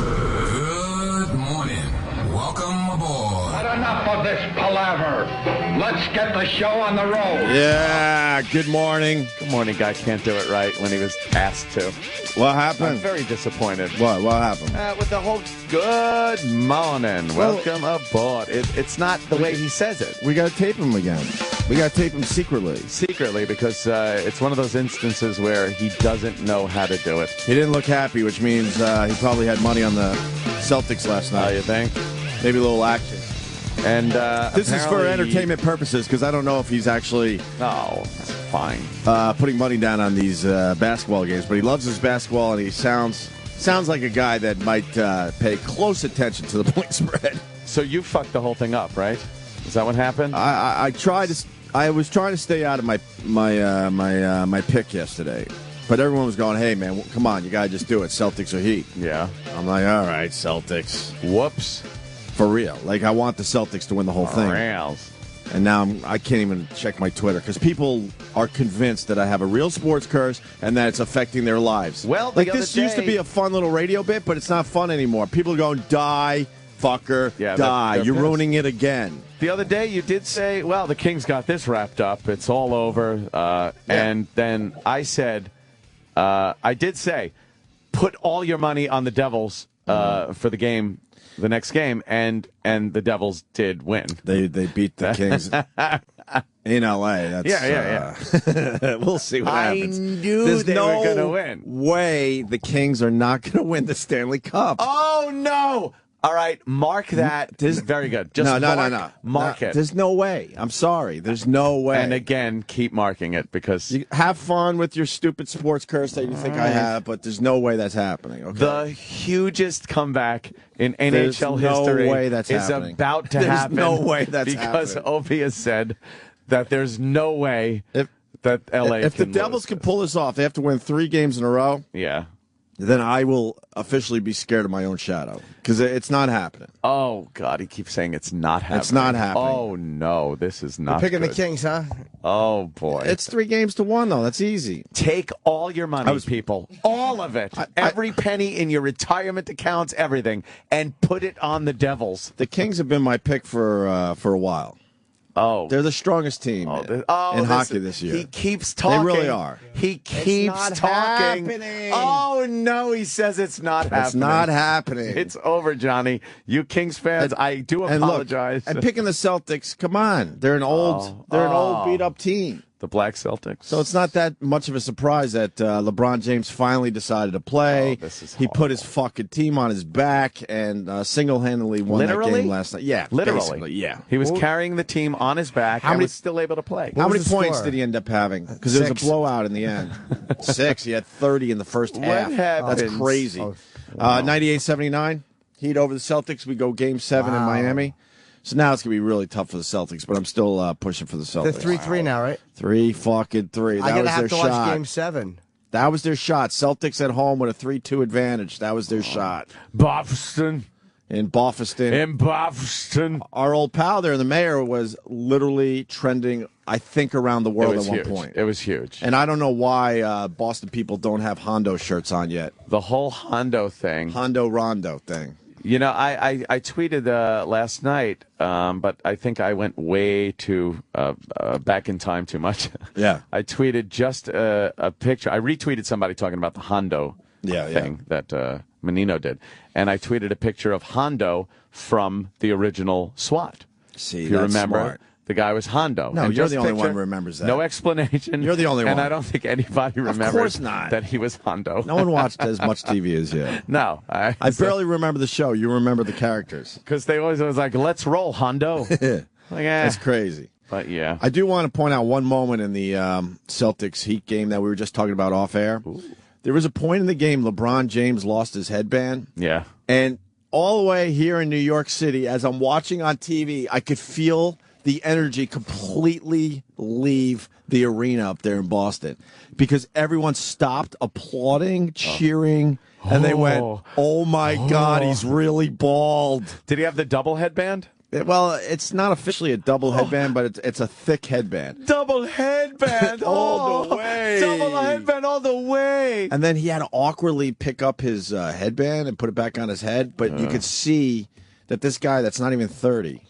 Good morning. Welcome aboard. Had enough of this palaver. Let's get the show on the road. Yeah, good morning. Good morning, guy can't do it right when he was asked to. What I'm happened? very disappointed. What happened? With the whole good morning, welcome aboard. It's not the way he says it. We got to tape him again. We got to tape him secretly. Secretly, because it's one of those instances where he doesn't know how to do it. He didn't look happy, which means he probably had money on the Celtics last night. You think? Maybe a little action. And this is for entertainment purposes, because I don't know if he's actually No, it's fine. putting money down on these basketball games, but he loves his basketball, and he sounds like a guy that might pay close attention to the point spread. So you fucked the whole thing up, right? Is that what happened? I was trying to stay out of my pick yesterday, but everyone was going, "Hey man, come on, you gotta just do it. Celtics or Heat." Yeah. I'm like, "All right, Celtics Whoops. for real." Like I want the Celtics to win the whole thing, Rails. and now I can't even check my Twitter because people are convinced that I have a real sports curse and that it's affecting their lives. Well, like the this other used to day- be a fun little radio bit, but it's not fun anymore. People are going, "Die, fucker, Yeah, die! they're You're pissed. ruining it again." The other day you did say, well, the Kings got this wrapped up. It's all over. And then I said, I did say, put all your money on the Devils for the game, the next game, and the Devils did win. They beat the Kings in L.A. That's, Yeah. we'll see what I happens. knew There's they no were gonna win. way the Kings are not going to win the Stanley Cup. Oh, no. All right, mark that. This is very good. Just No. Mark it. There's no way. I'm sorry. There's no way. And again, keep marking it because You have fun with your stupid sports curse that you think I have, but there's no way that's happening. Okay? the hugest comeback in There's NHL no history way that's is happening. about to There's happen. no way that's because happening. Ovi has said that there's no way If- that LA if the can Devils lose. can pull this off, they have to win 3 games in a row. Yeah. Then I will officially be scared of my own shadow because it's not happening. Oh God, he keeps saying it's not happening. It's not happening. Oh no, this is not. Picking the good. Kings, huh? Oh boy, It's 3 games to 1, though. That's easy. take all your money, people, all of it, every penny in your retirement accounts, everything, and put it on the Devils. The Kings have been my pick for a while. Oh, They're the strongest team in hockey this year. He keeps talking. They really are. He keeps not talking. happening. Oh no, he says it's not happening. It's not happening. It's over, Johnny. You Kings fans, I do and apologize. Look, and picking the Celtics, come on. They're an old beat up team. the Black Celtics. So it's not that much of a surprise that LeBron James finally decided to play. Oh, this is he put his fucking team on his back and single-handedly won that game last night. Yeah, literally. basically, yeah. He was carrying the team on his back and was still able to play. How many was the points score? did he end up having? Because it was a 6. blowout in the end. 6. He had 30 in the first half. happens? That's crazy. Oh, wow. 98-79. Heat over the Celtics. We go Game 7 in Wow. Miami. So now it's going to be really tough for the Celtics, but I'm still pushing for the They're Celtics. 3-3 now, right? 3-3. That I'm going was to their have to watch shot. Game 7. That was their shot. Celtics at home with a 3-2 advantage. That was their shot. Boston. In Boston. In Boston. Our old pal there, the mayor, was literally trending, I think, around the It world was at one huge. point. It was huge. And I don't know why Boston people don't have Hondo shirts on yet. The whole Hondo thing. Hondo Rondo thing. You know, I tweeted last night, but I think I went way too back in time too much. Yeah. I tweeted just a picture. I retweeted somebody talking about the Hondo thing that Menino did. And I tweeted a picture of Hondo from the original SWAT. See, if you that's remember, smart. the guy was Hondo. No, And you're just the only picture, one who remembers that. No explanation. You're the only and one. I don't think anybody remembers course not. that he was Hondo. No one watched as much TV as you. No. I barely remember the show. You remember the characters. Because they always was like, let's roll, Hondo. Like, That's crazy. But yeah. I do want to point out one moment in the Celtics Heat game that we were just talking about off air. Ooh. There was a point in the game LeBron James lost his headband. Yeah. And all the way here in New York City, as I'm watching on TV, I could feel the energy completely leave the arena up there in Boston because everyone stopped applauding, cheering, and they went, "Oh my God, he's really bald." Did he have the double headband? Well, it's not officially a double headband, but it's a thick headband. Double headband All the way. Double headband all the way. And then he had to awkwardly pick up his headband and put it back on his head. But you could see that this guy that's not even 30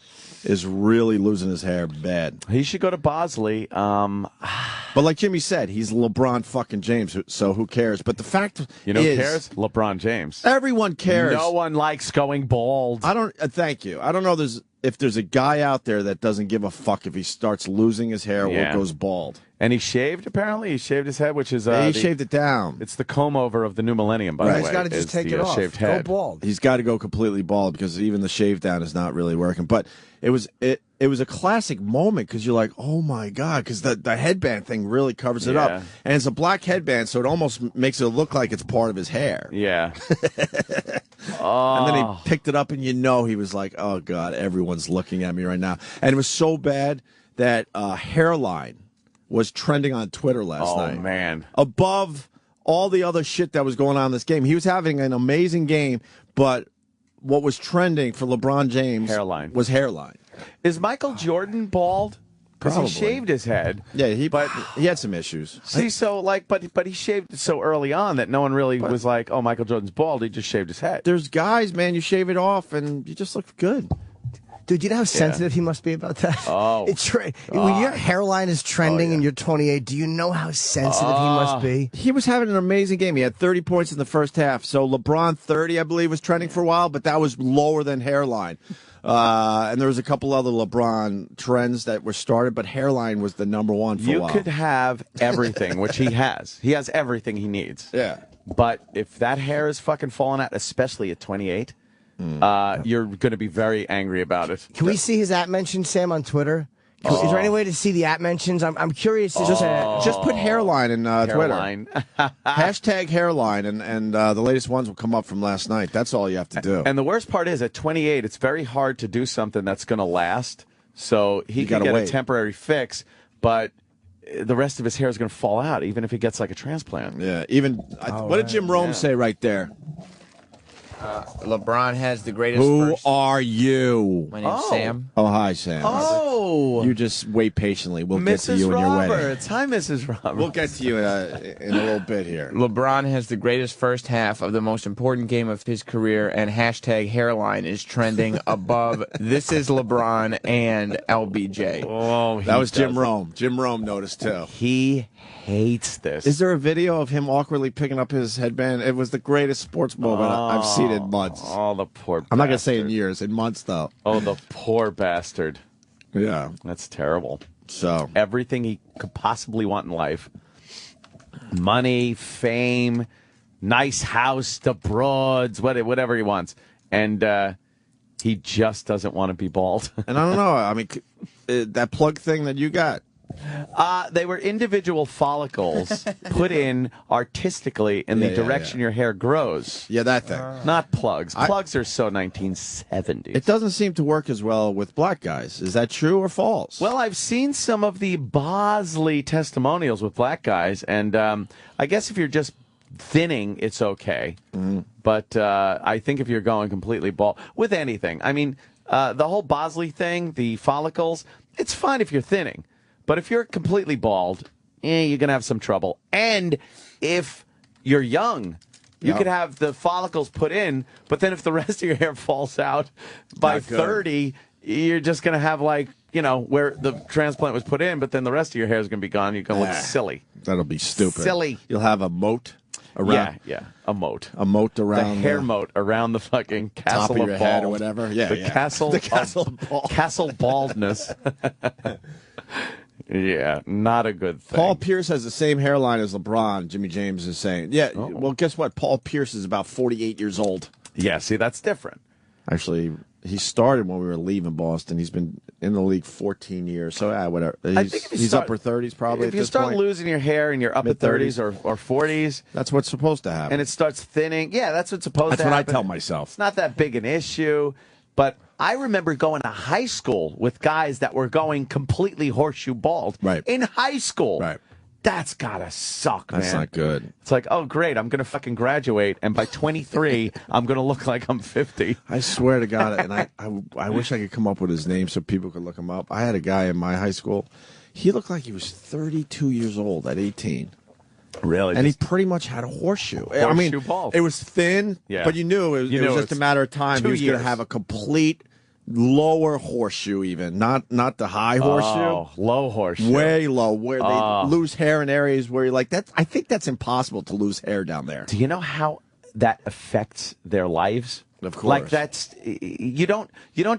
is really losing his hair bad. He should go to Bosley. But like Jimmy said, he's LeBron fucking James, so who cares? But the fact You know is, who cares? LeBron James. Everyone cares. No one likes going bald. I don't. Thank you. I don't know. If there's a guy out there that doesn't give a fuck if he starts losing his hair Yeah. or goes bald. And he shaved, apparently. He shaved his head, which is... He shaved it down. It's the comb-over of the new millennium, by the way. He's got to just is take the, it off. Shaved Go head. bald. He's got to go completely bald because even the shave down is not really working. But it was a classic moment because you're like, oh my god, because the headband thing really covers it Yeah. up, and it's a black headband, so it almost makes it look like it's part of his hair. Yeah. And then he picked it up, and he was like, oh god, everyone's looking at me right now, and it was so bad that hairline was trending on Twitter last night. Oh, man. Above all the other shit that was going on in this game. He was having an amazing game, but what was trending for LeBron James was hairline. Is Michael Jordan bald? Because Probably. he shaved his head. Yeah, but he had some issues. See, but he shaved so early on that no one really was like, oh, Michael Jordan's bald. He just shaved his head. There's guys, man, you shave it off and you just look good. Dude, you know how sensitive he must be about that? Oh. When your hairline is trending and you're 28, do you know how sensitive he must be? He was having an amazing game. He had 30 points in the first half. So LeBron 30, I believe, was trending for a while, but that was lower than hairline. And there was a couple other LeBron trends that were started, but hairline was the number one for a while. You could have everything, which he has. He has everything he needs. Yeah. But if that hair is fucking falling out, especially at 28, you're going to be very angry about it. Can we see his mention, Sam, on Twitter? Is there any way to see the mentions? I'm curious. Just put hairline in Hairline. Twitter. Hashtag hairline, and the latest ones will come up from last night. That's all you have to do. And the worst part is, at 28, it's very hard to do something that's going to last. So he can gotta get wait. a temporary fix, but the rest of his hair is going to fall out, even if he gets like a transplant. Yeah, what did Jim Rome say right there? LeBron has the greatest Who first. are you? My name's Sam. Oh, hi, Sam. Oh, You just wait patiently. We'll get to Mrs. you in your wedding. Roberts. Hi, Mrs. Roberts. We'll get to you in a little bit here. LeBron has the greatest first half of the most important game of his career, and hashtag hairline is trending above This Is LeBron and LBJ. Oh, That was Jim Rome. Jim Rome noticed, too. He hates this. Is there a video of him awkwardly picking up his headband? It was the greatest sports moment I've seen in months. Oh, the poor I'm not going to say in bastard. years, in months, though. Oh, the poor bastard. Yeah. That's terrible. So, Everything he could possibly want in life. Money, fame, nice house, the broads, whatever he wants. And he just doesn't want to be bald. and I don't know. I mean, that plug thing that you got. They were individual follicles put in artistically in the direction your hair grows. Yeah, that thing. Not plugs. Plugs are so 1970s. It doesn't seem to work as well with black guys. Is that true or false? Well, I've seen some of the Bosley testimonials with black guys, and I guess if you're just thinning, it's okay. But I think if you're going completely bald, with anything, I mean, the whole Bosley thing, the follicles, it's fine if you're thinning. But if you're completely bald, you're going to have some trouble. And if you're young, you could have the follicles put in, but then if the rest of your hair falls out by Not good. 30, you're just going to have where the transplant was put in, but then the rest of your hair is going to be gone. You're going to look silly. That'll be stupid. Silly. You'll have a moat around. Yeah, a moat. A moat The around hair moat around the fucking castle of your bald. head or whatever. Yeah, the yeah. castle, The castle of bald. castle baldness. Yeah, not a good thing. Paul Pierce has the same hairline as LeBron, Jimmy James is saying. Yeah, well, guess what? Paul Pierce is about 48 years old. Yeah, see, that's different. Actually, he started when we were leaving Boston. He's been in the league 14 years. So, whatever. I think if you He's start- upper 30s probably If at you this start point. losing your hair in your upper Mid-30s. 30s or 40s, That's what's supposed to happen. and it starts thinning, yeah, that's what's supposed That's to what I happen. tell myself. It's not that big an issue, but I remember going to high school with guys that were going completely horseshoe bald. Right. In high school. Right. That's gotta suck, man. That's not good. It's like, oh, great, I'm going to fucking graduate, and by 23, I'm going to look like I'm 50. I swear to God, and I wish I could come up with his name so people could look him up. I had a guy in my high school. He looked like he was 32 years old at 18. Really? And he pretty much had a horseshoe. I mean, balls. it was thin, Yeah. but you knew it was just a matter of time. He was going to have a complete lower horseshoe, even not the high horseshoe. Oh, low horseshoe. Way low, where they lose hair in areas where you're like, I think that's impossible to lose hair down there. Do you know how that affects their lives? Of course. Like that's you don't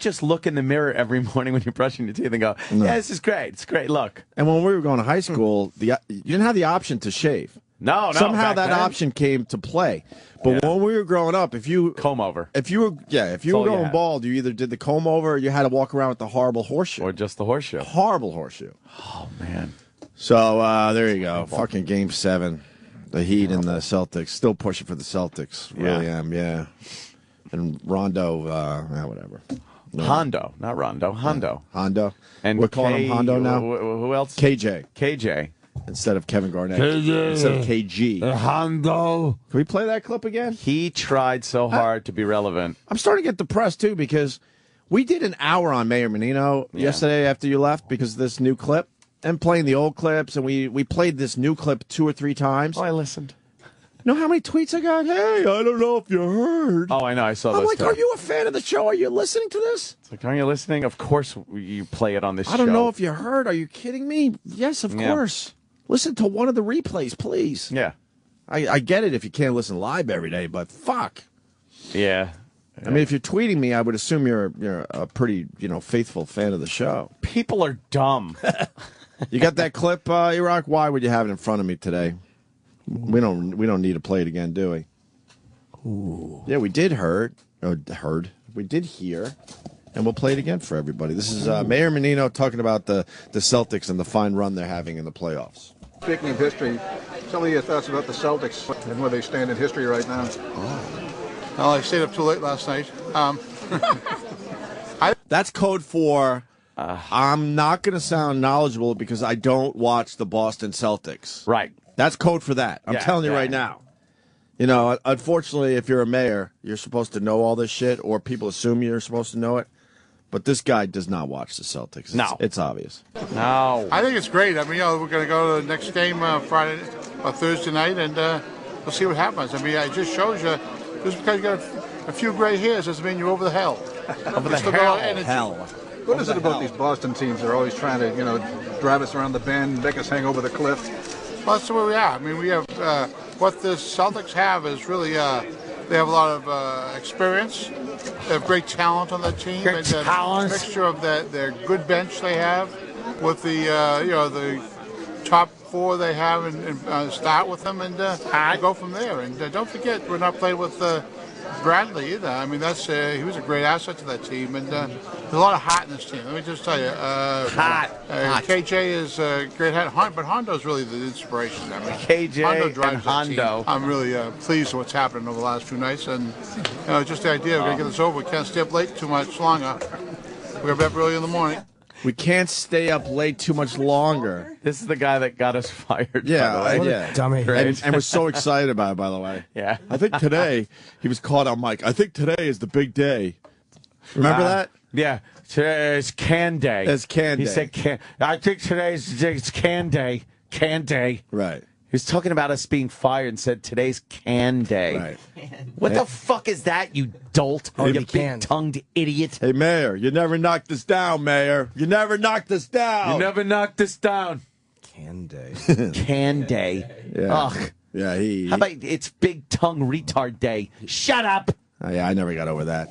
just look in the mirror every morning when you're brushing your teeth and go, yeah, this is great. It's a great look. And when we were going to high school, you didn't have the option to shave. No. Somehow back that then. option came to play. But when we were growing up, if you Comb over. if you were all you going had. bald, you either did the comb over or you had to walk around with the horrible horseshoe. Or just the horseshoe. Horrible horseshoe. Oh, man. So there you go. Fucking Game 7. The Heat and the Celtics. Still pushing for the Celtics. Really am, yeah. And Rondo, whatever. No. Hondo, not Rondo. Hondo. Hondo. And we're calling him Hondo now. Who else? KJ. KJ. Instead of Kevin Garnett. KJ. Instead of KG. Hondo. Can we play that clip again? He tried so hard to be relevant. I'm starting to get depressed, too, because we did an hour on Mayor Menino yesterday after you left because of this new clip. And playing the old clips, and we played this new clip 2 or 3 times. Oh, I listened. You know how many tweets I got? Hey, I don't know if you heard. Oh, I know. I saw I'm those. like, too. are you a fan of the show? Are you listening to this? It's like, are you listening? Of course you play it on this show. I don't know if you heard. Are you kidding me? Yes, of course. Listen to one of the replays, please. Yeah. I get it if you can't listen live every day, but fuck. Yeah. I mean, if you're tweeting me, I would assume you're a pretty faithful fan of the show. People are dumb. You got that clip, Iraq? Why would you have it in front of me today? We don't need to play it again, do we? Ooh. Yeah, we did heard. We did hear, and we'll play it again for everybody. This is Mayor Menino talking about the Celtics and the fine run they're having in the playoffs. Speaking of history, some of your thoughts about the Celtics and where they stand in history right now. Well, I stayed up too late last night. That's code for I'm not going to sound knowledgeable because I don't watch the Boston Celtics. Right. That's code for that. I'm telling you right now. You know, unfortunately, if you're a mayor, you're supposed to know all this shit, or people assume you're supposed to know it. But this guy does not watch the Celtics. It's obvious. No. I think it's great. I mean, we're going to go to the next game Friday or Thursday night, and we'll see what happens. I mean, it just shows you, just because you got a few gray hairs doesn't mean you're over the hell. Over the hell. What is it about these Boston teams? They're always trying to, drive us around the bend, make us hang over the cliff. Well, that's the way we are. I mean, we have what the Celtics have is really they have a lot of experience. They have great talent on that team. Great talent. A mixture of their good bench they have with the the top 4 they have and start with them and go from there. And don't forget, we're not playing with Bradley either. I mean, that's he was a great asset to that team, and there's a lot of heart in this team. Let me just tell you, Hot. KJ is a great heart, but Hondo's really the inspiration. I mean, KJ Hondo and drives that team. Hondo. I'm really pleased with what's happened over the last few nights, and just the idea we're gonna get this over. We can't stay up late too much longer. We're gonna be up early in the morning. We can't stay up late too much longer. This is the guy that got us fired. Yeah, by the way. yeah. Dummy. And we're so excited about it, by the way. Yeah. I think today, he was caught on mic. I think today is the big day. Remember that? Yeah. Today is can day. It's can He day. said can. I think it's can day. Can day. Right. He was talking about us being fired and said today's can day. Right. What the fuck is that, you dolt? Oh, you you can. big-tongued idiot. Hey, Mayor, you never knocked us down, Mayor. You never knocked us down. You never knocked us down. Can day. Can day. Yeah. Ugh. Yeah, he. How about it's big tongue retard day? Shut up. Oh, yeah, I never got over that.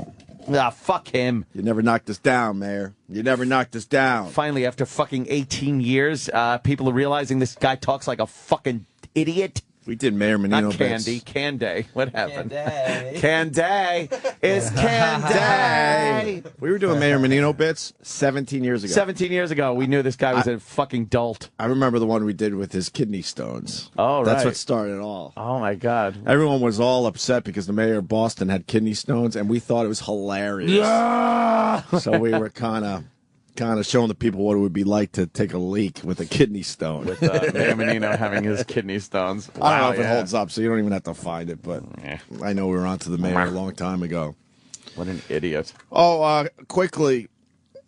Ah, fuck him. You never knocked us down, Mayor. You never knocked us down. Finally, after fucking 18 years, people are realizing this guy talks like a fucking idiot. We did Mayor Menino Not Candy, bits. Can Day. What happened? Canday. Can Day. It's Can Day. We were doing Mayor Menino bits 17 years ago. 17 years ago, we knew this guy was a fucking dolt. I remember the one we did with his kidney stones. Oh, That's right. what started it all. Oh, my God. Everyone was all upset because the mayor of Boston had kidney stones, and we thought it was hilarious. Yeah. So we were kind of kind of showing the people what it would be like to take a leak with a kidney stone. With Mayor Menino having his kidney stones. Wow, I don't know if it holds up, so you don't even have to find it, but Yeah. I know we were on to the mayor a long time ago. What an idiot. Oh, quickly,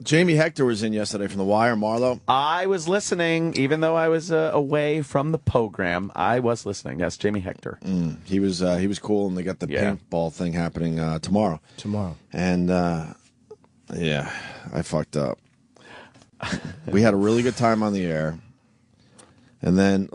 Jamie Hector was in yesterday from The Wire, Marlo. I was listening, even though I was away from the program. I was listening. Yes, Jamie Hector. He was cool, and they got the paintball thing happening tomorrow. And, yeah, I fucked up. We had a really good time on the air. And then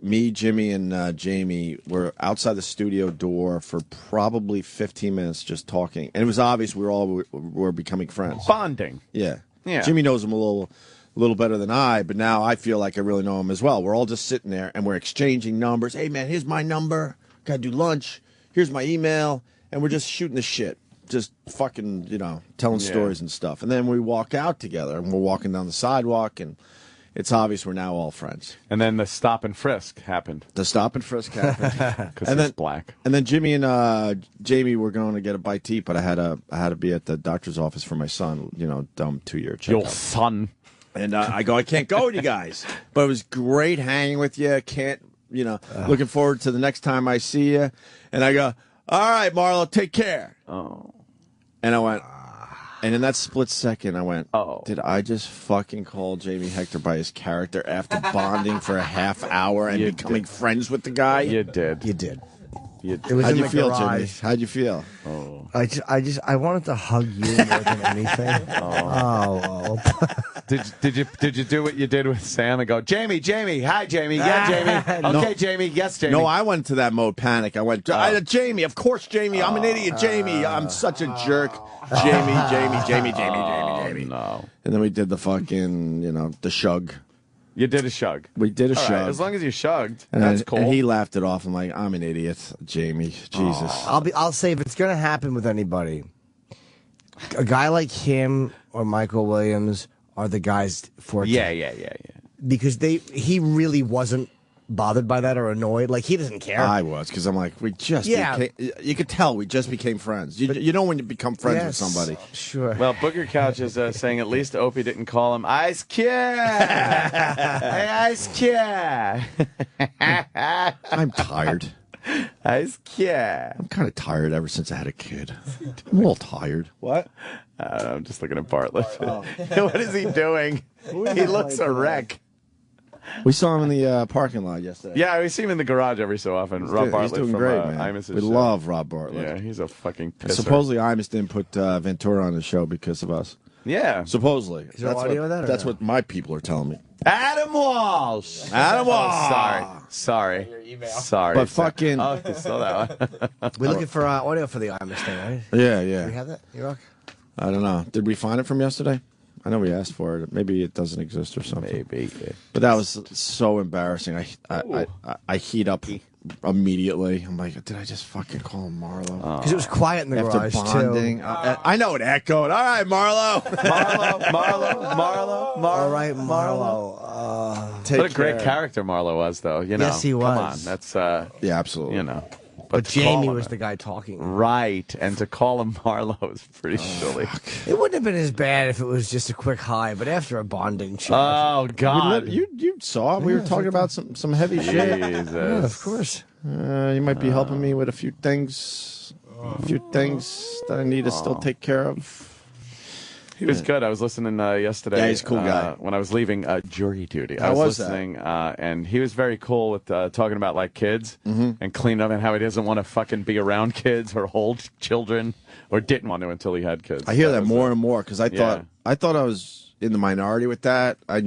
me, Jimmy, and Jamie were outside the studio door for probably 15 minutes just talking. And it was obvious we were becoming friends. Bonding. Yeah. Yeah. Jimmy knows him a little better than I, but now I feel like I really know him as well. We're all just sitting there, and we're exchanging numbers. Hey, man, here's my number. Got to do lunch. Here's my email. And we're just shooting the shit. Just fucking, telling stories and stuff. And then we walk out together, and we're walking down the sidewalk, and it's obvious we're now all friends. And then the stop and frisk happened. The stop and frisk happened. Because he's black. And then Jimmy and Jamie were going to get a bite to eat, but I had to be at the doctor's office for my son, dumb 2-year checkup. Your son. And I can't go with you guys. But it was great hanging with you. Looking forward to the next time I see you. And I go, all right, Marlo, take care. Oh. And I went, and in that split second, I went, oh, did I just fucking call Jamie Hector by his character after bonding for a half hour and becoming friends with the guy? You did. It was How'd in you the feel, garage. Jimmy? How'd you feel? Oh. I wanted to hug you more than anything. Did you do what you did with Sam and go, Jamie, hi, Jamie, yeah, Jamie, okay, Jamie, yes, Jamie. No, I went to that mode panic. I went, Jamie, of course, Jamie, I'm an idiot, Jamie, I'm such a jerk, Jamie. No. And then we did the fucking, the shug. You did a shug. We did a All shug. right, as long as you shugged, and that's cool. And he laughed it off. I'm like, I'm an idiot, Jamie. Jesus. I'll say if it's gonna happen with anybody, a guy like him or Michael Williams are the guys for it. Yeah. Because he really wasn't bothered by that or annoyed. Like, he doesn't care. I was, because I'm like, you could tell we just became friends. You know when you become friends with somebody. Sure. Well, Booger Couch is saying at least Opie didn't call him Ice Cube. Hey, Ice Cube. I'm tired. Ice Cube. I'm kind of tired ever since I had a kid. I'm a little tired. What? I'm just looking at Bartlett. What is he doing? He looks a wreck. We saw him in the parking lot yesterday. Yeah, we see him in the garage every so often. Rob Bartlett he's doing from great, man. Imus's We show. love Rob Bartlett. Yeah, he's a fucking pisser. Supposedly Imus didn't put Ventura on the show because of us. Yeah. Supposedly. Is there audio of that or That's no? what my people are telling me. Adam Walsh. Adam Walsh. Sorry. Sorry. But fucking... Oh, I saw that one. We're looking for audio for the Imus thing, right? Yeah. Do we have that? You rock? I don't know. Did we find it from yesterday? I know we asked for it. Maybe it doesn't exist or something. Maybe. But that was so embarrassing. I heat up immediately. I'm like, did I just fucking call him Marlo? Because it was quiet in the After garage, bonding. too. I know it echoed. All right, Marlo. Marlo. All right, Marlo. What a great character Marlo was, though. Yes, he Come was. on. That's, Yeah, absolutely. But to call Jamie him was the guy talking. Right. And to call him Marlo is pretty silly. It wouldn't have been as bad if it was just a quick hi, but after a bonding check. Oh, God. You saw. We were talking about some heavy shit. Jesus. Yeah, of course. You might be helping me with a few things. That I need to still take care of. He was good. I was listening yesterday. Yeah, he's a cool guy. When I was leaving jury duty, I How was was listening, and he was very cool with talking about like kids and cleaning up and how he doesn't want to fucking be around kids or hold children, or didn't want to until he had kids. I hear that more and more because I thought I was in the minority with that. I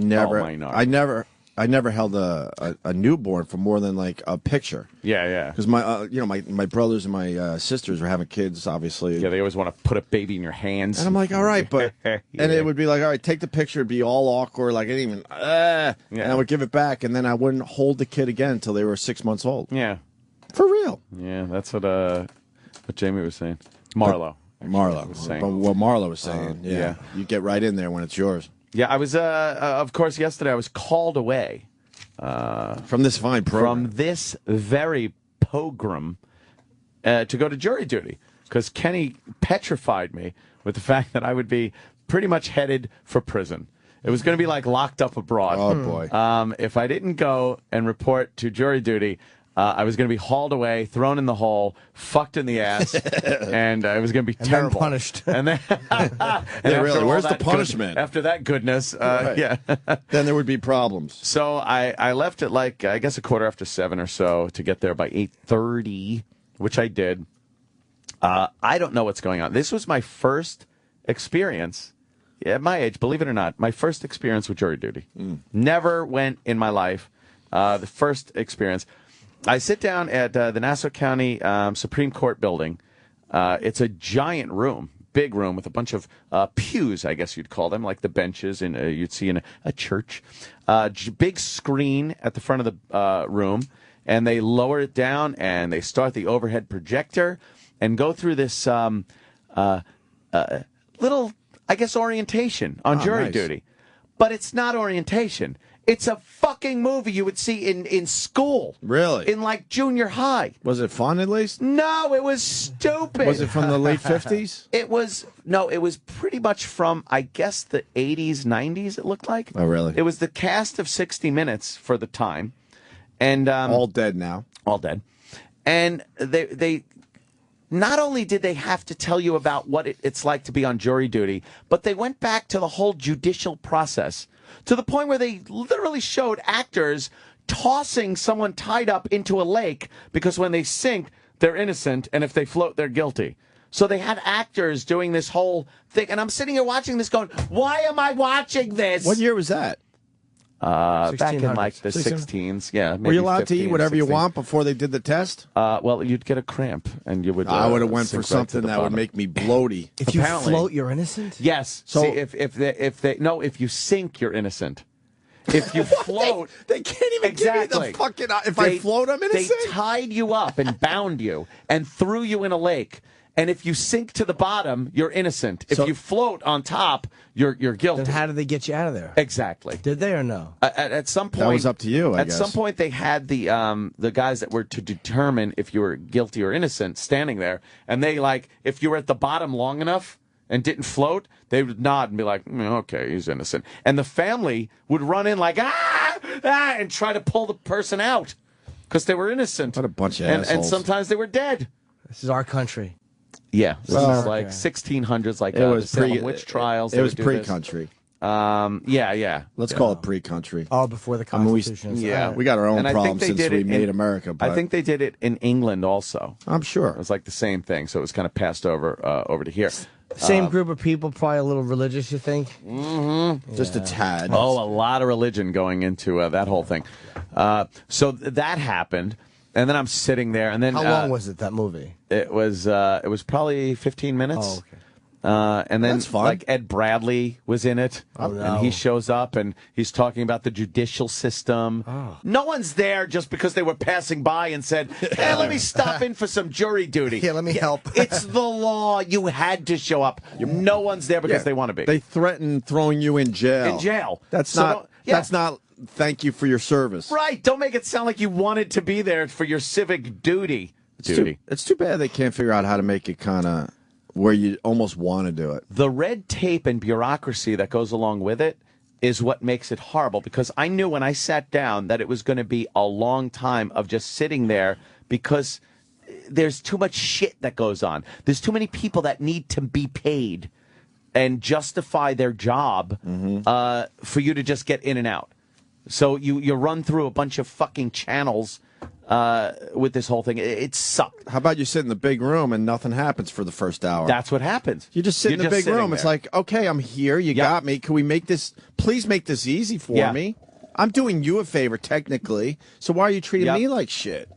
never held a newborn for more than like a picture. Yeah. Because my brothers and my sisters were having kids, obviously. Yeah, they always want to put a baby in your hands. And I'm like, all right, but and it would be like, all right, take the picture. It'd be all awkward, like I didn't even. And I would give it back, and then I wouldn't hold the kid again until they were 6 months old. Yeah, for real. Yeah, that's what Jamie was saying. Marlo was saying. But what Marlo was saying. Yeah, you get right in there when it's yours. Yeah, I was. Of course, yesterday I was called away from this fine program, from this very program, to go to jury duty because Kenny petrified me with the fact that I would be pretty much headed for prison. It was going to be like locked up abroad. Oh, boy. If I didn't go and report to jury duty, I was going to be hauled away, thrown in the hole, fucked in the ass, and it was going to be terrible. punished. And then, really, where's the punishment? After that goodness, Right. yeah. Then there would be problems. So I left at like, I guess, 7:15 or so to get there by 8:30, which I did. I don't know what's going on. This was my first experience at my age, believe it or not, my first experience with jury duty. Never went in my life. The first experience. I sit down at the Nassau County Supreme Court building. It's a giant room, big room with a bunch of pews, I guess you'd call them, like the benches you'd see in a church. Big screen at the front of the room, and they lower it down and they start the overhead projector and go through this little, I guess, orientation on jury duty. But it's not orientation. It's a fucking movie you would see in school. Really? In like junior high. Was it fun at least? No, it was stupid. Was it from the late 50s? It was pretty much from, I guess, the 80s, 90s, it looked like. Oh, really? It was the cast of 60 Minutes for the time. And all dead now. All dead. And they not only did they have to tell you about what it's like to be on jury duty, but they went back to the whole judicial process to the point where they literally showed actors tossing someone tied up into a lake because when they sink, they're innocent, and if they float, they're guilty. So they had actors doing this whole thing, and I'm sitting here watching this going, why am I watching this? What year was that? Back in like the 16s, yeah. Maybe Were you allowed to 15, eat whatever 16. you want before they did the test? Well, you'd get a cramp, and you would. I would have went for sink right to something the that would bottom. make me bloaty. If you Apparently. float, you're innocent? Yes. So- See, if you sink, you're innocent. If you float, They can't even exactly. give me the fucking. If I float, I'm innocent. They tied you up and bound you and threw you in a lake. And if you sink to the bottom, you're innocent. If So- you float on top, you're guilty. Then how did they get you out of there? Exactly. Did they or no? At some point, That was up to you, I At guess. some point, they had the guys that were to determine if you were guilty or innocent standing there, and they if you were at the bottom long enough and didn't float, they would nod and be like, "Okay, he's innocent," and the family would run in like and try to pull the person out because they were innocent. What a bunch of and assholes. sometimes they were dead. This is our country. Yeah, this Well, is like 1600s, like It was the Salem pre witch trials. It they was would do this. pre-country. Yeah. Let's call it pre-country. Oh, before the I mean, Constitution. Yeah, We got our own And I think problems they since did we it made in- America. But I think they did it in England also. I'm sure. It was like the same thing, so it was kind of passed over to here. Same group of people, probably a little religious, you think? Just a tad. Oh, a lot of religion going into that whole thing. So that happened, and then I'm sitting there, and then How long was it, that movie? it was probably 15 minutes. Oh, okay. And then That's fun. like Ed Bradley was in it, Oh, no. and he shows up and he's talking about the judicial system. Oh. No one's there just because they were passing by and said, "Hey, let me stop in for some jury duty." Yeah, let me help. It's the law. You had to show up. No one's there because they want to be. They threaten throwing you in jail. In jail. That's So not. don't- yeah. That's not. Thank you for your service. Right. Don't make it sound like you wanted to be there for your civic duty. It's too bad they can't figure out how to make it kind of where you almost want to do it. The red tape and bureaucracy that goes along with it is what makes it horrible, because I knew when I sat down that it was going to be a long time of just sitting there because there's too much shit that goes on. There's too many people that need to be paid and justify their job for you to just get in and out. So you run through a bunch of fucking channels with this whole thing. It sucked. How about you sit in the big room and nothing happens for the first hour? That's what happens. You just sit in the big room. It's like, okay, I'm here. You got me. Can we make this? Please make this easy for me. I'm doing you a favor, technically. So why are you treating me like shit?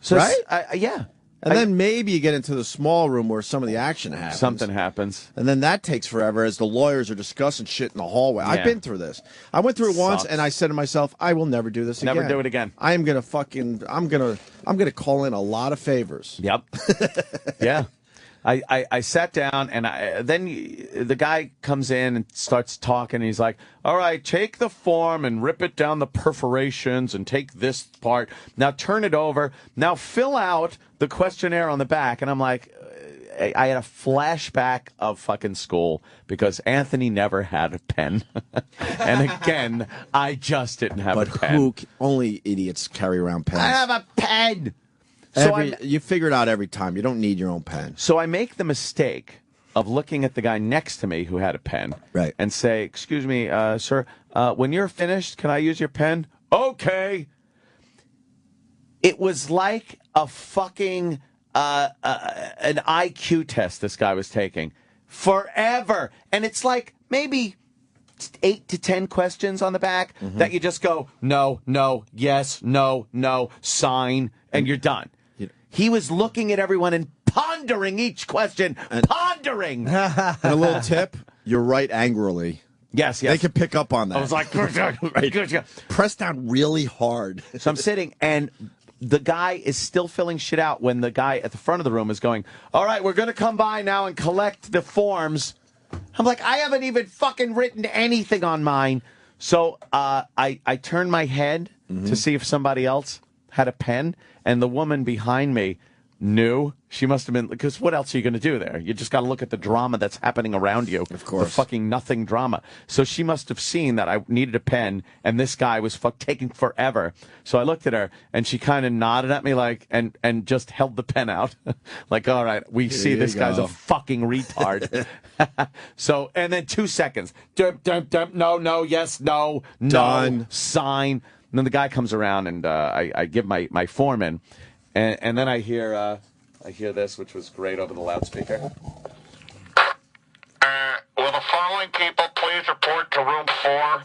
So right? Yeah. And then maybe you get into the small room where some of the action happens. Something happens. And then that takes forever as the lawyers are discussing shit in the hallway. I've been through this. I went through it once and I said to myself, I will never do this again. Never do it again. I am going to I'm going to call in a lot of favors. Yep. Yeah. I sat down, and then the guy comes in and starts talking. And he's like, all right, take the form and rip it down the perforations and take this part. Now turn it over. Now fill out the questionnaire on the back. And I'm like, I had a flashback of fucking school because Anthony never had a pen. And again, I just didn't have But a pen. only idiots carry around pens. I have a pen. So You figure it out every time. You don't need your own pen. So I make the mistake of looking at the guy next to me who had a pen, right, and say, "Excuse me, sir, when you're finished, can I use your pen?" Okay. It was like a fucking an IQ test this guy was taking forever, and it's like maybe 8 to 10 questions on the back that you just go no, no, yes, no, no, sign, and you're done. He was looking at everyone and pondering each question, pondering. And a little tip, you write angrily. Yes. They can pick up on that. I was like, press down really hard. So I'm sitting, and the guy is still filling shit out when the guy at the front of the room is going, all right, we're going to come by now and collect the forms. I'm like, I haven't even fucking written anything on mine. So I turned my head to see if somebody else had a pen, and the woman behind me knew. She must have been, because what else are you going to do there? You just got to look at the drama that's happening around you. Of course. The fucking nothing drama. So she must have seen that I needed a pen, and this guy was taking forever. So I looked at her, and she kind of nodded at me like, and just held the pen out. Like, all right, we see this guy's a fucking retard. So, and then 2 seconds. No, no, yes, no, no, Done. sign. And then the guy comes around, and I give my foreman, and then I hear this, which was great over the loudspeaker. Will the following people please report to room 4?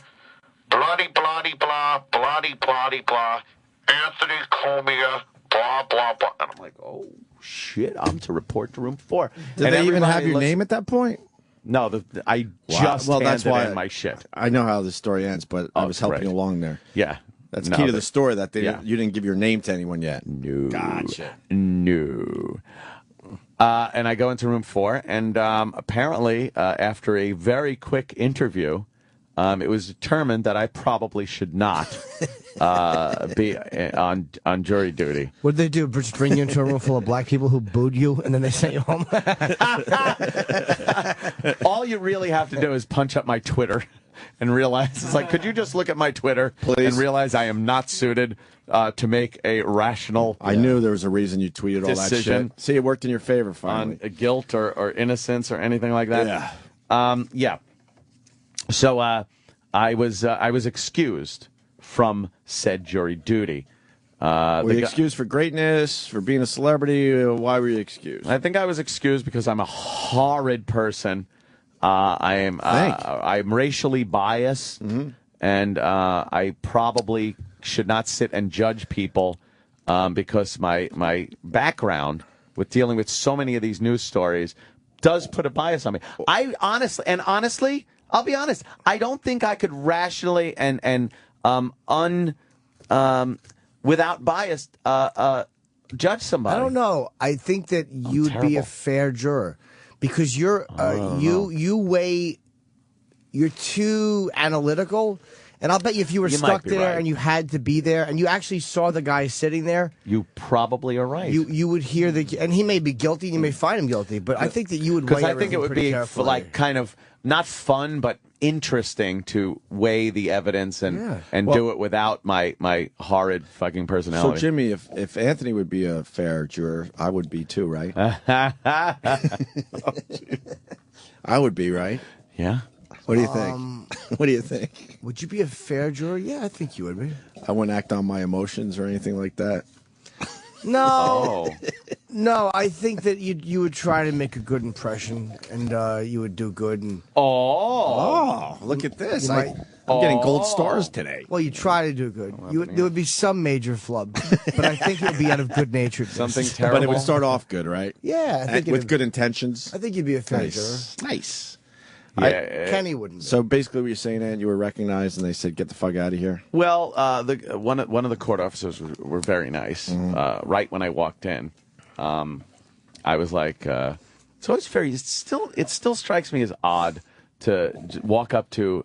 Bloody, bloody, blah, bloody, bloody, blah. Anthony Comia, blah, blah, blah. And I'm like, oh, shit, I'm to report to room 4. Did they even have your name at that point? No, I just that's why in my shit. I know how the story ends, but I was helping great. you along there. Yeah. That's key to the story, that you didn't give your name to anyone yet. No. Gotcha. No. And I go into room 4, and apparently, after a very quick interview, it was determined that I probably should not be on jury duty. What did they do? Just bring you into a room full of black people who booed you, and then they sent you home? All you really have to do is punch up my Twitter and realize, it's like, could you just look at my Twitter and realize I am not suited to make a rational I knew there was a reason you tweeted all that decision shit. See, it worked in your favor finally. on guilt or innocence or anything like that. Yeah. Yeah. So I was excused from said jury duty. Were you excused for greatness, for being a celebrity? Why were you excused? I think I was excused because I'm a horrid person. I'm racially biased, and I probably should not sit and judge people because my background with dealing with so many of these news stories does put a bias on me. I honestly, I'll be honest, I don't think I could rationally and without bias judge somebody. I don't know. I think that you'd be a fair juror because you're you're too analytical. And I'll bet you if you were stuck there and you had to be there and you actually saw the guy sitting there, you probably are right. You would hear and he may be guilty, and you may find him guilty, but I think that you would weigh because I think it would be carefully. kind of not fun but interesting to weigh the evidence and do it without my horrid fucking personality. So Jimmy, if Anthony would be a fair juror, I would be too, right? I would be, right? Yeah. What do you think? What do you think? Would you be a fair juror? Yeah, I think you would be. I wouldn't act on my emotions or anything like that. No, no. I think that you would try to make a good impression, and you would do good. And look at this! I'm getting gold stars today. Well, you try to do good. There would be some major flub, but I think it would be out of good nature. Something terrible, but it would start off good, right? Yeah, I think with good intentions. I think you'd be a fair juror. Nice. Yeah, Kenny wouldn't. So basically, what you're saying, Ant, you were recognized, and they said, "Get the fuck out of here." Well, one of the court officers were very nice. Right when I walked in, I was like, "So it still strikes me as odd to walk up to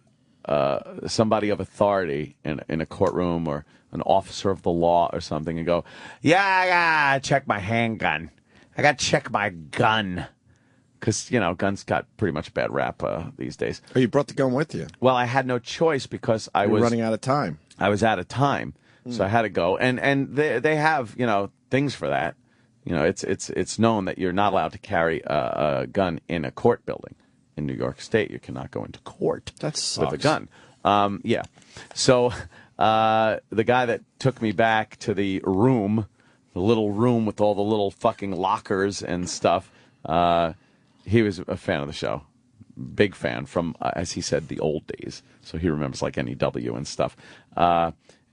somebody of authority in a courtroom or an officer of the law or something and go, yeah, I gotta check my handgun. I gotta check my gun." because guns got pretty much a bad rap these days. Oh, you brought the gun with you. Well, I had no choice because I You were was running out of time. I was out of time, so I had to go. And they have things for that. It's known that you're not allowed to carry a gun in a court building in New York State. You cannot go into court with a gun. Yeah. So the guy that took me back to the room, the little room with all the little fucking lockers and stuff, he was a fan of the show. Big fan from, as he said, the old days. So he remembers like NEW and stuff.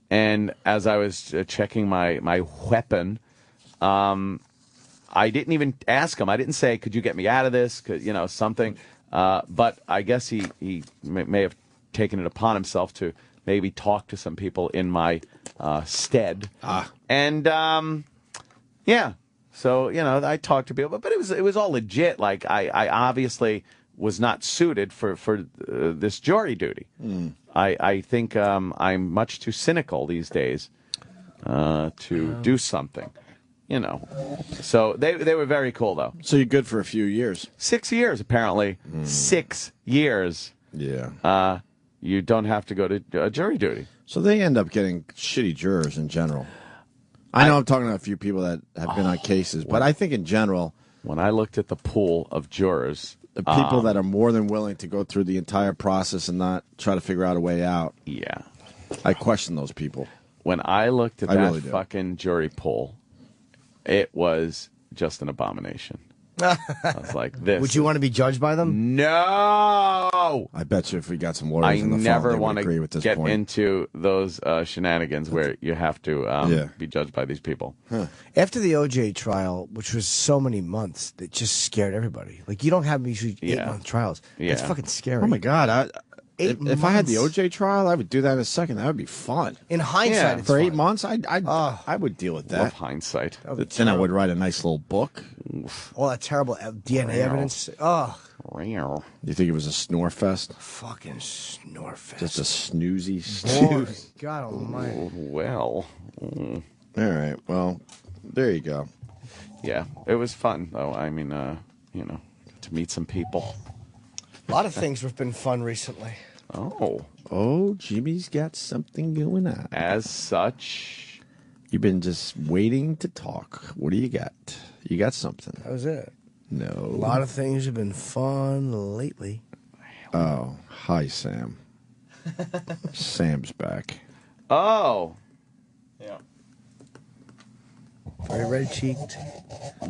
And as I was checking my weapon, I didn't even ask him. I didn't say, could you get me out of this? Something. But I guess he may have taken it upon himself to maybe talk to some people in my stead. And, yeah. So, I talked to people, but it was all legit. Like, I obviously was not suited for this jury duty. I think I'm much too cynical these days to do something. So they were very cool, though. So you're good for a few years. 6 years, apparently. 6 years. Yeah. You don't have to go to jury duty. So they end up getting shitty jurors in general. I know I'm talking to a few people that have been on cases, but I think in general, when I looked at the pool of jurors, the people that are more than willing to go through the entire process and not try to figure out a way out. Yeah. I question those people. When I looked at I that really do. fucking jury pool, it was just an abomination. I was like, this. Would you want to be judged by them? No! I bet you if we got some lawyers I in the never phone, want they would agree to with this get point. into those shenanigans where you have to be judged by these people. After the OJ trial, which was so many months, it just scared everybody. Like, you don't have usually 8-month trials. It's fucking scary. Oh my God! If I had the months. OJ trial, I would do that in a second. That would be fun. In hindsight, it's for fun. 8 months, I would deal with Love that. hindsight. Then I would write a nice little book. All that terrible DNA evidence. Oh, You think it was a snore fest? fucking snore fest. Just a snoozy Boy, snooze. God almighty. Well, All right. Well, there you go. yeah, it was fun, though. I mean, to meet some people. A lot of things have been fun recently. Oh, Jimmy's got something going on. As such, You've been just waiting to talk. What do you got? You got something? That was it. No. A lot of things have been fun lately. Oh, hi, Sam. Sam's back. oh, Very red-cheeked.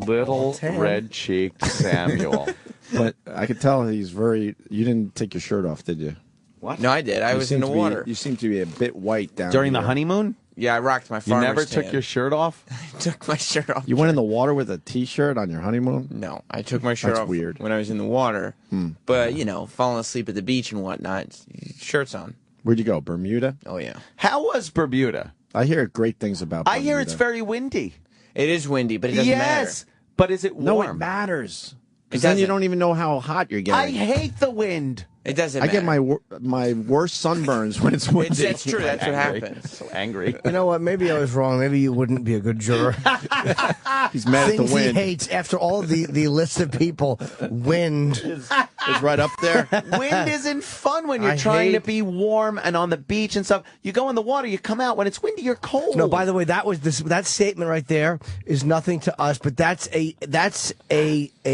little Tan. red-cheeked Samuel. But I could tell he's very. You didn't take your shirt off, did you? What? No, I did. I You was seem in the to be- water. You seem to be a bit white down During the here. honeymoon? Yeah, I rocked my You farmer's never took tan. your shirt off? I took my shirt off. You went in the water with a T-shirt on your honeymoon? No, I took my shirt That's off weird. when I was in the water. But, falling asleep at the beach and whatnot, shirts on. Where'd you go? Bermuda? Oh, yeah. How was Bermuda? I hear great things about Bermuda. I hear it's very windy. It is windy, but it doesn't matter. But is it warm? No, it matters. It Because then you doesn't. don't even know how hot you're I getting. hate the wind. It doesn't I matter. get my worst sunburns when it's windy. That's true. That's what Angry. happens. So angry. You know what? Maybe I was wrong. Maybe you wouldn't be a good juror. He's mad at Things the he wind. hates after all of the list of people. Wind. It's right up there. Wind isn't fun when you're I trying to hate- be warm and on the beach and stuff. You go in the water, you come out. When it's windy, you're cold. No, by the way, that statement right there is nothing to us, but that's a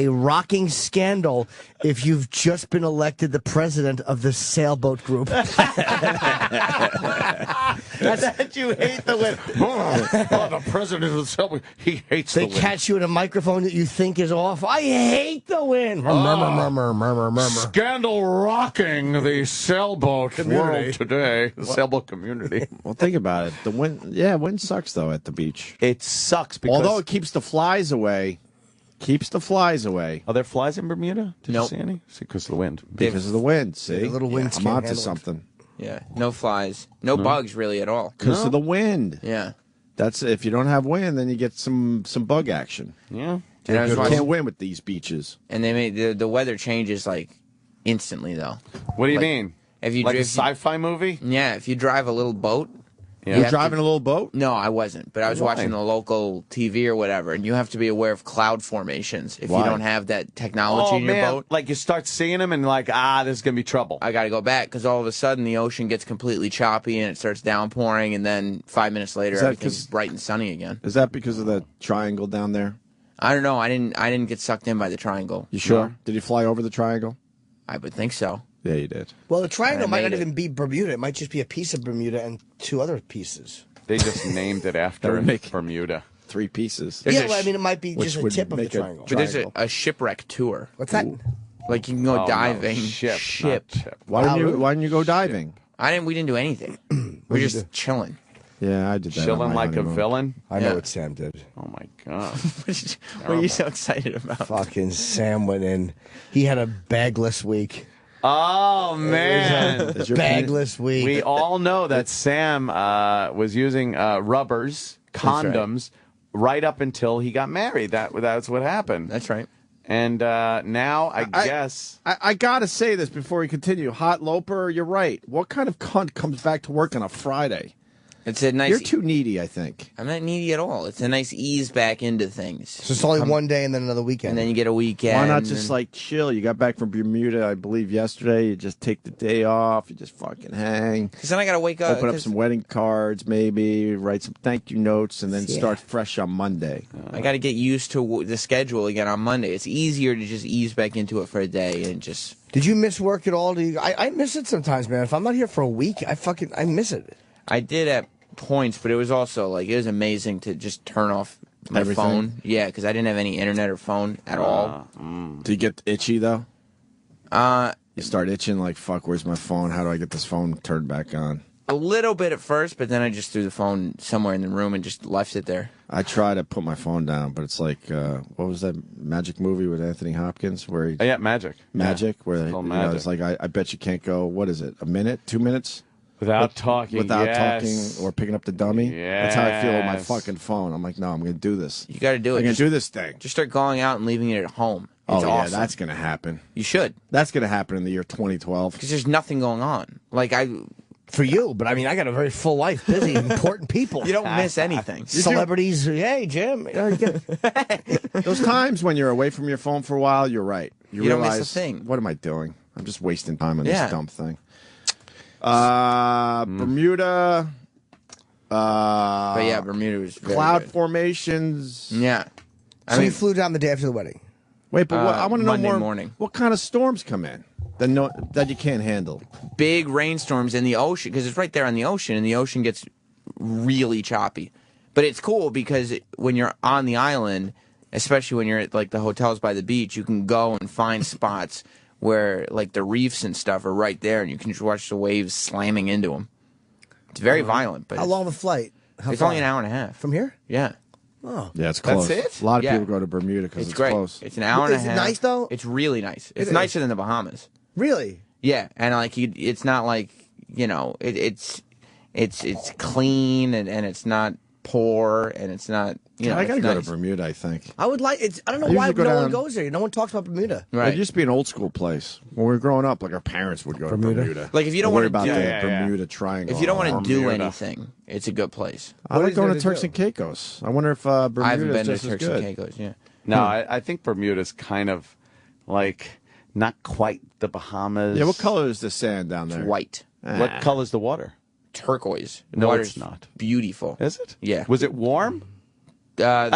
rocking scandal if you've just been elected the president of the sailboat group. That's that you hate the wind. The president of the subway, he hates They the wind. catch you in a microphone that you think is off. I hate the wind. Murmur. Scandal rocking the sailboat world today. The sailboat community. Well, think about it. The wind, wind sucks though at the beach. It sucks because. Although it keeps the flies away. Are there flies in Bermuda? Did Nope. you see any? Because of the wind. Because of the wind. See, the little winds I'm can't onto handle it. something. Yeah, no flies. No bugs, really, at all. Because of the wind. Yeah. That's if you don't have wind, then you get some bug action. Yeah. And I was You watching, can't win with these beaches. and they made the weather changes like instantly though. What do you Like, mean? If you Like a if you- sci-fi movie? yeah, if you drive a little boat, Yeah. You're driving a little boat? No, I wasn't, but I was Why? watching the local TV or whatever, and you have to be aware of cloud formations if Why? you don't have that technology in your boat. Like you start seeing them and like, this is gonna be trouble. I got to go back because all of a sudden the ocean gets completely choppy and it starts downpouring, and then 5 minutes later Is that everything's 'cause- bright and sunny again. Is that because of the triangle down there? I don't know. I didn't get sucked in by the triangle. You sure? Did you fly over the triangle? I would think so. Yeah, you did. Well, the triangle I might made not it. even be Bermuda. It might just be a piece of Bermuda and two other pieces. They just named it after would make- Bermuda. 3 pieces. There's yeah, a well, I sh- mean, it might be which just a would tip of the make a triangle. But there's Triangle. a shipwreck tour. What's that? Like you can go Oh, no, diving. ship. Not chip. Why didn't you go diving? We didn't do anything. We're just chilling. Yeah, I did that. on Chilling my like a honeymoon. villain. I know Yeah. what Sam did. Oh my god. What are you so excited about? Fucking Sam went in. He had a bagless week. Oh man. Is your penis- Bagless week. We all know that Sam was using rubbers, condoms, right up until he got married. That's what happened. That's right. And now I guess I gotta say this before we continue. Hot Loper, you're right. What kind of cunt comes back to work on a Friday? It's a nice. You're too needy, I think. I'm not needy at all. It's a nice ease back into things. So it's only one day and then another weekend. And then you get a weekend. Why not just and- like chill? You got back from Bermuda, I believe, yesterday. You just take the day off. You just fucking hang. Because then I got to wake up. Open up 'cause some wedding cards, maybe write some thank you notes, and then Yeah. start fresh on Monday. I got to get used to the schedule again on Monday. It's easier to just ease back into it for a day and just. Did you miss work at all? I miss it sometimes, man. If I'm not here for a week, I miss it. I did at points, but it was also like it was amazing to just turn off my Everything? phone. Yeah, because I didn't have any internet or phone at all. Do you get itchy though? Uh, You start itching like, fuck, where's my phone? How do I get this phone turned back on? a little bit at first, but then I just threw the phone somewhere in the room and just left it there. I try to put my phone down, but it's like, what was that magic movie with Anthony Hopkins where he, yeah, Magic. Magic, Yeah. where It's you called know, Magic. it's like, I bet you can't go, what is it, a minute, 2 minutes? Without talking. Without yes. talking or picking up the dummy. That's how I feel with my Yes. fucking phone. I'm like, no, I'm going to do this. You got to do it. I'm going Just, to do this thing. just start going out and leaving it at home. It's Oh, yeah, awesome. that's going to happen. You should, That's going to happen in the year 2012. because there's nothing going on. Like For you, but I mean, I got a very full life, busy, important people. you don't miss anything. Celebrities. Hey, Jim. Those times when you're away from your phone for a while, you're right. You don't miss a realize, thing. what am I doing? I'm just wasting time on Yeah. this dumb thing. Bermuda. But yeah, Bermuda was very Cloud good. formations. Yeah. So you flew down the day after the wedding. Wait, but what, I want to know Monday more. morning. What kind of storms come in that you can't handle? Big rainstorms in the ocean because it's right there on the ocean, and the ocean gets really choppy. But it's cool because when you're on the island, especially when you're at like the hotels by the beach, you can go and find spots where like the reefs and stuff are right there, and you can just watch the waves slamming into them. It's very violent, but How long of a flight? How it's far? only an hour and a half From here? Yeah, Yeah, it's close. it? A lot of Yeah. people go to Bermuda because it's it's great. close. It's an hour and a Is it half. nice, though? It's really nice. It's is. nicer than the Bahamas. Really? Yeah, and like it's not like it's clean and it's not poor and it's not I got to it's go nice. to Bermuda, I think. I would like it. I don't know I why usually go no one down- goes there. No one talks about Bermuda. Right. It used to be an old school place. When we were growing up, like our parents would go to Bermuda. Like, if you don't worry wanna about do- the Yeah, yeah. Bermuda Triangle. If you don't want to do Bermuda. anything, it's a good place. I like is going there to to Turks do? and Caicos. I wonder if Bermuda I haven't is been to just as Turks good. and Caicos. Yeah, No, I think Bermuda's kind of like not quite the Bahamas. Yeah, what color is the sand down there? white, What color's the water? turquoise. No, Water's it's not. beautiful. Is it? Yeah. Was it warm? The,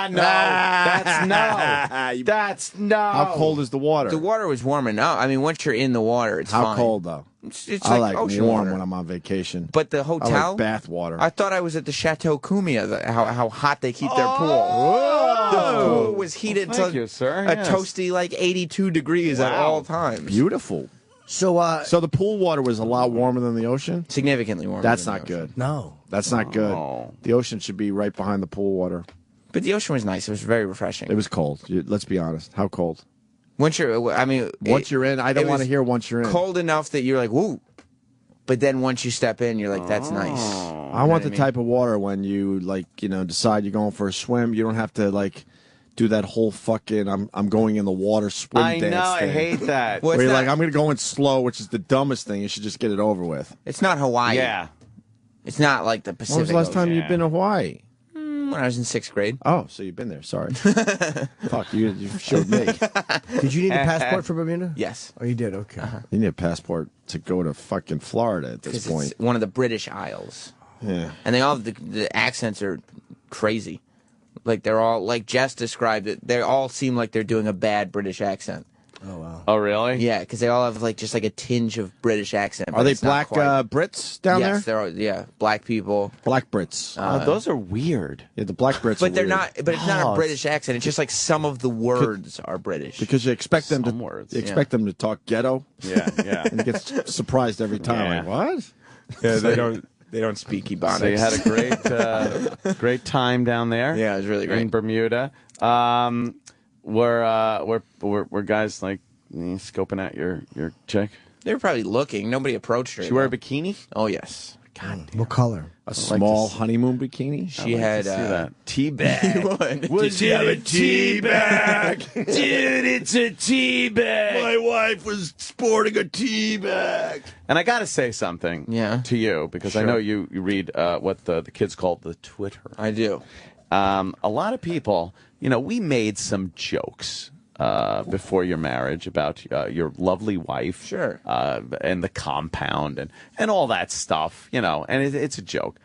No. That's no. That's no. How cold is the water? the water was warm enough. I mean, once you're in the water, it's How fine. cold though? It's I like like ocean warm water. when I'm on vacation. But the I hotel, like bath water. I thought I was at the Chateau Cumia. How hot they keep their pool. The pool was heated Thank to you, sir. a Yes. toasty like 82 degrees at Wow. all times. Beautiful. So, So the pool water was a lot warmer than the ocean? Significantly warmer. That's than the not ocean. good. no. That's not good. Oh. The ocean should be right behind the pool water. But the ocean was nice. It was very refreshing. It was cold. Let's be honest. How cold? Once you're, I mean, Once you're in, I don't it want to was hear once you're in. cold enough that you're like, woo. But then once you step in, you're like, that's nice. I want the I mean? type of water when you decide you're going for a swim. You don't have to do that whole fucking I'm going in the water swim I dance know. I thing. hate that. Well, Where it's you're not, like, I'm going to go in slow, which is the dumbest thing. You should just get it over with. it's not Hawaii. Yeah. It's not like the Pacific When was the last time Ocean. you've been to Hawaii? When I was in 6th grade. Oh, so you've been there. Sorry. Fuck, you showed me. Did you need a passport for Bermuda? Yes. Oh, you did? Okay. You need a passport to go to fucking Florida at this Because point. it's one of the British Isles. Yeah. And they all have the accents are crazy. Like they're all, like Jess described it, they all seem like they're doing a bad British accent. Oh, wow. Oh, really? Yeah, because they all have like just like a tinge of British accent. Are but they it's not black quite. Brits down Yes, there? they're all, yeah, black people. Black Brits. Oh, those are weird. Yeah, the black Brits. But are they're weird. not. But it's not Oh, a British accent. It's just like some of the words are British. because you expect them Some to. words. You expect them to talk ghetto, Yeah, yeah. and you get surprised every time. Yeah. Like what? Yeah, they don't speak Ebonics. So you had a great time down there. Yeah, it was really great. in Bermuda. Were guys like scoping out your chick? They were probably looking. Nobody approached her. She wear a bikini? Oh yes. What color? A small honeymoon bikini. She had See that tea bag. Was it a tea bag? Dude, it's a tea bag. My wife was sporting a tea bag. And I got to say something to you, because I know you read what the kids call the Twitter. I do. A lot of people, we made some jokes before your marriage about your lovely wife. Sure. And the compound and all that stuff, and it's a joke.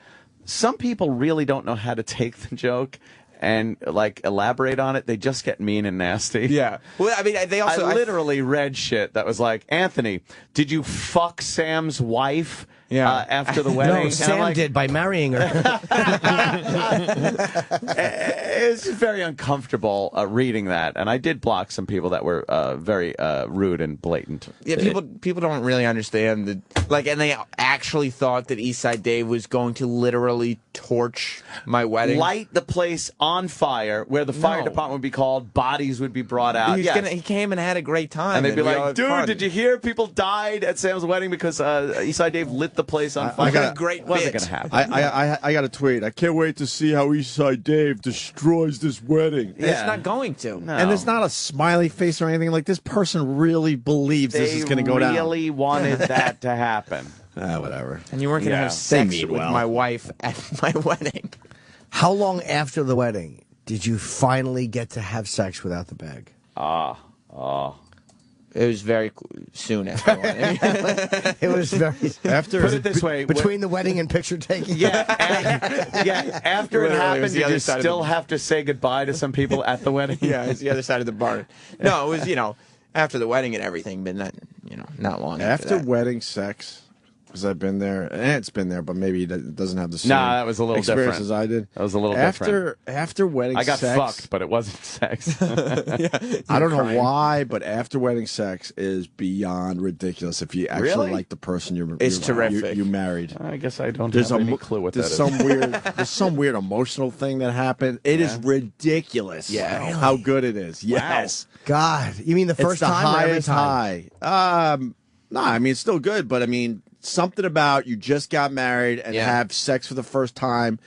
Some people really don't know how to take the joke and like elaborate on it. They just get mean and nasty. Yeah. Well, I mean, they also. I literally read shit that was like, Anthony, did you fuck Sam's wife after the wedding? No, And I'm Sam like, did by marrying her. It's very uncomfortable reading that. And I did block some people that were very rude and blatant. Yeah, people don't really understand and they actually thought that Eastside Dave was going to literally torch my wedding. Light the place on fire, where the fire department would be called, bodies would be brought out. He came and had a great time. And they'd be we all like, had dude, fun. did you hear people died at Sam's wedding because Eastside Dave lit the place on fire? got a great Wasn't bit. going to happen. I got a tweet. I can't wait to see how Eastside Dave destroys this wedding. It's not going to. No. And it's not a smiley face or anything. Like this person really believes this is going to go down. They really wanted that to happen. Whatever. And you weren't going to have They sex mean with well. my wife at my wedding. How long after the wedding did you finally get to have sex without the bag? It was very soon after the wedding. It was very After Put it this way. between the wedding and picture taking. After it Literally, it happened, was the did other you side of still the- have to say goodbye to some people at the wedding? Yeah, it's the other side of the barn. No, it was, after the wedding and everything, but not long after that. wedding sex, because I've been there, and it's been there, but maybe it doesn't have the same Nah, that was a little experience different. as I did. That was a little different. After wedding I got sex, fucked, but it wasn't sex. I don't know why, but after wedding sex is beyond ridiculous. If you actually Really? like the person It's terrific. you married. I guess I don't There's have a any clue what that there's is. some weird there's some weird emotional thing that happened. It is ridiculous. Yeah. Really? How good it is. Yes. God, you mean the first it's the time or every highest time? high. No, I mean it's still good, but I mean something about you just got married and have sex for the first time.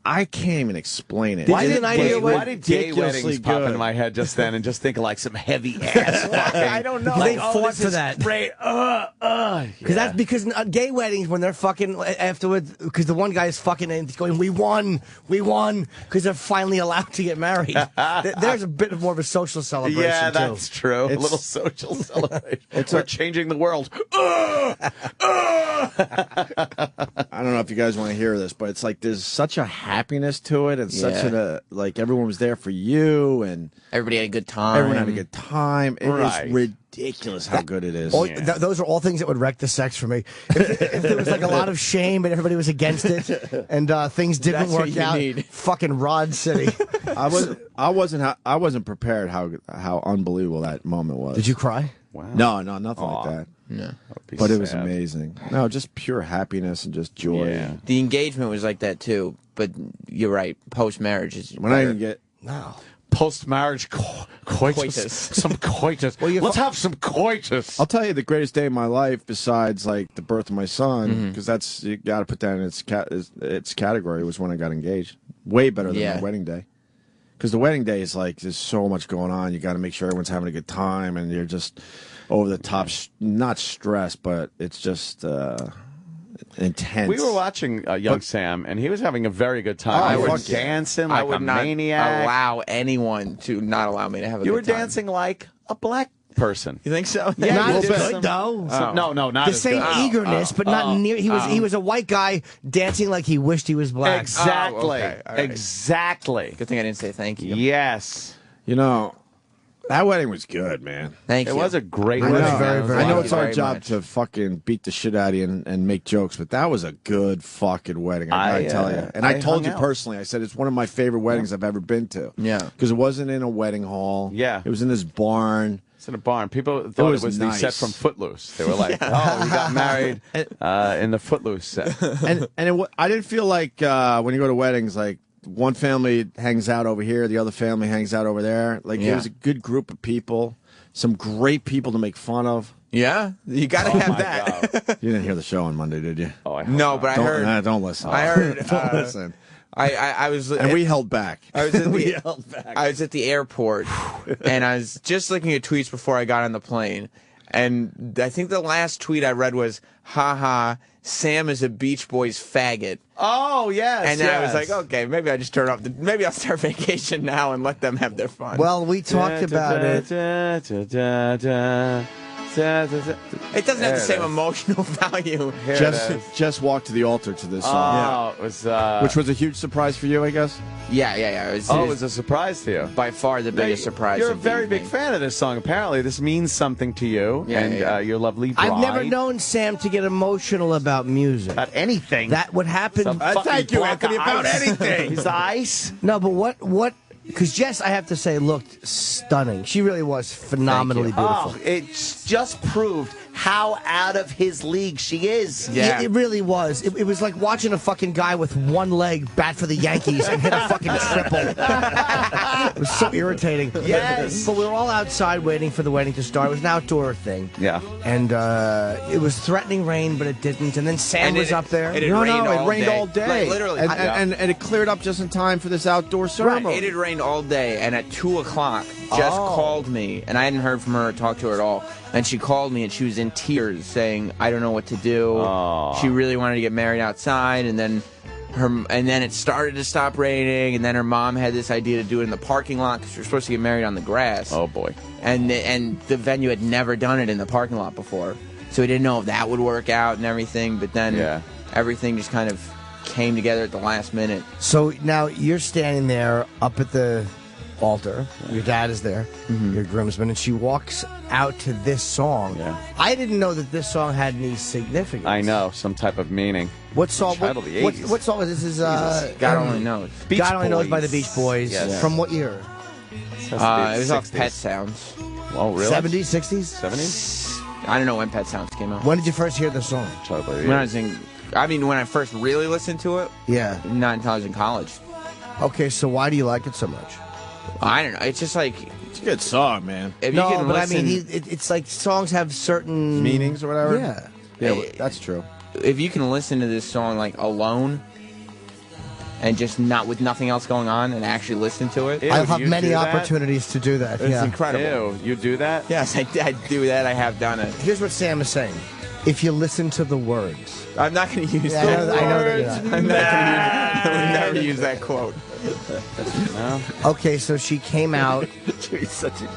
I can't even explain it. Why didn't I hear Why did gay ridiculously weddings pop good. into my head just then and just think of like some heavy ass fucking? I don't know. They oh, fought this for is that. Great. Because that's because gay weddings, when they're fucking afterwards, because the one guy is fucking and he's going, we won, because they're finally allowed to get married. There's a bit more of a social celebration, Yeah, too. that's true. A little social celebration. We're changing the world. I don't know if you guys want to hear this, but it's like there's such a happiness to it, and such a like everyone was there for you, and Everybody had a good time. everyone had a good time. It Right. is ridiculous how good it is. Those are all things that would wreck the sex for me. If there was like a lot of shame and everybody was against it, and things didn't That's what work you out, need. fucking Rod City. I wasn't prepared how unbelievable that moment was. Did you cry? No, nothing like that. No. But it was amazing. No, just pure happiness and just joy. Yeah. The engagement was like that too, but you're right. Post marriage is When I better. didn't get No. Post-marriage coitus. Coitus. Some coitus. Let's have some coitus. I'll tell you the greatest day of my life, besides like the birth of my son, because that's you got to put that in its category. Was when I got engaged. Way better than my wedding day. Because the wedding day is like there's so much going on. You got to make sure everyone's having a good time, and you're just over the top. Not stressed, but it's just intense. We were watching Young Sam, and he was having a very good time. Oh, I fuck was yeah. dancing I like would a not maniac. allow anyone to not allow me to have a You good were time. dancing like a black person. You think so? Yeah, Not you as did good, some- though. No, not The as same good. eagerness, but not near. He was a white guy dancing like he wished he was black. Exactly. Oh, okay. All right. Exactly. Good thing I didn't say thank you. Yes. You know, that wedding was good, man. Thank you. It was a great I know, wedding. very, very I know good. it's our Very job much. to fucking beat the shit out of you and make jokes, but that was a good fucking wedding. I gotta tell you. And I told hung you out. personally, I said it's one of my favorite weddings I've ever been to. Yeah. Because it wasn't in a wedding hall. Yeah. It was in this barn. It's in a barn. People thought it was was the nice. set from Footloose. They were like, "Oh, we got married in the Footloose set." and I didn't feel like when you go to weddings, like one family hangs out over here, the other family hangs out over there. Like it was a good group of people, some great people to make fun of. Yeah, you got to have that. You didn't hear the show on Monday, did you? Oh, I hope No, not. but I Don't, heard. don't listen. I heard. Don't listen. I was. And we held back. I was at We the, held back. I was at the airport, and I was just looking at tweets before I got on the plane, and I think the last tweet I read was, "Ha ha, Sam is a Beach Boys faggot," Oh, yes. and then I was like, "Okay, maybe I just turn off. Maybe I'll start vacation now and let them have their fun." Well, we talked about it. it doesn't have the same emotional value. Jess walked to the altar to this song, Oh, it was. which was a huge surprise for you, I guess. Yeah. It was, Oh, it was a surprise to you. by far the biggest surprise. You're a of the very big evening. fan of this song. Apparently, this means something to you Yeah, and yeah. your lovely bride. I've never known Sam to get emotional about music. about anything. That would happen. Some fucking thank you, block of Anthony, about ice. anything. He's ice. No, but what? Because Jess, I have to say, looked stunning. She really was phenomenally beautiful. Oh, it's just proved how out of his league she is. Yeah. It really was. It was like watching a fucking guy with one leg bat for the Yankees and hit a fucking triple. It was so irritating. Yes. But we were all outside waiting for the wedding to start. It was an outdoor thing. Yeah. And it was threatening rain, but it didn't. And then Sam And was it- up there. it had No, rained it all rained day. all day. Like, literally. And it cleared up just in time for this outdoor Right. ceremony. It had rained all day, and at 2 o'clock, Jess called me, and I hadn't heard from her or talked to her at all. And she called me, and she was in tears, saying, "I don't know what to do." She really wanted to get married outside, and then it started to stop raining, and then her mom had this idea to do it in the parking lot because we were supposed to get married on the grass. Oh boy. And the venue had never done it in the parking lot before, so we didn't know if that would work out and everything. But then everything just kind of came together at the last minute. So now you're standing there up at the altar. Your dad is there, your groomsman, and she walks out to this song. Yeah. I didn't know that this song had any significance. I know, some type of meaning. What song? Child of the What 80s. song is this? Is God only knows. Beach God Only Knows by the Boys. Beach Boys. Yes. From what year? It was off 60s. Pet Sounds. Oh, really? 70s, 60s? 70s? I don't know when Pet Sounds came out. When did you first hear the song? Child of the When I 80s. was when I first really listened to it, Yeah. not until I was in college. Okay, so why do you like it so much? I don't know. It's just like It's a good song, man. if No, you can but listen, I mean, it's like songs have certain Meanings or whatever. Yeah. Yeah, well, that's true. if you can listen to this song like alone and just not with nothing else going on and actually listen to it, Ew, I'll do have you many do that? opportunities to do that. it's Yeah. incredible. Ew, you do that? Yes, I do that. I have done it. Here's what Sam is saying. If you listen to the words. I'm not going to use Yeah, that. I know that you're not. I'm not going to use. I would never use that quote. Okay, so she came out. He's such a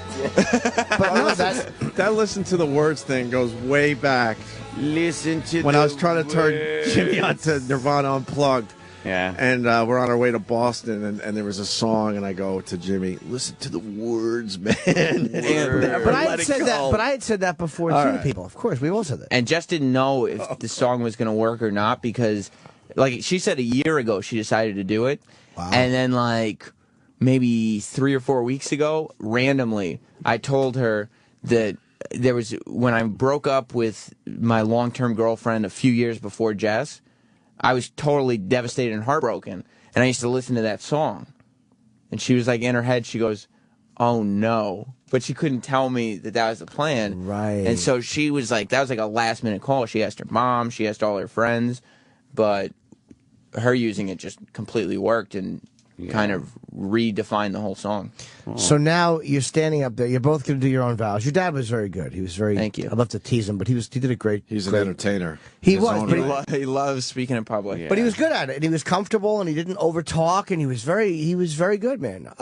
But no, that's that listen to the words thing goes way back. Listen to When I was trying to turn Jimmy onto Nirvana Unplugged. Yeah. And we're on our way to Boston, and there was a song, and I go to Jimmy, listen to the words, man. But I had said that. But I had said that before All too. right. People, of course, we all said that. And Jess didn't know if the song was going to work or not because, like, she said a year ago she decided to do it. Wow. And then, like, maybe 3 or 4 weeks ago, randomly, I told her that there was, when I broke up with my long-term girlfriend a few years before Jess, I was totally devastated and heartbroken. And I used to listen to that song. And she was like, in her head, she goes, oh no. But she couldn't tell me that that was the plan. Right. And so she was like, that was like a last minute call. She asked her mom, she asked all her friends, but her using it just completely worked. And kind of redefine the whole song. So now you're standing up there. You're both going to do your own vows. Your dad was very good. He was very. Thank you. I'd love to tease him, but he did a great. He's an great- entertainer. He in his was, own but right. He loves speaking in public. But he was good at it, and he was comfortable, and he didn't overtalk, and he was very good, man.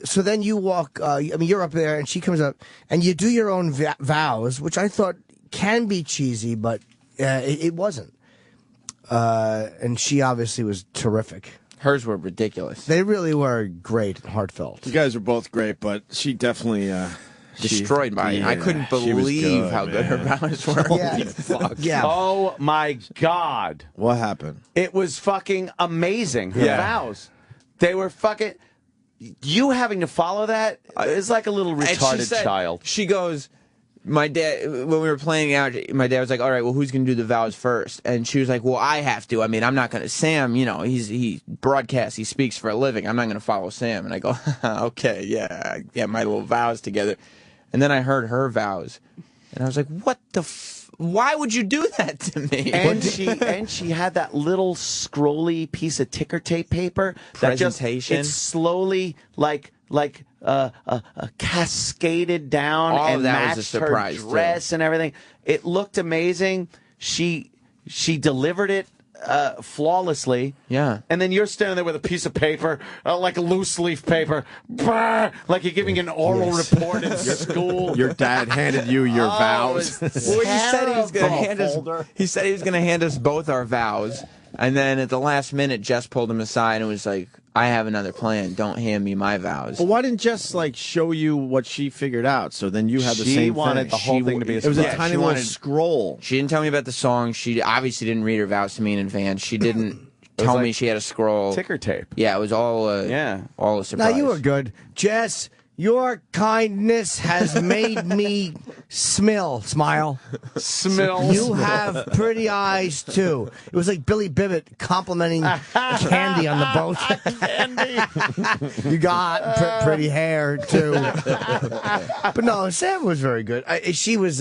So then you walk. You're up there, and she comes up, and you do your own vows, which I thought can be cheesy, but it wasn't. And she obviously was terrific. Hers were ridiculous. They really were great and heartfelt. You guys are both great, but she definitely Destroyed by it. I couldn't she was believe how good her man. vows were. Yeah. Fuck. Yeah. Oh my God! What happened? It was fucking amazing. Her Yeah. vows, they were fucking. You having to follow that is like a little And she retarded said- child. She goes, my dad, when we were playing out, my dad was like, all right, well, who's going to do the vows first? And she was like, well, I have to. I mean, I'm not going to. Sam, he broadcasts, he speaks for a living. I'm not going to follow Sam. And I go, okay, yeah, my little vows together. And then I heard her vows. And I was like, what the why would you do that to me? And she had that little scrolly piece of ticker tape paper that Presentation. It's slowly like cascaded down All of and that was a matched surprise, her dress and everything. It looked amazing. She delivered it flawlessly. Yeah. And then you're standing there with a piece of paper, like a loose leaf paper, brr, like you're giving an oral report in school. Your dad handed you your vows. Well, he said he was going to hand us. He said he was going to hand us both our vows, and then at the last minute, Jess pulled him aside and was like, "I have another plan. Don't hand me my vows." Well, why didn't Jess show you what she figured out? So then you had the She same wanted thing. the whole thing to be a It was a Yeah, tiny she little wanted- scroll. She didn't tell me about the song. She obviously didn't read her vows to me in advance. She didn't tell like me she had a scroll. Ticker tape. Yeah, it was all all a Now surprise. you were good, Jess. Your kindness has made me smile. Smells. You have pretty eyes too. It was like Billy Bibbit complimenting Candy on the boat. Candy, you got pretty hair too. But no, Sam was very good. She was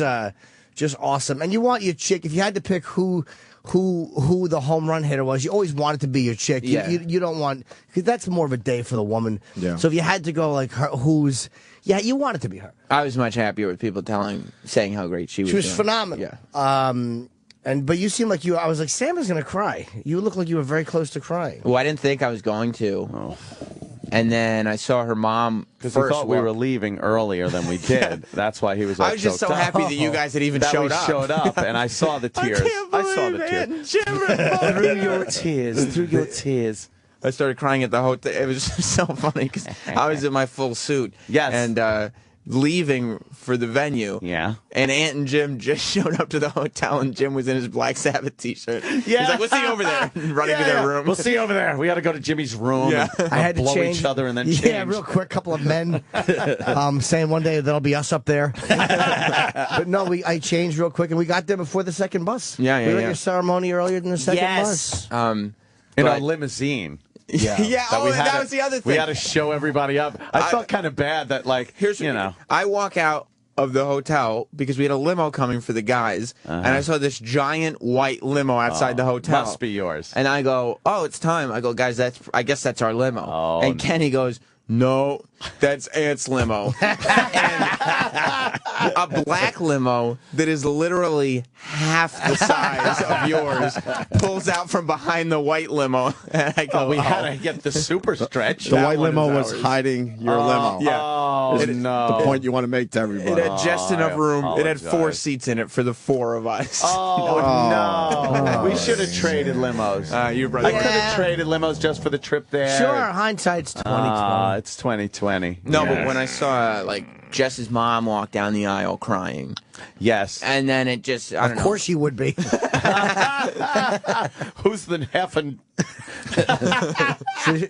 just awesome. And you want your chick. If you had to pick who the home run hitter was, you always want it to be your chick. Yeah. You don't want, because that's more of a day for the woman. Yeah. So if you had to go like her, you want it to be her. I was much happier with people saying how great she was. She was doing. phenomenal. Yeah. But you seemed like I was like, Sam is going to cry. You look like you were very close to crying. Well, I didn't think I was going to. Oh. And then I saw her mom Because he first. thought we walk- were leaving earlier than we did. That's why he was all I was just so choked up. happy that you guys had even that showed we up. showed up, and I saw the tears. I saw the tears. Through your tears. I started crying at the hotel. It was so funny because I was in my full suit. Yes. And leaving for the venue. Yeah. And Ant and Jim just showed up to the hotel, and Jim was in his Black Sabbath T-shirt. Yeah. He's like, "We'll see you over there." Running to their room. We'll see you over there. We got to go to Jimmy's room. Yeah. And I had to blow change each other and then yeah, change. real quick, couple of men saying one day that'll be us up there. But no, I changed real quick, and we got there before the second bus. Yeah, we were at yeah. your ceremony earlier than the second Yes. bus. In But- our limousine. Yeah. That was the other thing. We had to show everybody up. I felt kind of bad that, Here's you I walk out of the hotel because we had a limo coming for the guys, and I saw this giant white limo outside the hotel. Must be yours. And I go, "Oh, it's time." I go, "Guys, I guess that's our limo." Oh, and no. Kenny goes, "No, that's Ant's limo." And a black limo that is literally half the size of yours pulls out from behind the white limo. And I go, we had to get the super stretch. The That white one limo is was ours. hiding your limo. Yeah. Oh, Is no. the point you want to make to It everybody. had just enough room. It had 4 apologize. seats in it for the 4 of us. Oh, no. We should have traded limos. You brought I could have traded limos just for the trip there. Sure, hindsight's 2020. It's 2020. No, Yes. but when I saw Jess's mom walk down the aisle crying, Yes. and then it just I don't Of know. course you would be. Who's the effing...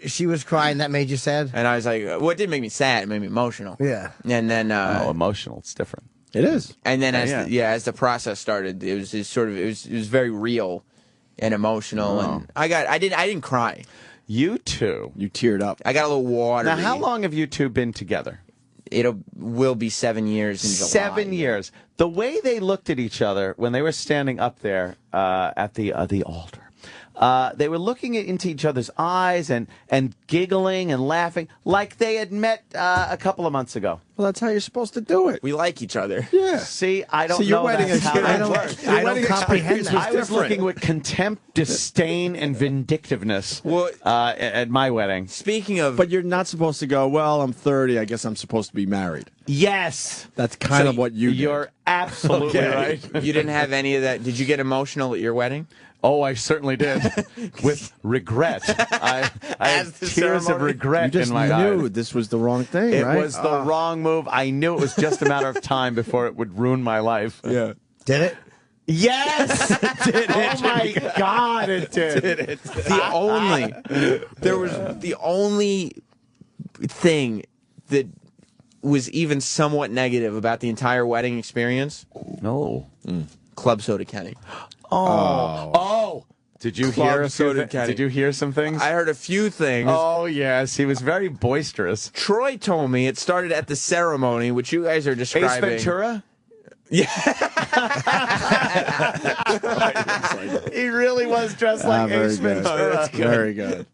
She was crying. That made you sad? And I was like, well, it didn't make me sad. It made me emotional. Yeah. And then Oh, emotional. It's different. It is. and then as Yeah. as the process started, it was very real and emotional, and I didn't cry. You two. You teared up. I got a little watery. Now, how long have you two been together? Will be 7 years in July. 7 years. The way they looked at each other when they were standing up there at the altar, they were looking into each other's eyes and giggling and laughing like they had met a couple of months ago. Well, that's how you're supposed to do it. We like each other. Yeah. See, I don't So your know wedding that's how that works. I don't comprehend that. I was looking with contempt, disdain, and vindictiveness at my wedding. Speaking of, But you're not supposed to go, well, I'm 30. I guess I'm supposed to be married. Yes. That's kind of what you did. You're absolutely right. you didn't have any of that. Did you get emotional at your wedding? Oh, I certainly did. With regret. I had the tears of ceremony? regret You just in my knew eyes. this was the wrong thing, It right? was the wrong move. I knew it was just a matter of time before it would ruin my life. Yeah. Did it? Yes! Oh, my God, it did. The only thing that was even somewhat negative about the entire wedding experience. No. Club Soda Kenny. Oh! Did you Club hear a few Soda Kenny. Did you hear some things? I heard a few things. Oh, yes. He was very boisterous. Troy told me it started at the ceremony, which you guys are Ace describing. Ventura? Yeah. He really was dressed like very Ace good. Ventura. Very good.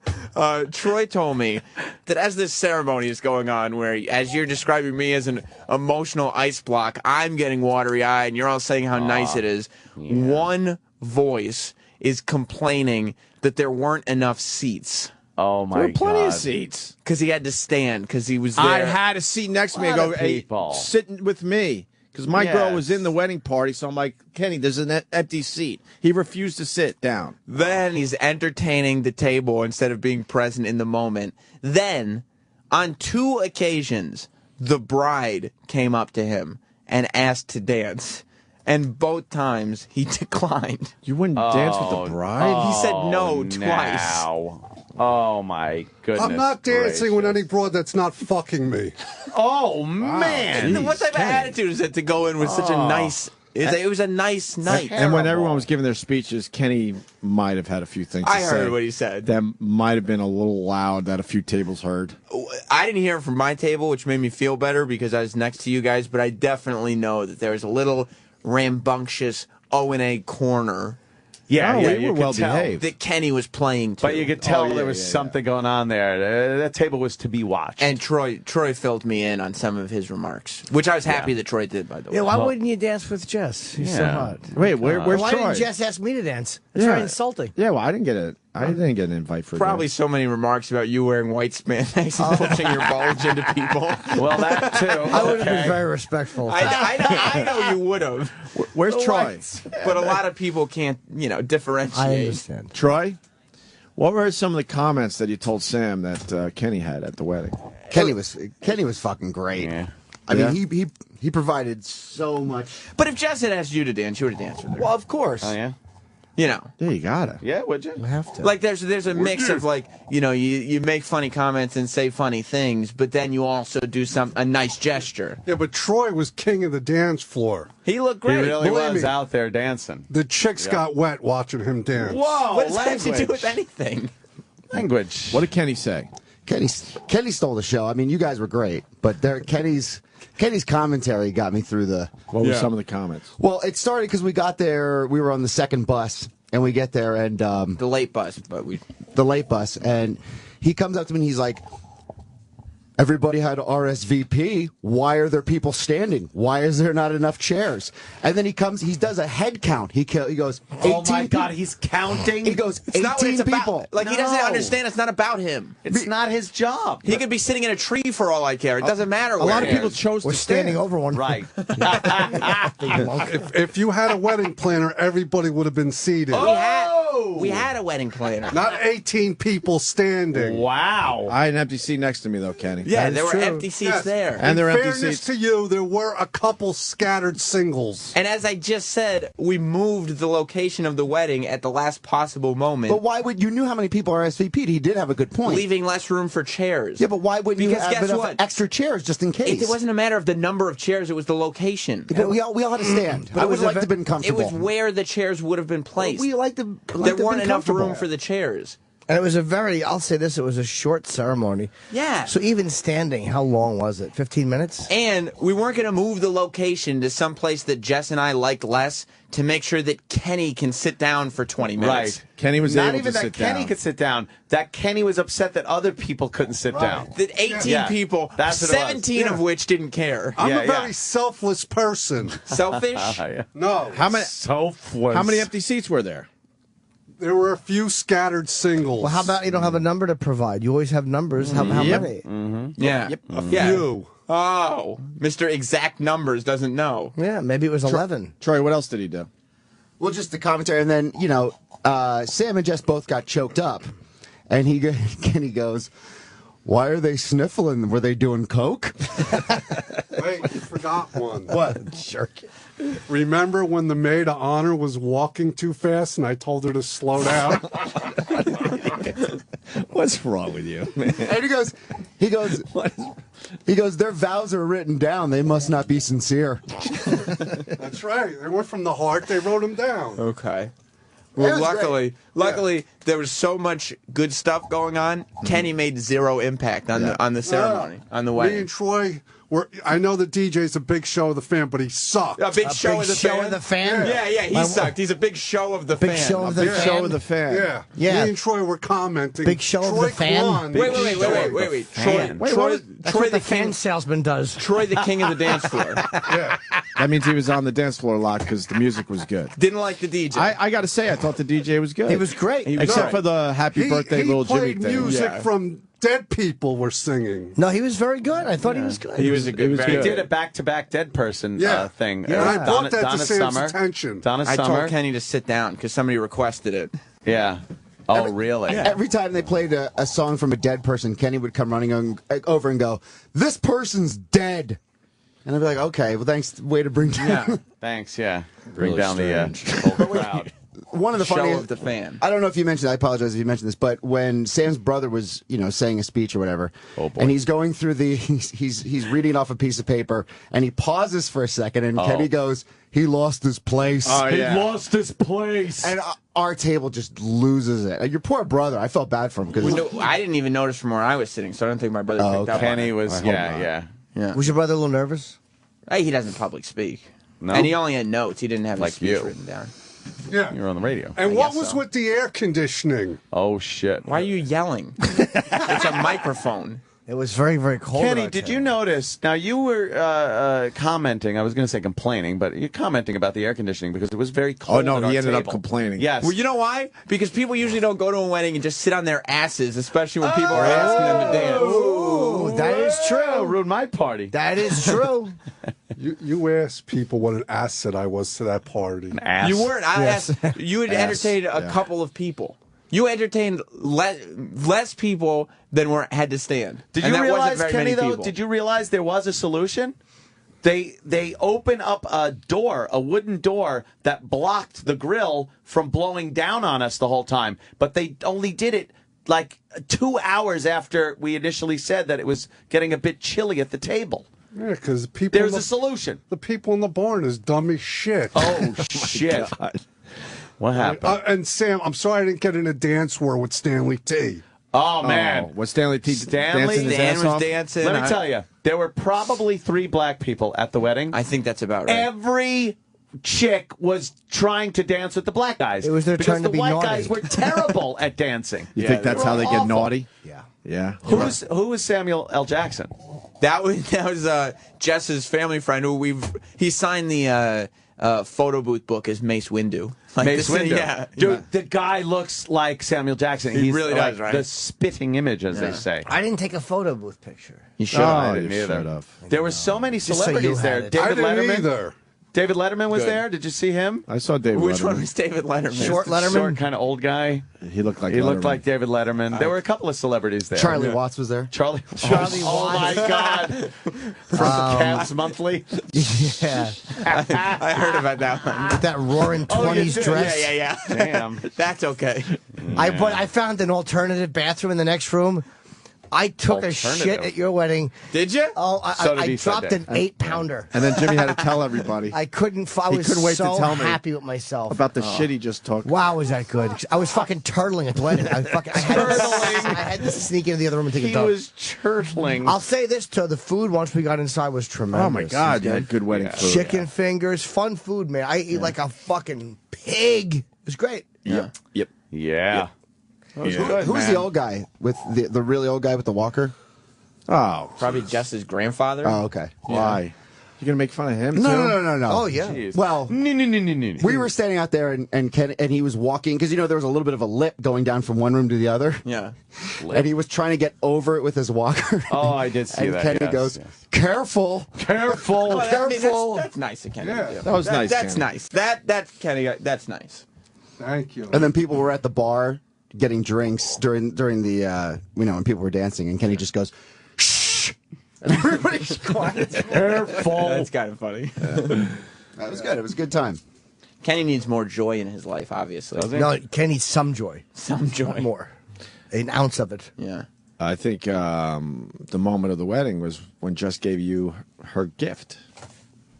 Troy told me that as this ceremony is going on, where as you're describing me as an emotional ice block, I'm getting watery-eyed, and you're all saying how nice it is. Yeah. One voice is complaining that there weren't enough seats. Oh, my God. There were plenty of seats. Because he had to stand, because he was there. I had a seat next to me. I Lot go, of hey, people. sitting with me. Because my girl was in the wedding party, so I'm like, Kenny, there's an empty seat. He refused to sit down. Then he's entertaining the table instead of being present in the moment. Then, on 2 occasions, the bride came up to him and asked to dance. And both times, he declined. You wouldn't dance with the bride? He said no twice. Now. Oh, my goodness. I'm not dancing with gracious. any broad that's not fucking me. Oh, man. What type of attitude is it to go in with such a nice... It was a nice night. And when everyone was giving their speeches, Kenny might have had a few things to say. I heard what he said. That might have been a little loud that a few tables heard. I didn't hear it from my table, which made me feel better because I was next to you guys, but I definitely know that there was a little rambunctious O&A corner Yeah, we you were could well tell. behaved. that Kenny was playing to. But you could tell yeah, there was yeah, yeah. something going on there. That table was to be watched. And Troy filled me in on some of his remarks, which I was happy that Troy did, by the way. Yeah, why wouldn't you dance with Jess? He's so Yeah. hot. Wait, where's Why Troy? didn't Jess ask me to dance? It's very insulting. Yeah, well, I didn't get an invite for Probably this. so many remarks about you wearing white spandex and pushing your bulge into people. well, that too. I would have been very respectful. I know you would have, Where's Troy? but a lot of people can't, differentiate. I understand. Troy? What were some of the comments that you told Sam that Kenny had at the wedding? Kenny was fucking great. Yeah. I mean, he provided so much. But if Jess had asked you to dance, you would have danced with her. Well, of course. Oh, yeah? Yeah, you gotta. Yeah, would you? You have to. Like there's a mix of like you make funny comments and say funny things, but then you also do a nice gesture. Yeah, but Troy was king of the dance floor. He looked He great. really Believe was me. out there dancing. The chicks got wet watching him dance. Whoa, What does that have to do with anything? Language. What did Kenny say? Kenny stole the show. I mean, you guys were great, but Kenny's commentary got me through the. What were some of the comments? Well, it started because we got there. We were on the second bus, and we get there, and The late bus, but the late bus, and he comes up to me and he's like, everybody had RSVP. Why are there people standing? Why is there not enough chairs? And then he does a head count. He goes, 18 Oh, my God, people. he's counting? He goes, it's not what 18 it's people. about. Like he doesn't understand. It's not about him. It's not his job. He could be sitting in a tree for all I care. It doesn't matter. A lot of people chose We're to standing stand. over one. Right. If you had a wedding planner, everybody would have been seated. We had a wedding planner. Not 18 people standing. Wow. I had an empty seat next to me, though, Kenny. Yeah, That there is were true. empty seats Yes. there. And there were In empty fairness seats. to you, there were a couple scattered singles. And as I just said, we moved the location of the wedding at the last possible moment, But why would you knew how many people RSVP'd? He did have a good point. leaving less room for chairs. Yeah, but why wouldn't you Because have guess enough what? extra chairs just in case? It wasn't a matter of the number of chairs; it was the location. But we all had to stand. I would like to have been It comfortable. was where the chairs would have been placed. We like to. There weren't enough room for the chairs. And it was I'll say this, it was a short ceremony. Yeah. So even standing, how long was it? 15 minutes? And we weren't going to move the location to some place that Jess and I liked less to make sure that Kenny can sit down for 20 minutes. Right. Kenny was Not able even to that sit Kenny down. could sit down. That Kenny was upset that other people couldn't sit down. That 18 Yeah. people, That's what it was. 17 of which didn't care. I'm Yeah, a very selfless person. Selfish? Yeah. No. How many Selfless. How many empty seats were there? There were a few scattered singles. Well, how about you don't have a number to provide? You always have numbers. How Yep. many? Yeah. a few? Oh, Mr. Exact Numbers doesn't know. Yeah, maybe it was 11. Troy, what else did he do? Well, just the commentary, and then Sam and Jess both got choked up, and Kenny goes, "Why are they sniffling? Were they doing coke?" Wait, you forgot one. What? Jerk. Remember when the maid of honor was walking too fast and I told her to slow down? What's wrong with you? And he goes, their vows are written down. They must not be sincere. That's right. They went from the heart. They wrote them down. Okay. It Well, was luckily, there was so much good stuff going on. Kenny made zero impact on the ceremony, on the Me wedding. and Troy I know the DJ's a big show of the fan, but he sucked. A big show of the fan? of the fan? Yeah, he sucked. He's a big show of the Big fan. show of the Big fan. show of the fan. Yeah. Yeah. Me and Troy were commenting. Big show of Troy the fan? Kwan- Wait. Fan. Troy, That's Troy what the the fan king. salesman does. Troy the king of the dance floor. Yeah. That means he was on the dance floor a lot because the music was good. Didn't like the DJ. I got to say, I thought the DJ was good. He was great. Except for the happy birthday he little Jimmy played thing. music Yeah. from dead people were singing. No, he was very good. I thought he was good. he was a good. was very He good. did a back-to-back dead person Yeah. thing. Yeah. And I brought that to Donna Sam's Summer. attention. Donna I Summer. told Kenny to sit down because somebody requested it. Yeah. Oh, really? Every time they played a song from a dead person, Kenny would come running over and go, "This person's dead." And I'd be like, "Okay, well, thanks. Way to bring down." Thanks, yeah. Bring Really down the whole crowd. One of the Show funniest of the fan. I don't know if you mentioned. I apologize if you mentioned this, but when Sam's brother was, saying a speech or whatever, Oh, boy. and he's going through he's reading off a piece of paper, and he pauses for a second, and Kenny goes, "He lost his place." He lost his place. And our table just loses it. Your poor brother. I felt bad for him because No, I didn't even notice from where I was sitting, so I don't think my brother picked up on Kenny it. was, yeah. Was your brother a little nervous? He doesn't public speak. No? And he only had notes. He didn't have Like his speech you. written down. Yeah. You were on the radio. And I what guess was so. with the air conditioning? Oh, shit. Why are you yelling? It's a microphone. It was very, very cold. Kenny, out did there. you notice? Now, you were commenting. I was going to say complaining, but you're commenting about the air conditioning because it was very cold. Oh, no, at our he ended up table. complaining. Yes. Well, you know why? Because people usually don't go to a wedding and just sit on their asses, especially when people are asking them to dance. Ooh, that is Oh, true. ruined my party. That is true. You asked people what an asset I was to that party. Ass. You weren't. I asked, you had Ass. entertained a couple of people. You entertained less people than had to stand. Did And you that wasn't realize, very Kenny, many though, people. did you realize there was a solution? They open up a door, a wooden door that blocked the grill from blowing down on us the whole time. But they only did it like 2 hours after we initially said that it was getting a bit chilly at the table. Yeah, because people. There's in a the, solution. the people in the barn is dumb as shit. Oh, shit. What happened? And Sam, I'm sorry I didn't get in a dance war with Stanley T. Oh, man. Was Stanley T Stanley? dancing his Stan ass was off? dancing. Let me tell you, there were probably 3 black people at the wedding. I think that's about right. Every chick was trying to dance with the black guys. It was their because turn the to be white naughty. guys were terrible at dancing. You think that's how they get awful. naughty? Yeah. Yeah. Who was Samuel L. Jackson? That was Jess's family friend who he signed the photo booth book as Mace Windu. Like Mace this- Windu. Yeah. Dude, the guy looks like Samuel Jackson. He He's really like does, right? the spitting image, as they say. I didn't take a photo booth picture. You should. Oh, I you didn't either. should have. There were so many so you celebrities had there. it. David I didn't Letterman. either. David Letterman was Good. there. Did you see him? I saw David Which Letterman. one was David Letterman? Short Letterman? Short, kind of old guy. He looked like He looked Letterman. like David Letterman. There were a couple of celebrities there. Charlie Watts was there. Charlie Oh my God! From Cavs Monthly. Yeah. I heard about that one. With that roaring 20s did? dress. Yeah. Damn. Mm. That's okay. I found an alternative bathroom in the next room. I took a shit at your wedding. Did you? Oh, I dropped an 8-pounder. And then Jimmy had to tell everybody. I couldn't. I He was couldn't wait to so tell me happy with myself about the shit he just took. Wow, was that good? I was fucking turtling at the wedding. I had to sneak into the other room and take a He dump. was turtling. I'll say this too: the food once we got inside was tremendous. Oh my God, you had good wedding food. Chicken fingers, fun food, man. I eat like a fucking pig. It was great. Yep. Yeah. Who was the old guy with the really old guy with the walker? Oh, Probably Jess's grandfather. Oh, okay. why? You gonna make fun of him? No. Oh yeah. Jeez. Well, No. we were standing out there, and he was walking because there was a little bit of a lip going down from one room to the other. Yeah. And he was trying to get over it with his walker. Oh, I did see and that. Kenny yes, goes, yes. "Careful, Careful. careful." That's nice of Kenny. Yeah. to do. That was nice, That's Kenny. nice. That's Kenny. That's nice. Thank you. And then people were at the bar getting drinks during the when people were dancing, and Kenny just goes, "Shh," and everybody's quiet. Careful. That's kind of funny. That was good. It was a good time. Kenny needs more joy in his life, obviously. No, Ken needs some joy. Some joy. Not more. An ounce of it. Yeah. I think the moment of the wedding was when Jess gave you her gift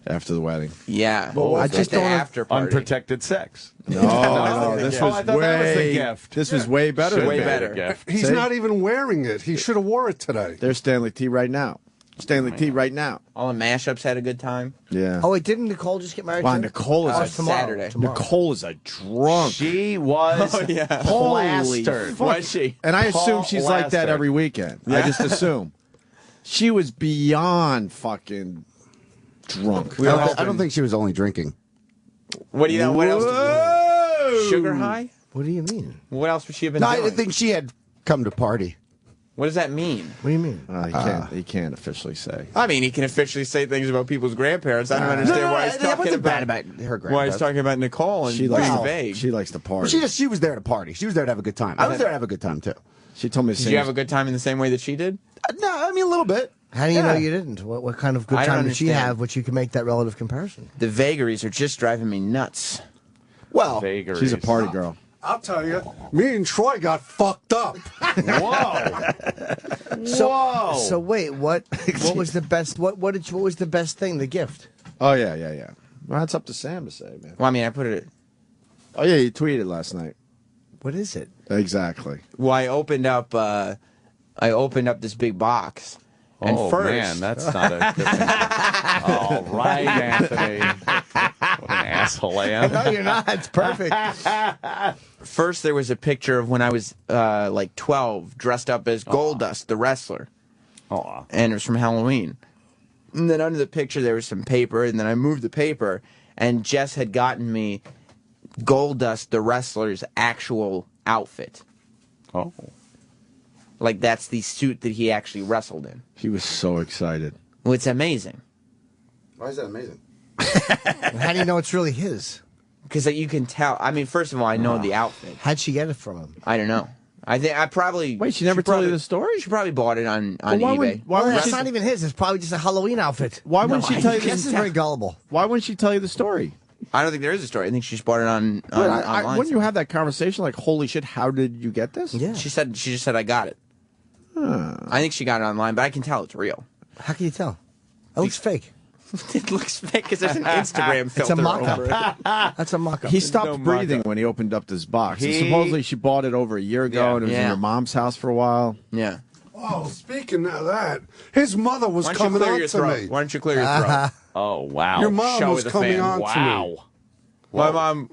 after the wedding. Yeah. Well, I At just the don't- after party. Unprotected sex. No, this Oh, was I thought that was the way. gift. This was way better. Should than Way be that. better. a gift. He's See? not even wearing it. He should have wore it today. There's Stanley T right now. Stanley T right now. All the mashups had a good time. Yeah. Oh wait, didn't Nicole just get married? Wow, too? Nicole is Oh, a it's tomorrow. Saturday. Tomorrow. Nicole is a drunk. She was Holy plastered. fuck. Was she? And I assume Paul she's like that Laster. every weekend. I just assume. She was beyond fucking drunk. I don't think she was only drinking. What do you know? What else? Whoa! Sugar high? What do you mean? What else would she have been No, I doing? didn't think she had come to party. What does that mean? What do you mean? He can't officially say. I mean, he can officially say things about people's grandparents. I don't understand why he's that talking wasn't bad about about her why he's grandparents. talking about Nicole and She being likes vague. She likes to party. She was there to party. She was there to have a good time. I was there to have a good time too. She told me. Did you have a good time in the same way that she did? No, I mean a little bit. How do you know you didn't? What kind of good I don't time did she understand. have, which you can make that relative comparison? The vagaries are just driving me nuts. Well, Vagaries. She's a party girl. I'll tell you, me and Troy got fucked up. Whoa. So wait, what was the best? What was the best thing? The gift? Oh yeah. Well, that's up to Sam to say, man. Well, I mean, I put it. Oh yeah, you tweeted last night. What is it? Exactly. Well, I opened up this big box. And first, man, that's not a good thing. All right, Anthony. What an asshole I am. No, you're not. It's perfect. First, there was a picture of when I was like 12, dressed up as Goldust, the wrestler. Aw. And it was from Halloween. And then under the picture, there was some paper, and then I moved the paper, and Jess had gotten me Goldust, the wrestler's actual outfit. Oh. Like, that's the suit that he actually wrestled in. He was so excited. Well, it's amazing. why is that amazing? How do you know it's really his? Because you can tell. I mean, first of all, I know the outfit. How'd she get it from him? I don't know. I think I probably. Wait, she never told you the story? She probably bought it on why eBay. would- why Well, would that's she- not even his. It's probably just a Halloween outfit. Why wouldn't she tell you? Jess is very gullible. Why wouldn't she tell you the story? I don't think there is a story. I think she just bought it on But online. wouldn't you have that conversation like, holy shit, how did you get this? Yeah. She just said I got it. I think she got it online, but I can tell it's real. How can you tell? It looks fake. It looks fake because there's an Instagram It's filter a mock-up. over it. That's a mock-up. He stopped no breathing mock-up. when he opened up this box. And He- supposedly she bought it over a year ago, Yeah. and it was in Yeah. her mom's house for a while. Yeah. Oh, speaking of that, his mother was Why don't you coming clear on your to throat? me. Why don't you clear your throat? Oh, wow. Your mom Show was the coming fan. on to me. Wow. My mom.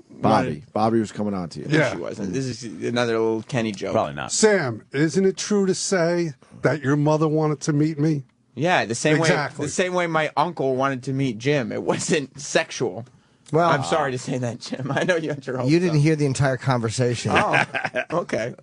Bobby was coming on to you. Yeah. She wasn't. This is another little Kenny joke. Probably not. Sam, isn't it true to say that your mother wanted to meet me? Yeah, the same Exactly. way. The same way my uncle wanted to meet Jim. It wasn't sexual. Well, I'm sorry to say that, Jim. I know you had your hopes you didn't up. hear the entire conversation. Oh, okay.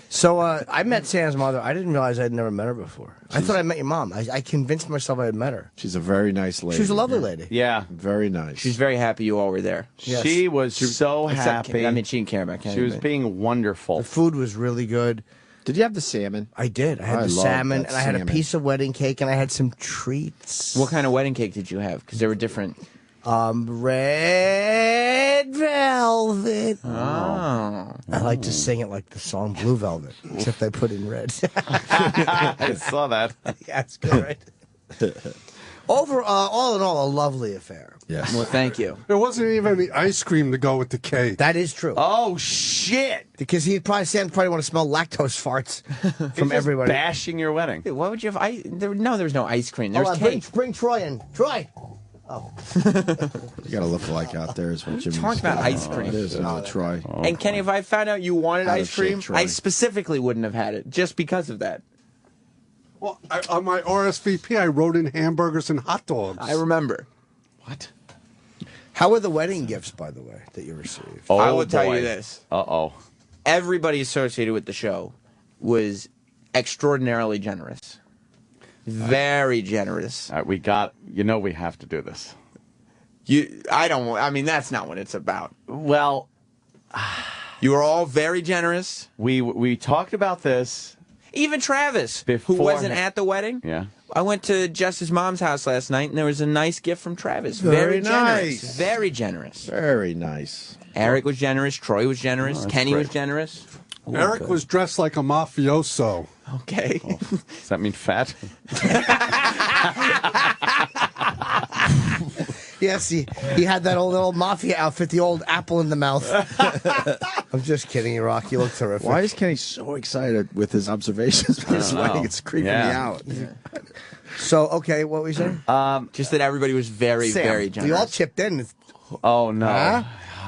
So I met Sam's mother. I didn't realize I'd never met her before. I thought I met your mom. I convinced myself I had met her. She's a very nice lady. She was a lovely lady. Yeah. Very nice. She's very happy you all were there. Yes. She was so Except happy. Kenny. I mean, she didn't care about Kenny. she was but- being wonderful. The food was really good. Did you have the salmon? I did. I had I the love salmon, that and I had a salmon. piece of wedding cake, and I had some treats. What kind of wedding cake did you have? Because they were different. Red velvet. Oh. I like to sing it like the song Blue Velvet, except I put in red. I saw that. Yeah, it's good, right? All in all, a lovely affair. Yes. Well, thank you. There wasn't even any ice cream to go with the cake. That is true. Oh, shit. Because Sam probably want to smell lactose farts from Just everybody. bashing your wedding. Dude, why would you have there was no ice cream. There was cake. Bring Troy in. Troy! You got a look-alike out there. Is what Jimmy talking about ice cream. It is Troy. And Kenny, if I found out you wanted Out of ice cream, shape, Troy. I specifically wouldn't have had it just because of that. Well, on my RSVP, I wrote in hamburgers and hot dogs. I remember. What? How were the wedding gifts, by the way, that you received? Oh, I will tell boy. you this. Uh-oh. Everybody associated with the show was extraordinarily generous. Very generous. All right, we have to do this. I mean, that's not what it's about. Well, you were all very generous. We talked about this. Even Travis, who Before- wasn't at the wedding. Yeah. I went to Jess's mom's house last night, and there was a nice gift from Travis. Very generous. nice. Very generous. Very nice. Eric was generous. Troy was generous. Kenny was generous. Eric was dressed like a mafioso. Okay. Does that mean fat? Yes, he had that old mafia outfit, the old apple in the mouth. I'm just kidding you, Rock. You look terrific. Why is Kenny so excited with his observations about his wedding? It's creeping me out. So, okay, what were you saying? Just that everybody was very, Sam, very generous. we all chipped in. Oh, no. Huh?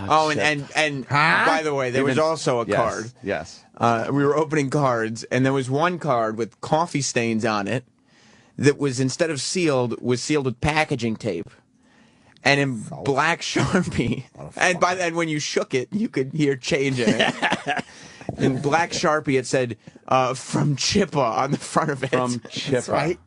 Oh, and by the way, there was also a Yes, card. Yes. We were opening cards, and there was one card with coffee stains on it that was, instead of sealed, was sealed with packaging tape. And in black Sharpie, and when you shook it, you could hear change in it. In black Sharpie, it said, from Chippa on the front of it. From Chippa. That's right.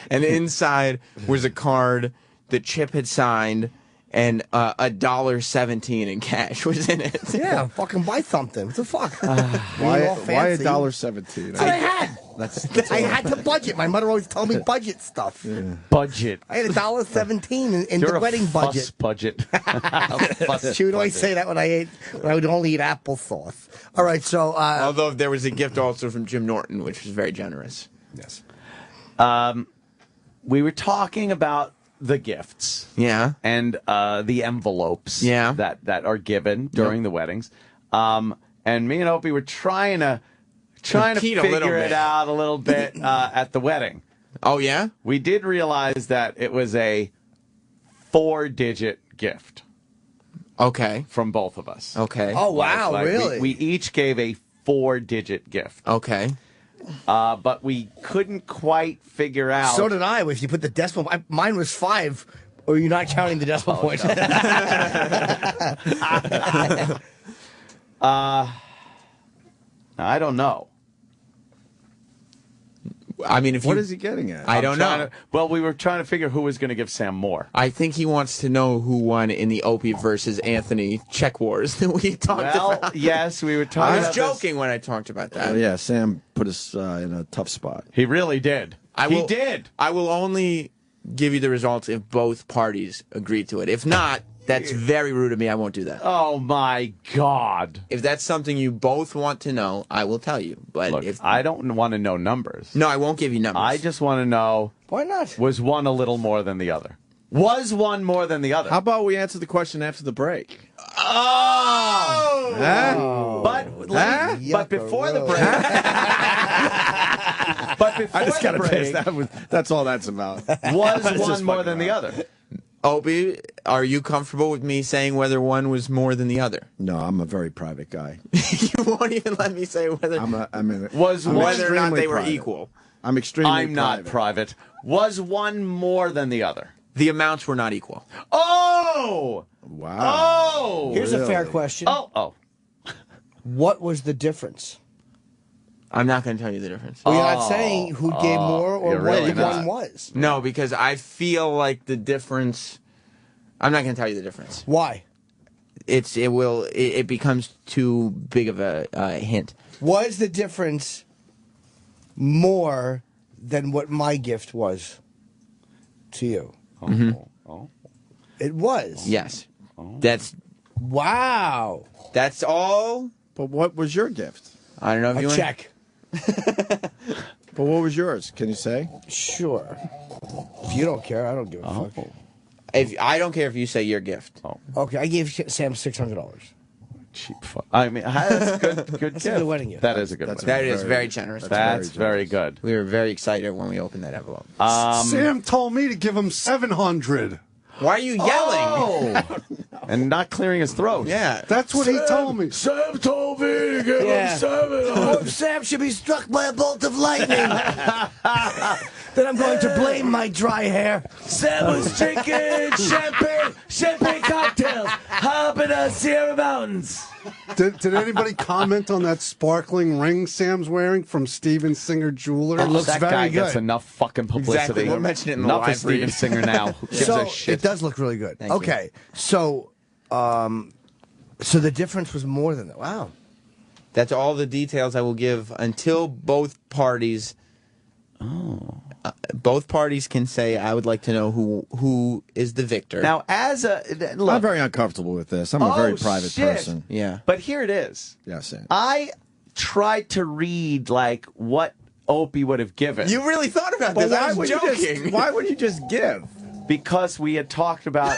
And inside was a card that Chip had signed, and $1.17 in cash was in it. Yeah, fucking buy something. What the fuck? Why $1.17? That's what I had. I had to budget. My mother always told me budget stuff. Yeah. Budget. I had $1.17 in You're the a wedding fuss budget. budget. She would always say that when I would only eat applesauce. All right, so Although there was a gift also from Jim Norton, which was very generous. Yes. We were talking about the gifts. Yeah. And the envelopes. Yeah. That are given during the weddings. And me and Opie were trying to Compete a little figure bit. it out a little bit at the wedding. Oh, yeah? We did realize that it was a 4-digit gift. Okay. From both of us. Okay. Oh, wow, really? We each gave a 4-digit gift. Okay. But we couldn't quite figure out. So did I. If you put the decimal, mine was 5. Or you're not counting the decimal point. I don't know. I mean, What is he getting at? I don't know. Well, we were trying to figure who was going to give Sam more. I think he wants to know who won in the Opie versus Anthony check wars that we talked about. Yes, we were talking I was about joking when I talked about that. Yeah, Sam put us in a tough spot. He really did. He did. I will only give you the results if both parties agree to it. If not, that's very rude of me. I won't do that. Oh, my God. If that's something you both want to know, I will tell you. But Look, if I don't want to know numbers. No, I won't give you numbers. I just want to know, Why not? was one a little more than the other? Was one more than the other? How about we answer the question after the break? Oh! Huh? But before the break. But before I just the got to break, piss. That's all that's about. was Just one more fucking than the around. other? Opie, are you comfortable with me saying whether one was more than the other? No, I'm a very private guy. You won't even let me say whether whether or not they were equal. I'm extremely I'm not private. Was one more than the other? The amounts were not equal. Oh! Wow. Oh! Here's a fair question. Oh. What was the difference? I'm not going to tell you the difference. Well, you're not saying who gave more or you're what really one not. was. No, because I feel like the difference. I'm not going to tell you the difference. Why? It becomes too big of a hint. Was the difference more than what my gift was to you? Oh. It was. Yes. That's Wow. all But what was your gift? I don't know if you A want- check. But what was yours? Can you say? Sure. If you don't care, I don't give a fuck. If I don't care if you say your gift. Okay, I gave Sam $600. Cheap fuck. I mean, that's good. Good That's gift. a good wedding gift. That is a good. That's wedding That is very- very generous. That's very good. We were very excited when we opened that envelope. Sam told me to give him 700. Why are you yelling? And not clearing his throat. Yeah. That's what he told me. Sam told me to give Yeah. him 700. Oh, Sam should be struck by a bolt of lightning. Then I'm going to blame my dry hair. Sam was drinking champagne cocktails, up in the Sierra Mountains. Did anybody comment on that sparkling ring Sam's wearing from Steven Singer Jewelers? It looks that very guy good. gets enough fucking publicity. Exactly. We'll mention it in the Enough live of Steven read. Singer now. Who gives So a shit? it does look really good. Thank you. Okay, so so the difference was more than that. Wow. That's all the details I will give until both parties. Both parties can say, "I would like to know who is the victor." Now, as a look, I'm very uncomfortable with this. I'm a very private shit. person. yeah. But here it is. Yeah, Sam. I tried to read like what Opie would have given You really thought about this? I was joking. why would you just give? because we had talked about.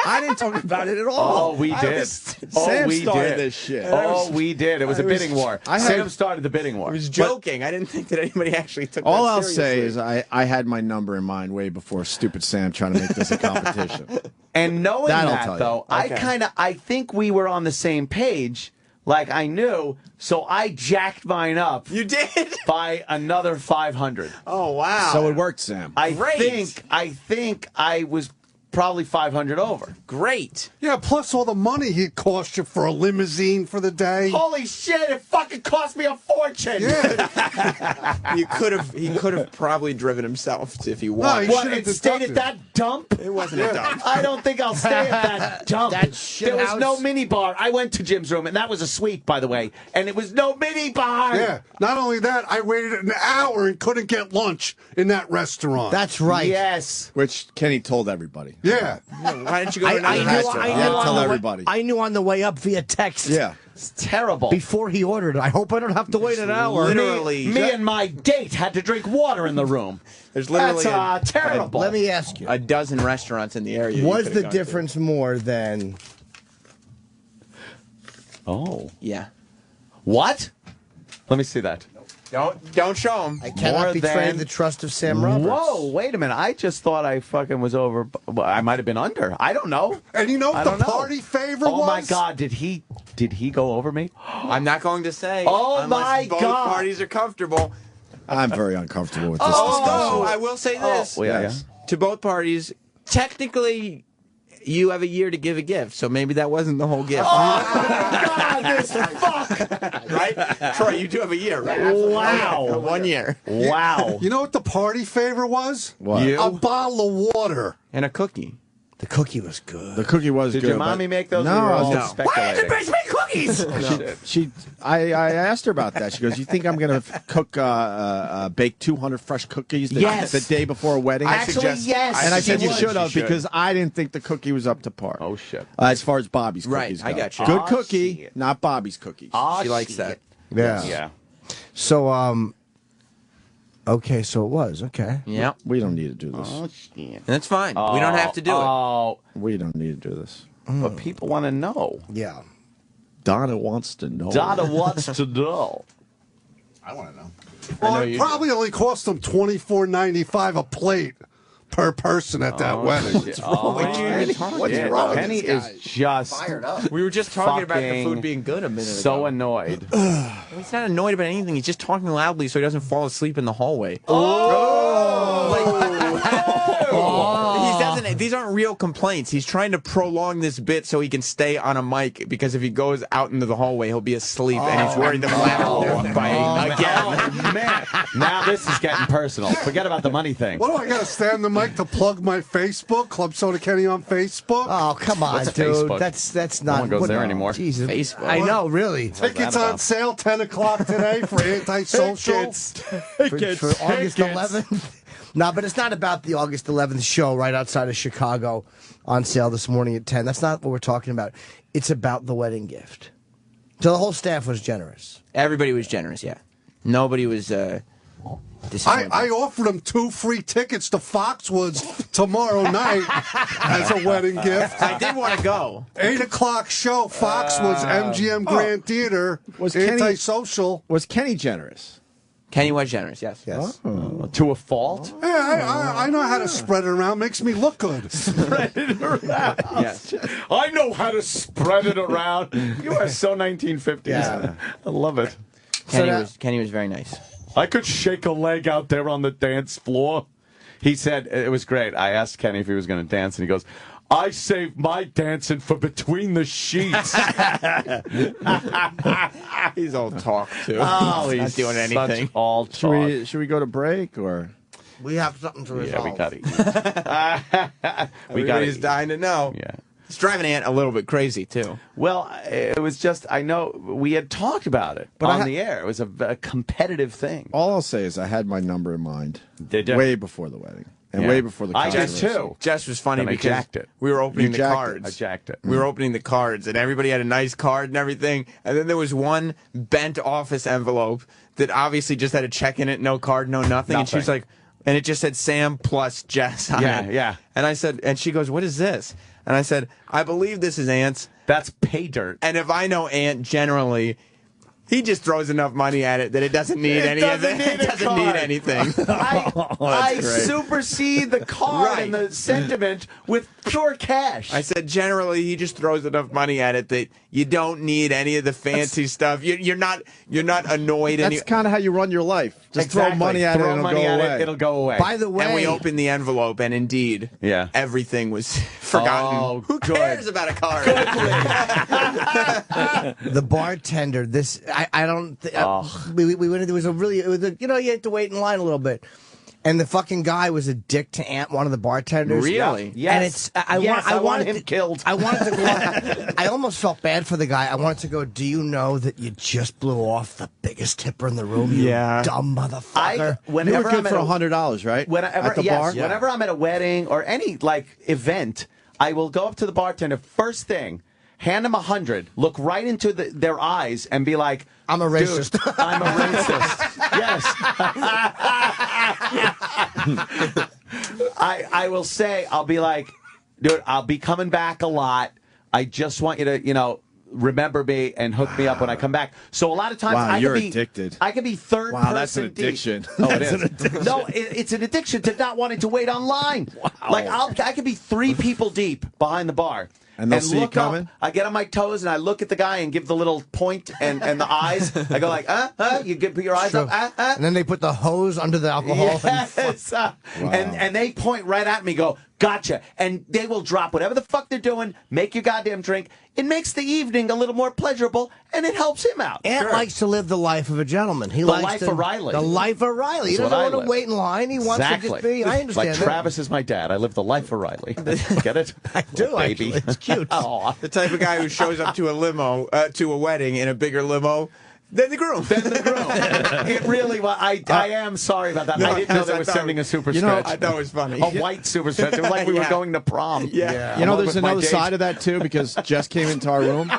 I didn't talk about it at all. Oh, we I did. was- Oh, Sam we started did. this shit. Oh, we did. It was a bidding war. Sam started the bidding war. I was joking. I didn't think that anybody actually took All that I'll say seriously. is I had my number in mind way before stupid Sam trying to make this a competition. And knowing That'll that, tell you. though, I think we were on the same page. Like I knew, so I jacked mine up. You did? By another 500. Oh wow! So it worked, Sam. I Great. think I was probably 500 over. Great. Yeah, plus all the money he cost you for a limousine for the day. Holy shit! It fucking cost me a fortune. Yeah. He could have probably driven himself if he No, wanted. he What? should've And stayed at deducted. that dump? It wasn't a dump. I don't think I'll stay at that dump. That shit there was house. no mini bar. I went to Jim's room, and that was a suite, by the way. And it was no mini bar. Yeah. Not only that, I waited an hour and couldn't get lunch in that restaurant. That's right. Yes. Which Kenny told everybody. Yeah. Why didn't you go to I another knew, restaurant? I, Yeah, knew tell on the everybody. I knew on the way up via text. Yeah. It's terrible. Before he ordered it. I hope I don't have to wait an hour. Literally. Me and my date had to drink water in the room. There's literally That's terrible. Let me ask you. a dozen restaurants in the area. you Was could've the gone to. difference more than... Oh. Yeah. What? Let me see that. Don't show him. I cannot More betray than- the trust of Sam Roberts. Whoa, wait a minute. I just thought I fucking was over. Well, I might have been under. I don't know. And you know I what the don't know. party favor Oh was? my God, did he go over me? I'm not going to say. Oh, unless my both God. parties are comfortable. I'm very uncomfortable with this Although discussion. I will say this Oh, yeah, Yes. to both parties, technically, you have a year to give a gift, so maybe that wasn't the whole gift. God, this fuck. Right? Troy, you do have a year, right? Wow. 1 year. Wow. You know what the party favor was? What? You? A bottle of water. And a cookie. The cookie was good. The cookie was Did good. your mommy but- make those? No, We were I all was just just speculating. make cookies? I asked her about that. She goes, "You think I'm going to cook, bake 200 fresh cookies Yes. the day before a wedding?" Actually, yes. And I said she you would. should have She should. because I didn't think the cookie was up to par. Oh, shit. As far as Bobby's Right, cookies I go. got you. Good Oh, cookie, shit. not Bobby's cookies. Oh, She likes shit. that. Yeah. Yeah. So, okay, so it was. Okay. Yeah. We don't need to do this. Oh, shit. And that's fine. We don't have to do it. Oh, We don't need to do this. but people want to know. Yeah. Donna wants to know. Donna wants to know. I want to know. Well, it probably only cost them $24.95 a plate per person at that wedding. Shit. Oh, What are you even talking What's about? wrong with Penny this guy? is just Fired up. We were just talking about the fucking food being good a minute so ago. annoyed. He's not annoyed about anything. He's just talking loudly so he doesn't fall asleep in the hallway. He doesn't. These aren't real complaints. He's trying to prolong this bit so he can stay on a mic because if he goes out into the hallway, he'll be asleep and he's worried the flat will by again. Oh, man. Now this is getting personal. Forget about the money thing. What do I got to stand the mic to plug my Facebook? Club Soda Kenny on Facebook? Oh, come on, What's a dude. Facebook? That's not. No one goes what- there anymore. Jesus. Facebook. I know, really. Tickets that on about? sale 10 o'clock today for Antisocial. For August 11th. No, but it's not about the August 11th show right outside of Chicago on sale this morning at 10. That's not what we're talking about. It's about the wedding gift. So the whole staff was generous. Everybody was generous, yeah. Nobody was disappointed. I offered him 2 free tickets to Foxwoods tomorrow night as a wedding gift. I did want to go. 8 o'clock show, Foxwoods, MGM Grand Theater. Was Antisocial. Was Kenny generous? Kenny was generous, yes. To a fault? Yeah, I know how to spread it around. Makes me look good. Spread it around. Yes. I know how to spread it around. You are so 1950s. Yeah. I love it. Kenny was very nice. I could shake a leg out there on the dance floor. He said, it was great. I asked Kenny if he was going to dance, and he goes, I saved my dancing for between the sheets. He's all talk, too. Oh, he's not doing anything. All talk. Should we go to break or? We have something to resolve. Yeah, we got to eat. Everybody's dying to know. Yeah. It's driving Ant a little bit crazy, too. Well, it was just, I know we had talked about it on the air. It was a competitive thing. All I'll say is I had my number in mind Did you? way before the wedding and Yeah. way before the I did controversy. too. Jess was funny And I because jacked it. we were opening You the jacked it. cards. I jacked it. We were opening the cards, and everybody had a nice card and everything. And then there was one bent office envelope that obviously just had a check in it, no card, no nothing. And she was like, and it just said Sam plus Jess on it. Yeah. And I said, and she goes, what is this? And I said, I believe this is Ant's. That's pay dirt. And if I know Ant generally, he just throws enough money at it that it doesn't need any of it. It doesn't need anything. I supersede the card Right. and the sentiment with pure cash. I said generally he just throws enough money at it that you don't need any of the fancy stuff. You're not annoyed. That's kind of how you run your life. Just throw money at it and it'll go away. It'll go away. By the way, And we opened the envelope, and indeed, Yeah. everything was forgotten. Oh, Who good. cares about a card? the bartender, this I don't. We went. There was a really. It was a, you had to wait in line a little bit, and the fucking guy was a dick to Ant, one of the bartenders. Really? Yes. And it's I wanted him killed. I wanted to go. I almost felt bad for the guy. I wanted to go. Do you know that you just blew off the biggest tipper in the room? You dumb motherfucker. You were good for $100, right? Whenever, at the yes, bar. whenever I'm at a wedding or any event, I will go up to the bartender first thing, hand them 100, look right into their eyes, and be like, I'm a racist. Dude, I'm a racist. Yes. I will say, I'll be like, dude, I'll be coming back a lot. I just want you to, remember me and hook me up when I come back. So a lot of times I you're could be addicted. I could be third Wow, person that's an deep. addiction. Oh, it is. No, it's an addiction to not wanting to wait online. Wow. Like I could be 3 people deep behind the bar. And they'll see you look coming? up, I get on my toes and I look at the guy and give the little point and the eyes. I go like, you put your eyes up, And then they put the hose under the alcohol. Yes. And they point right at me, go, gotcha. And they will drop whatever the fuck they're doing, make your goddamn drink. It makes the evening a little more pleasurable, and it helps him out. Ant likes to live the life of a gentleman. He The likes life to, of Riley. The life of Riley. He That's doesn't what I want to live. wait in line. He wants to just be. I understand Like that. Travis is my dad. I live the life of Riley. Get it? I do, baby. actually. It's cute. Oh, The type of guy who shows up to a limo, to a wedding in a bigger limo than the groom. It really was. I am sorry about that. No, I didn't know they I were thought- sending a super You know, stretch. I thought it was funny. A white super stretch. It was like we were Yeah. going to prom. Yeah. You know, Along there's with my another date. side of that too, because Jess came into our room,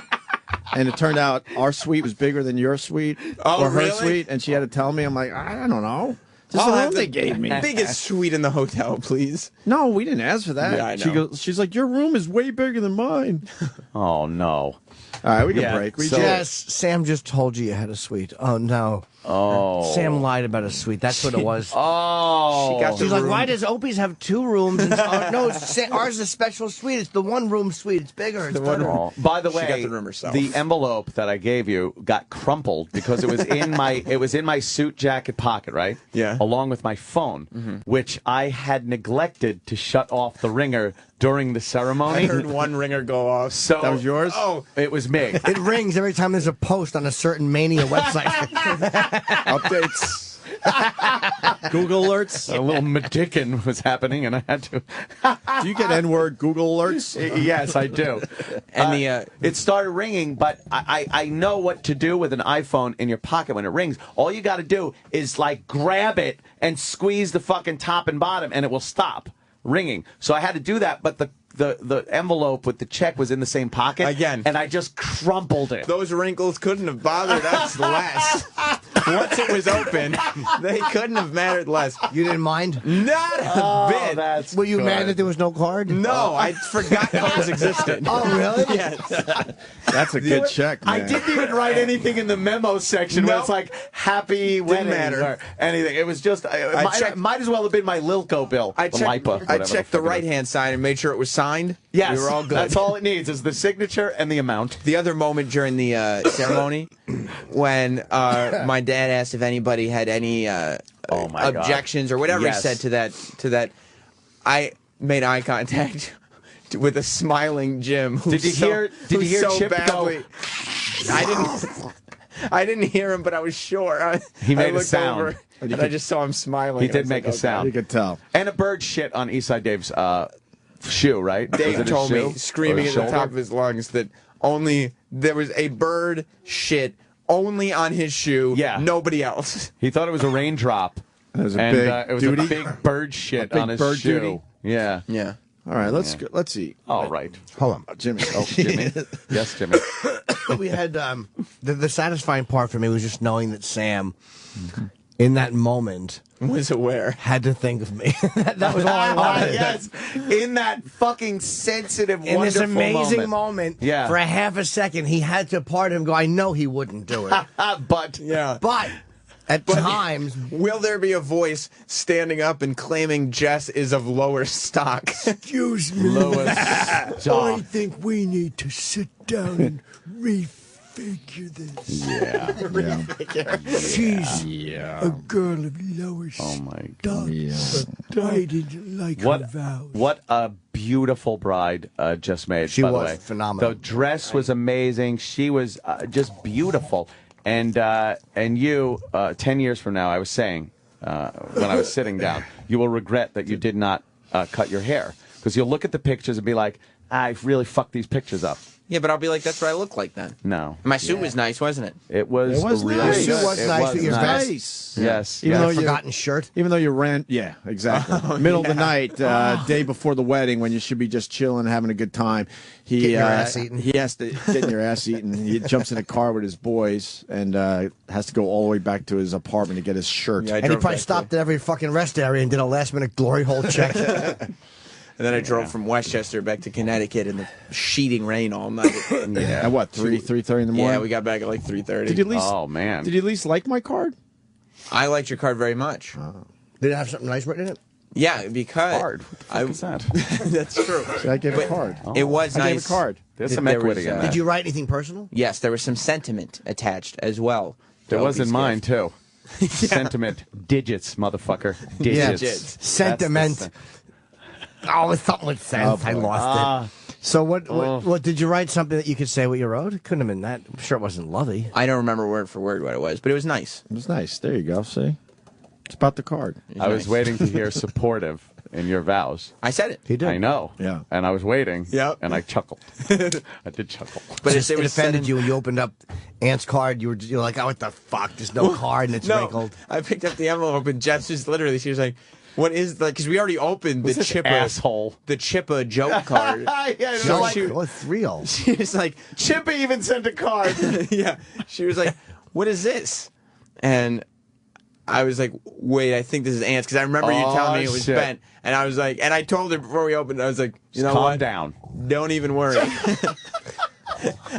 and it turned out our suite was bigger than your suite or her really? suite, and she had to tell me. I'm like, I don't know. This is I'll the have room they gave me. biggest suite in the hotel, please. No, we didn't ask for that. Yeah, I know. She's like, your room is way bigger than mine. Oh, no. All right, we can Yeah, break. We so- Yes, Sam just told you had a suite. Oh, no. Oh. Sam lied about a suite. That's what it was. Oh. She got the She's like, room. why does Opie's have 2 rooms? And, no, ours is a special suite. It's the 1-room suite. It's bigger. It's better. Oh, by the She way, got the room herself. the envelope that I gave you got crumpled because it was in my suit jacket pocket, right? Yeah. Along with my phone, which I had neglected to shut off the ringer during the ceremony. I heard one ringer go off. So That was yours? Oh, it was me. It rings every time there's a post on a certain Mania website. Updates. Google alerts. A little Medican was happening, and I had to. Do you get N-word Google alerts? Yes, I do. And it started ringing, but I know what to do with an iPhone in your pocket when it rings. All you got to do is like grab it and squeeze the fucking top and bottom, and it will stop ringing. So I had to do that, but the the envelope with the check was in the same pocket Again. and I just crumpled it. Those wrinkles couldn't have bothered us less. Once it was open, they couldn't have mattered less. You didn't mind? Not a bit. That's Were you good. mad that there was no card? No, I forgot cards existed. Oh, really? Yes. That's a good check, man. I didn't even write anything in the memo section where Nope. it's like happy wedding matter. or anything. It was just might as well have been my Lilco bill. I the checked, LIPA, I whatever checked the the fuck it right is. hand side and made sure it was signed. Yes, we were all good. That's all it needs is the signature and the amount. The other moment during the ceremony, when my dad asked if anybody had any Oh my God. objections or whatever Yes. he said to that, I made eye contact with a smiling Jim. Did you hear Chip badly? I didn't hear him, but I was sure. He made I a looked sound. over and I just saw him smiling. He and I did was make like, a sound. You could tell. And a bird shit on Eastside Dave's shoe, right? Was Dave it his told me, shoe? screaming Or at the shoulder? top of his lungs, that only there was a bird shit only on his shoe. Yeah. Nobody else. He thought it was a raindrop. It was a and big it was duty. a big bird shit big on his bird shoe. duty. Yeah. Yeah. All right, let's eat. All right. Hold on. Jimmy. Oh, Jimmy. Yes, Jimmy. We had the satisfying part for me was just knowing that Sam, in that moment, Was aware. had to think of me. that was all I wanted. Yes. In that fucking sensitive, In this wonderful amazing moment, Yeah. for a half a second, he had to part him. Go, I know he wouldn't do it, But Yeah. but at times, Will there be a voice standing up and claiming Jess is of lower stock? excuse me, Lois, I stop. think we need to sit down and refigure this. She's a girl of lower Oh my stock. I didn't like her vows. What a beautiful bride just made. She by the was way. phenomenal. The dress was amazing. She was just beautiful. And you, 10 years from now, I was saying when I was sitting down, you will regret that you did not cut your hair because you'll look at the pictures and be like, I really fucked these pictures up. Yeah, but I'll be like, that's what I look like then. No, My suit was nice, wasn't it? it was It was really nice. good. It was nice with your vest. Nice. Yes. Even Yeah, though you forgotten shirt. Even though you ran, yeah, exactly. Middle of the night, day before the wedding, when you should be just chilling, having a good time. Getting your ass eaten. He has to get your ass eaten. He jumps in a car with his boys and has to go all the way back to his apartment to get his shirt. Yeah, I And he drove probably back stopped at every fucking rest area and did a last minute glory hole check. And then I drove from Westchester back to Connecticut in the sheeting rain all night. At what, 3:30 in the morning? Yeah, we got back at like 3:30. Did you at least? Oh man. Did you at least like my card? I liked your card very much. Did it have something nice written in it? Yeah, because Hard. What the fuck is that? that's true. I gave a card. It was I nice. gave a card. There's some There equity was, in uh, that. Did you write anything personal? Yes, there was some sentiment attached as well. There to was in Opie's mine gift. too. Sentiment, digits, motherfucker, digits. Digits. Sentiment. That's Oh, it's something with sense. I lost it. So what did you write something that you could say what you wrote? It couldn't have been that. I'm sure it wasn't lovey. I don't remember word for word what it was, but it was nice. It was nice. There you go. See? It's about the card. It I was nice. waiting to hear supportive in your vows. I said it. He did. I know. Yeah. And I was waiting. Yep. And I chuckled. I did chuckle. But It it was said offended in- you when you opened up Ant's card. You were like, oh, what the fuck? There's no card and it's No, wrinkled. I picked up the envelope and Jess just literally, she was like, "What is that?" Because we already opened the this Chippa asshole? the Chippa joke card. Yeah, So like, she, It's real. she was like, Chippy even sent a card. yeah. She was like, "What is this?" And I was like, "Wait, I think this is Ant's," because I remember you telling me it was shit. bent. And I was like, and I told her before we opened, I was like, "You know Calm what? down. Don't even worry."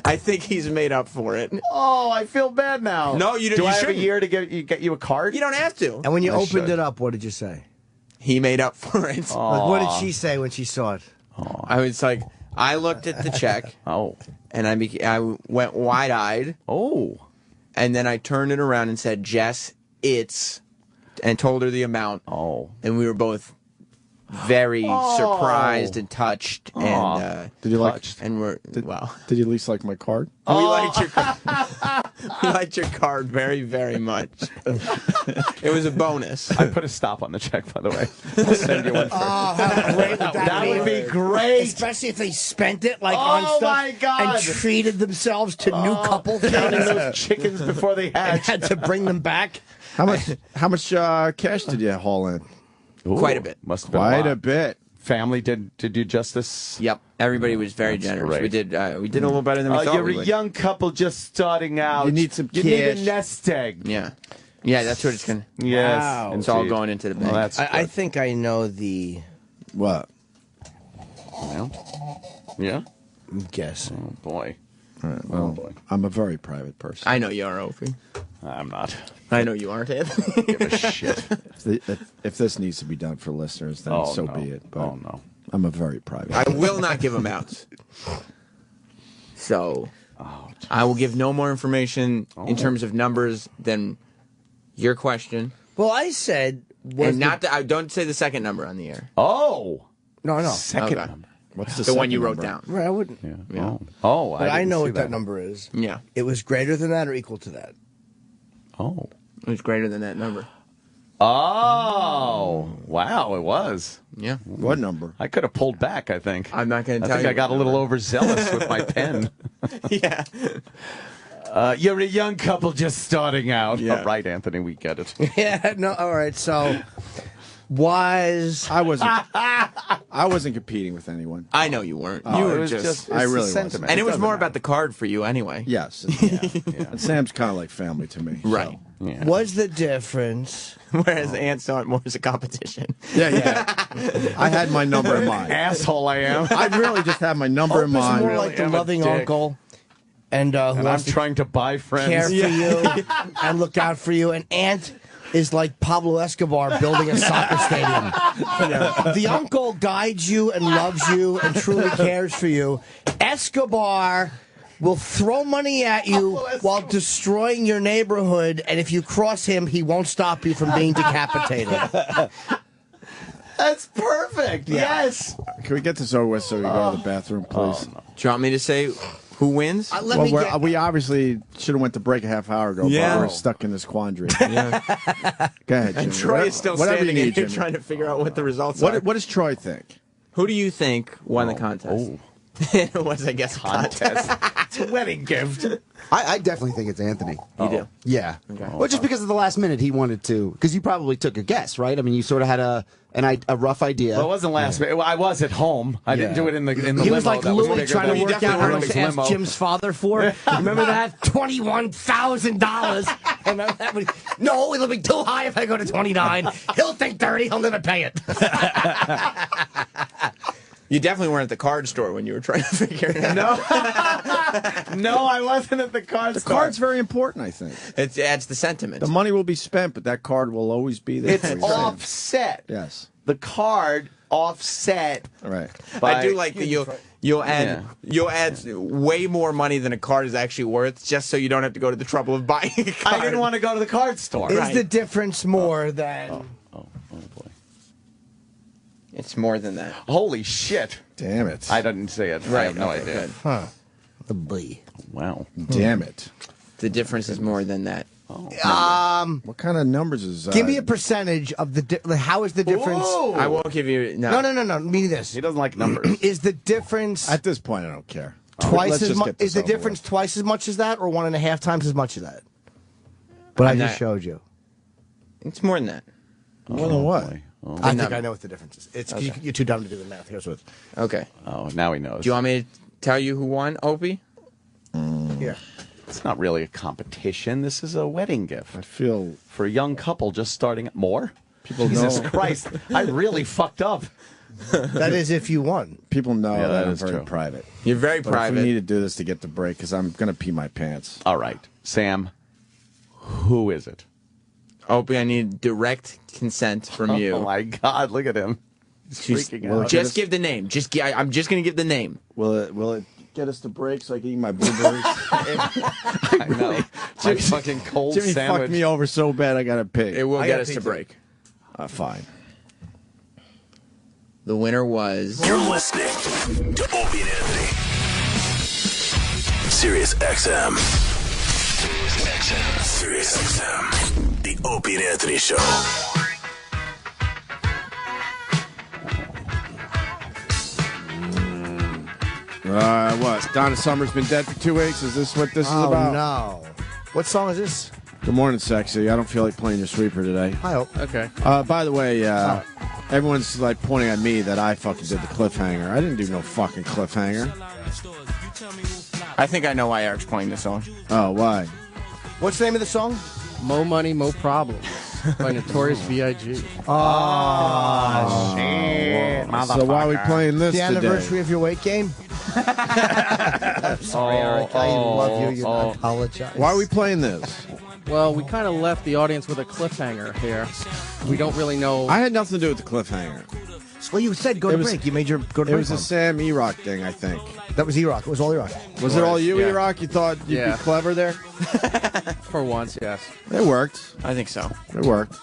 I think he's made up for it. Oh, I feel bad now. No, you don't. Do you I have a shouldn't. year to get you a card? You don't have to. And when you I opened should. it up, what did you say? He made up for it. Like, what did she say when she saw it? I was like, I looked at the check Oh. and I went wide-eyed, Oh. and then I turned it around and said, "Jess, it's," and told her the amount. Oh. And we were both very surprised and touched, and Did you like? and we're Did, wow. Did you at least like my card? We liked your card. We liked your card very, very much. It was a bonus. I put a stop on the check, by the way. I'll send you one first. How great would That would be great. Especially if they spent it like Oh, on stuff my God. and treated themselves to new couples Counting and those chickens before they hatch. had to bring them back. How much? How much cash did you haul in? Quite a bit. Must have been Quite a a lot. bit. family did you justice? Yep. Everybody was very generous. great. We did a little better than we thought You're we a would. young couple just starting out. You need some You need a cash. nest egg. Yeah. Yeah, that's what it's going to... Yes. Wow. It's all indeed. going into the bank. Well, that's I good. think I know the What? Well, yeah. guess. Oh, boy. All right, well, boy. I'm a very private person. I know you are, Opie. I'm not. I know you aren't, Anthony. Give a shit. If this needs to be done for listeners, then so no. be it. But Oh, no. I'm a very private. I will not give them out. So, I will give no more information in terms of numbers than your question. Well, I said... And I don't say the second number on the air. Oh. No. Second Okay. number. What's The one second you wrote number? down. Right, I wouldn't. Yeah. Oh, But I didn't know see what that number is. Yeah. It was greater than that or equal to that. Oh. It was greater than that number. Oh. Wow, it was. Yeah. What number? I could have pulled back, I think. I'm not going to I tell think you. I got a little overzealous with my pen. Yeah. You're a young couple just starting out. Yeah. All right, Anthony, we get it. Yeah, no, all right. So, I wasn't competing with anyone. I know you weren't. Oh, You it were was just... I it's really the sentiment. wasn't. And it was doesn't more matter. about the card for you anyway. Yes. And Sam's kind of like family to me. Right. Yeah. was the difference. Whereas the Ant saw it more as a competition. Yeah. I had my number in mind. Asshole I am. I really just had my number in Opie's mind. more like the am a loving dick. uncle, and who And I'm wants to trying to buy friends. care for you and look out for you. And Ant is like Pablo Escobar building a soccer stadium. The uncle guides you and loves you and truly cares for you. Escobar will throw money at you while destroying your neighborhood, and if you cross him, he won't stop you from being decapitated. That's perfect. Yes. Can we get this over with so we go to the bathroom, please? Do you want me to say who wins? We obviously should have went to break a half hour ago, Yeah. but we're stuck in this quandary. Yeah. Go ahead, Jimmy. And Troy is still Whatever standing you in need, here Jimmy. trying to figure out what the results are. What does Troy think? Who do you think won the contest? It was, I guess, a contest. It's a wedding gift. I definitely think it's Anthony. You do? Yeah. Okay. Well, just because of the last minute he wanted to, because you probably took a guess, right? I mean, you sort of had a rough idea. Well, it wasn't last minute. Well, I was at home. I didn't do it in the He limo. was like That Louis bigger trying than- to work out how much to ask limo. Jim's father for. Remember that? $21,000. Remember that? No, it'll be too high if I go to 29. He'll think 30. He'll never pay it. You definitely weren't at the card store when you were trying to figure it out. No, I wasn't at the card The store. card's very important, I think. It adds the sentiment. The money will be spent, but that card will always be there. It's for you. offset. Yes. The card offset. All right. I do like that you'll add Yeah. way more money than a card is actually worth, just so you don't have to go to the trouble of buying a card. I didn't want to go to the card store. Is the difference more than... Oh, boy. It's more than that. Holy shit. Damn it. I didn't see it. I have no okay, idea. good. The B. Wow. Damn it. The difference is more than that. What kind of numbers is that? Give me a percentage of the... how is the difference... Ooh. I won't give you... No. Meaning this. He doesn't like numbers. Is the difference At this point, I don't care. twice Let's as just much? get this Is the over difference with. twice as much as that, or 1.5 times as much as that? But I I'm just not- showed you. It's more than that. More than what? Boy. I think I know what the difference is. It's 'cause you're too dumb to do the math. Here's what. Okay. Oh, now he knows. Do you want me to tell you who won, Opie? Yeah. It's not really a competition. This is a wedding gift I feel for a young couple just starting. More? people Jesus know. Christ. I really fucked up. That is if you won. People know Yeah, that that I'm is very true. private. You're very But if we private. need to do this to get the break, because I'm going to pee my pants. All right. Sam, who is it? Opie, I need direct consent from you. Oh, my God. Look at him. He's Just, freaking out. just give the name. I'm just going to give the name. Will it get us to break so I can eat my blueberries? I know. My fucking cold Jimmy sandwich. fucked me over so bad I got to pee. It will I get got us to pizza. break. Fine. The winner was... You're listening to Opie and Anthony. Sirius XM. Sirius XM. The Opie and Anthony Show. What? Donna Summer's been dead for 2 weeks? Is this what this is Oh about? no! What song is this? Good morning, sexy. I don't feel like playing your sweeper today. I hope. Okay. By the way, Everyone's like pointing at me that I fucking did the cliffhanger. I didn't do no fucking cliffhanger. I think I know why Eric's playing this song. Oh, why? What's the name of the song? Mo Money, Mo Problems by Notorious B.I.G. Oh, shit. So why are we playing this The today? anniversary of your weight gain? I'm sorry, Eric. I love you. I apologize. Why are we playing this? Well, we kind of left the audience with a cliffhanger here. We don't really know. I had nothing to do with the cliffhanger. Well, you said go to break. You made your go to break. It was a Sam E-Rock thing, I think. That was E-Rock. It was all E-Rock. Was it all you, Yeah. E-Rock? You thought you'd be clever there? For once, yes. It worked. I think so. It worked.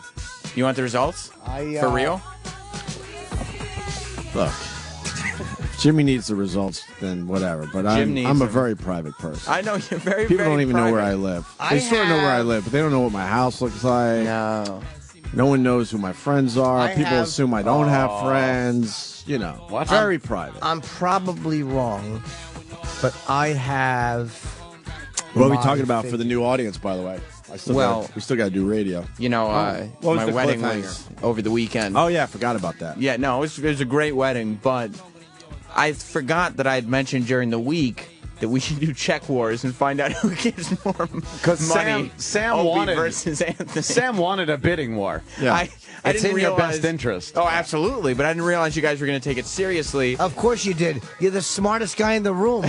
You want the results? For real? Look, if Jimmy needs the results, then whatever. But I'm a very private person. I know you're very. People very don't even know where private. I live. They sort of know where I live, but they don't know what my house looks like. No. No one knows who my friends are. People have- assume I don't have friends. You know, very private. I'm probably wrong, but I have. What are we my talking about for the figure. new audience, by the way? We still got to do radio. You know, What was my the wedding cliffhanger? was over the weekend. Oh yeah, I forgot about that. Yeah, no, it was a great wedding, but I forgot that I had mentioned during the week that we should do check wars and find out who gets more money. Sam Opie wanted versus Anthony. Sam wanted a bidding war. Yeah. I It's didn't in your realize, best interest. Oh, absolutely, but I didn't realize you guys were going to take it seriously. Of course you did. You're the smartest guy in the room.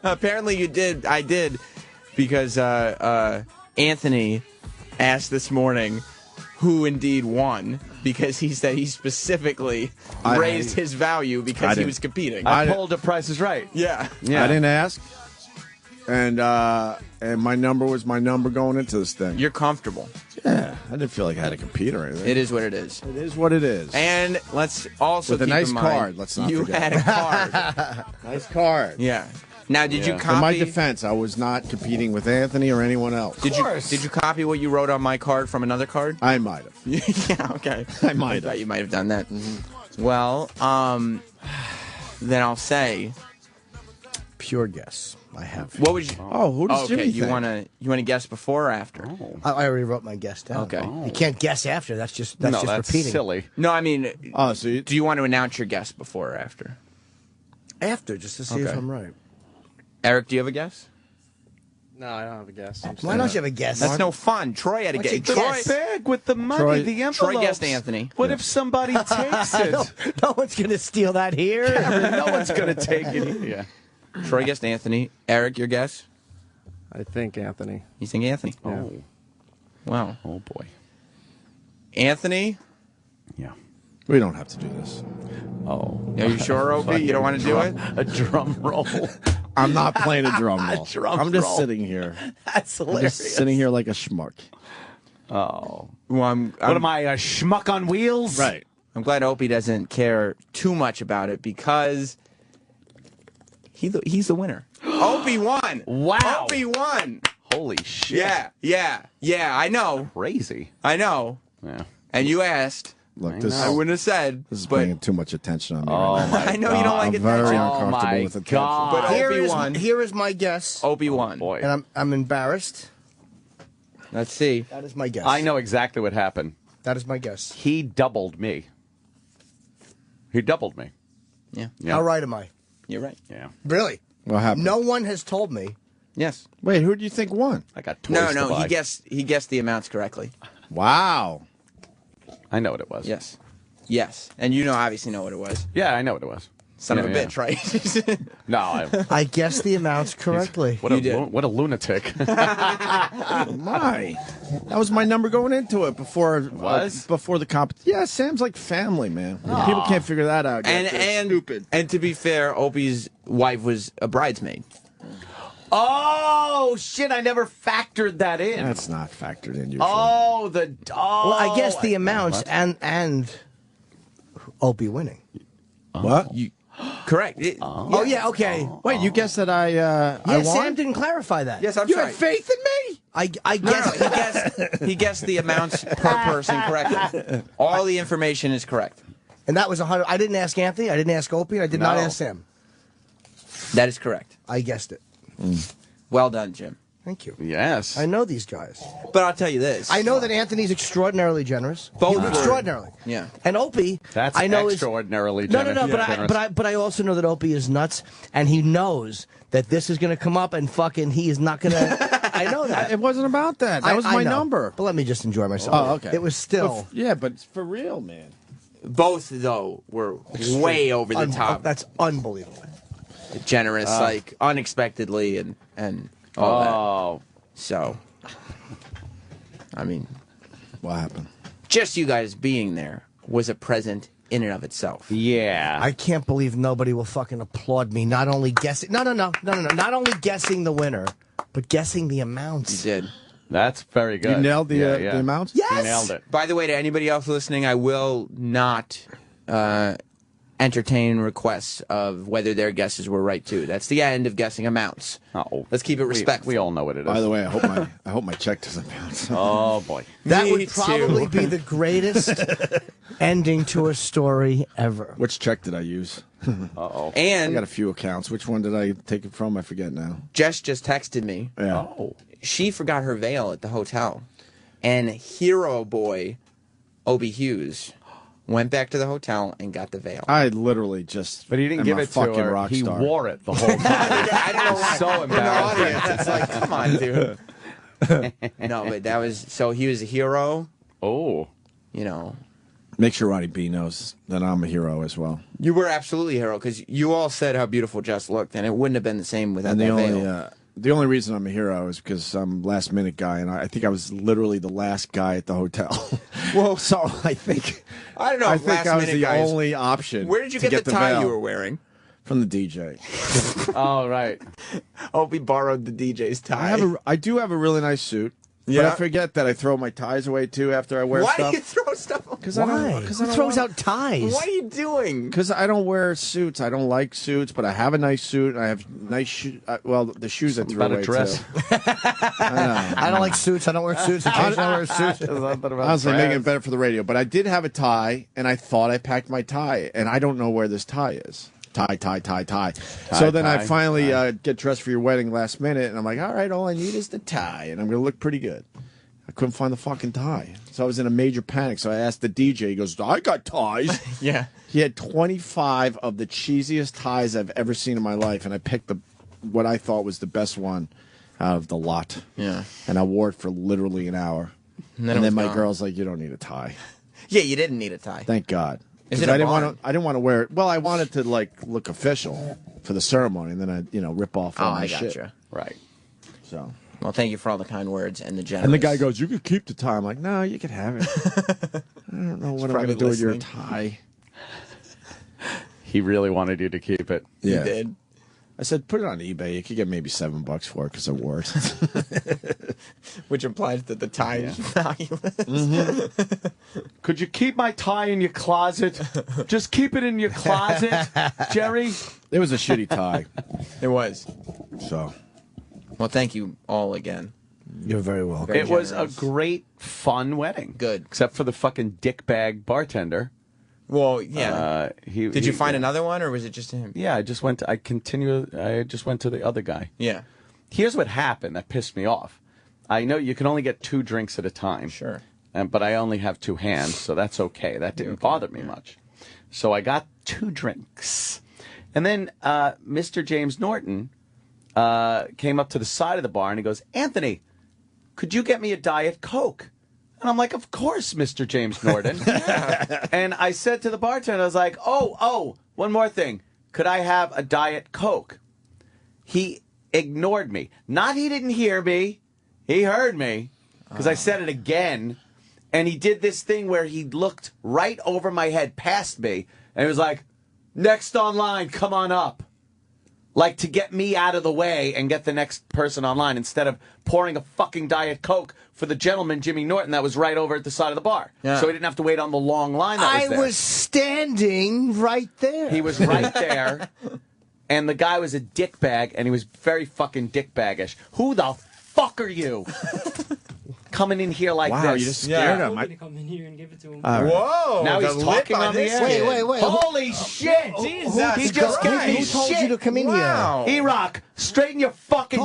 Apparently you did. I did, because Anthony asked this morning who indeed won, because he said he specifically raised his value because he was competing. I pulled a Price is Right. Yeah. I didn't ask, and my number was my number going into this thing. You're comfortable. Yeah, I didn't feel like I had to compete or anything. It is what it is. It is what it is. And let's also With a keep nice in mind, card, let's not you forget. had a card. Nice card. Yeah. Now, did you copy? In my defense, I was not competing with Anthony or anyone else. Did you copy what you wrote on my card from another card? I might have. Yeah. Okay. I might have. thought you might have done that. Well, then I'll say. Pure guess. I have. What would you? Oh, who does okay, Jimmy you think? want to guess before or after? I already wrote my guess down. Okay. You can't guess after. That's just That's repeating. silly. No, I mean, Oh, so do you want to announce your guess before or after? After, just to see if Okay. I'm right. Eric, do you have a guess? No, I don't have a guess. Why don't you have a guess? That's no fun. Troy had a Why don't guess. you Troy, guess? Bag with the money, Troy- the envelopes. Troy guessed Anthony. What if somebody takes it? no one's gonna steal that here. No one's going to take it. Yeah. Troy guessed Anthony. Eric, your guess? I think Anthony. You think Anthony? Oh. Wow. Oh, boy. Anthony? Yeah. We don't have to do this. Oh. Are you sure, Opie? You don't want to do it? A drum roll. I'm not playing a drum roll. Drum I'm just roll. sitting here. That's I'm hilarious. just sitting here like a schmuck. Oh. Well, What am I, a schmuck on wheels? Right. I'm glad Opie doesn't care too much about it because he's the winner. Opie won. Wow. Opie won. Holy shit. Yeah. I know. Crazy. I know. Yeah. And you asked. Look, this I wouldn't have said. this is but bringing too much attention on me. Oh, right now. my I know you don't like I'm attention. very Oh, uncomfortable my with attention. God. But Here Opie is won. here is my guess, Opie won. Boy. and I'm embarrassed. Let's see. That is my guess. I know exactly what happened. That is my guess. He doubled me. He doubled me. Yeah. Yeah. How right am I? You're right. Yeah. Really? What happened? No one has told me. Yes. Wait, who do you think won? I got toys to No. buy. He guessed the amounts correctly. Wow. I know what it was. Yes. And you obviously know what it was. Yeah, I know what it was. Son of a Yeah, bitch, right? No, I, I guessed the amounts correctly. what, You a, did. what a lunatic. My. That was my number going into it before before the comp. Yeah, Sam's like family, man. People can't figure that out. yet. They're stupid. And to be fair, Opie's wife was a bridesmaid. Oh, shit, I never factored that in. That's not factored in usually. Oh, Well, I guess the amounts and Opie winning. What? Correct. Oh yeah, okay. Wait, you guessed that I Yeah, won? Sam didn't clarify that. Yes, I'm You sorry. had faith in me? I guess, He guessed the amounts per person correctly. All the information is correct. and that was 100. I didn't ask Anthony. I didn't ask Opie. I did not No. ask Sam. That is correct. I guessed it. Well done, Jim. Thank you. Yes. I know these guys. But I'll tell you this. I know that Anthony's extraordinarily generous. Both extraordinarily. Yeah. And Opie, That's I know extraordinarily No, generous. but I also know that Opie is nuts, and he knows that this is going to come up, and fucking he is not going to. I know that. It wasn't about that. That was my know. number. But let me just enjoy myself. Oh, okay. It was still. Yeah, but it's for real, man. Both, though, were way over the top. That's unbelievable. Generous, like, unexpectedly, and all that. So, I mean, what happened? Just you guys being there was a present in and of itself. Yeah. I can't believe nobody will fucking applaud me. Not only guessing, no. Not only guessing the winner, but guessing the amounts. You did. That's very good. You nailed the amount? Yes. You nailed it. By the way, to anybody else listening, I will not entertain requests of whether their guesses were right too. That's the end of guessing amounts. Uh-oh. Let's keep it respectful. We all know what it is. By the way, I hope my check doesn't bounce. Oh boy. That Me would probably too. be the greatest ending to a story ever. Which check did I use? Uh-oh. I And got a few accounts. Which one did I take it from? I forget now. Jess just texted me. Yeah. Oh. She forgot her veil at the hotel. And hero boy, Obie Hughes, went back to the hotel and got the veil. I literally just. But he didn't am give a it to fucking her. rock He star. wore it the whole time. I don't know why. So In the embarrassing. audience, it's like, come on, dude. No, but that was, so he was a hero, Oh. you know. Make sure Ronnie B knows that I'm a hero as well. You were absolutely a hero, because you all said how beautiful Jess looked, and it wouldn't have been the same without And that veil. the only reason I'm a hero is because I'm last minute guy, and I think I was literally the last guy at the hotel. Well, so I think I don't know. I if think I was last-minute the guys- only option. Where did you to get the tie veil. you were wearing? From the DJ. Oh, right. Opie borrowed the DJ's tie. I do have a really nice suit. But Yeah. I forget that I throw my ties away too after I wear Why stuff. do you throw stuff away? Why? Who throws out ties? What are you doing? Because I don't wear suits. I don't like suits, but I have a nice suit. I have nice shoes. Well, the shoes I threw About a away dress. too. I I don't like suits. I don't wear suits. Occasionally I wear suits. Honestly, making it better for the radio. But I did have a tie, and I thought I packed my tie, and I don't know where this tie is. Tie. So then I finally get dressed for your wedding last minute, and I'm like, all right, all I need is the tie, and I'm going to look pretty good. I couldn't find the fucking tie. So I was in a major panic. So I asked the DJ. He goes, I got ties. Yeah. He had 25 of the cheesiest ties I've ever seen in my life, and I picked what I thought was the best one out of the lot. Yeah. And I wore it for literally an hour. And And it then was my gone. girl's like, you don't need a tie. Yeah, you didn't need a tie. Thank God. Is 'Cause it a I didn't bond? want to. I didn't want to wear it. Well, I wanted to look official for the ceremony, and then I rip off all Oh, my I shit. gotcha. Right. So. Well, thank you for all the kind words and the generous. And the guy goes, "You could keep the tie." I'm like, "No, you can have it." I don't know what I'm going probably to do with your listening. tie. He really wanted you to keep it. You did. I said, "Put it on eBay. You could get maybe $7 for it because I wore it." Which implies that the tie is valueless. Mm-hmm. Could you keep my tie in your closet? Just keep it in your closet, Jerry. It was a shitty tie. It was. So. Well, thank you all again. You're very welcome. It was a great, fun wedding. Good. Except for the fucking dickbag bartender. Well, yeah. Did you find yeah. another one, or was it just him? Yeah, I just went to the other guy. Yeah. Here's what happened that pissed me off. I know you can only get 2 drinks at a time. Sure. But I only have 2 hands, so that's okay. That didn't bother me much. So I got 2 drinks. And then Mr. James Norton came up to the side of the bar and he goes, "Anthony, could you get me a Diet Coke?" And I'm like, "Of course, Mr. James Norton." And I said to the bartender, I was like, oh, one more thing. Could I have a Diet Coke? He ignored me. Not he didn't hear me. He heard me because I said it again. And he did this thing where he looked right over my head past me. And he was like, "Next online, come on up." Like to get me out of the way and get the next person online instead of pouring a fucking Diet Coke for the gentleman, Jimmy Norton, that was right over at the side of the bar. Yeah. So he didn't have to wait on the long line that was I there. was standing right there. He was right there. And the guy was a dickbag, and he was very fucking dickbaggish. Who the fuck are you? coming in here like Wow, this. you just scared him. I'm gonna come in here and give it to him. All right. Whoa! Now he's talking on the air. Wait. Holy shit! Jesus He just got Who told you to come in here? E-Rock, straighten your fucking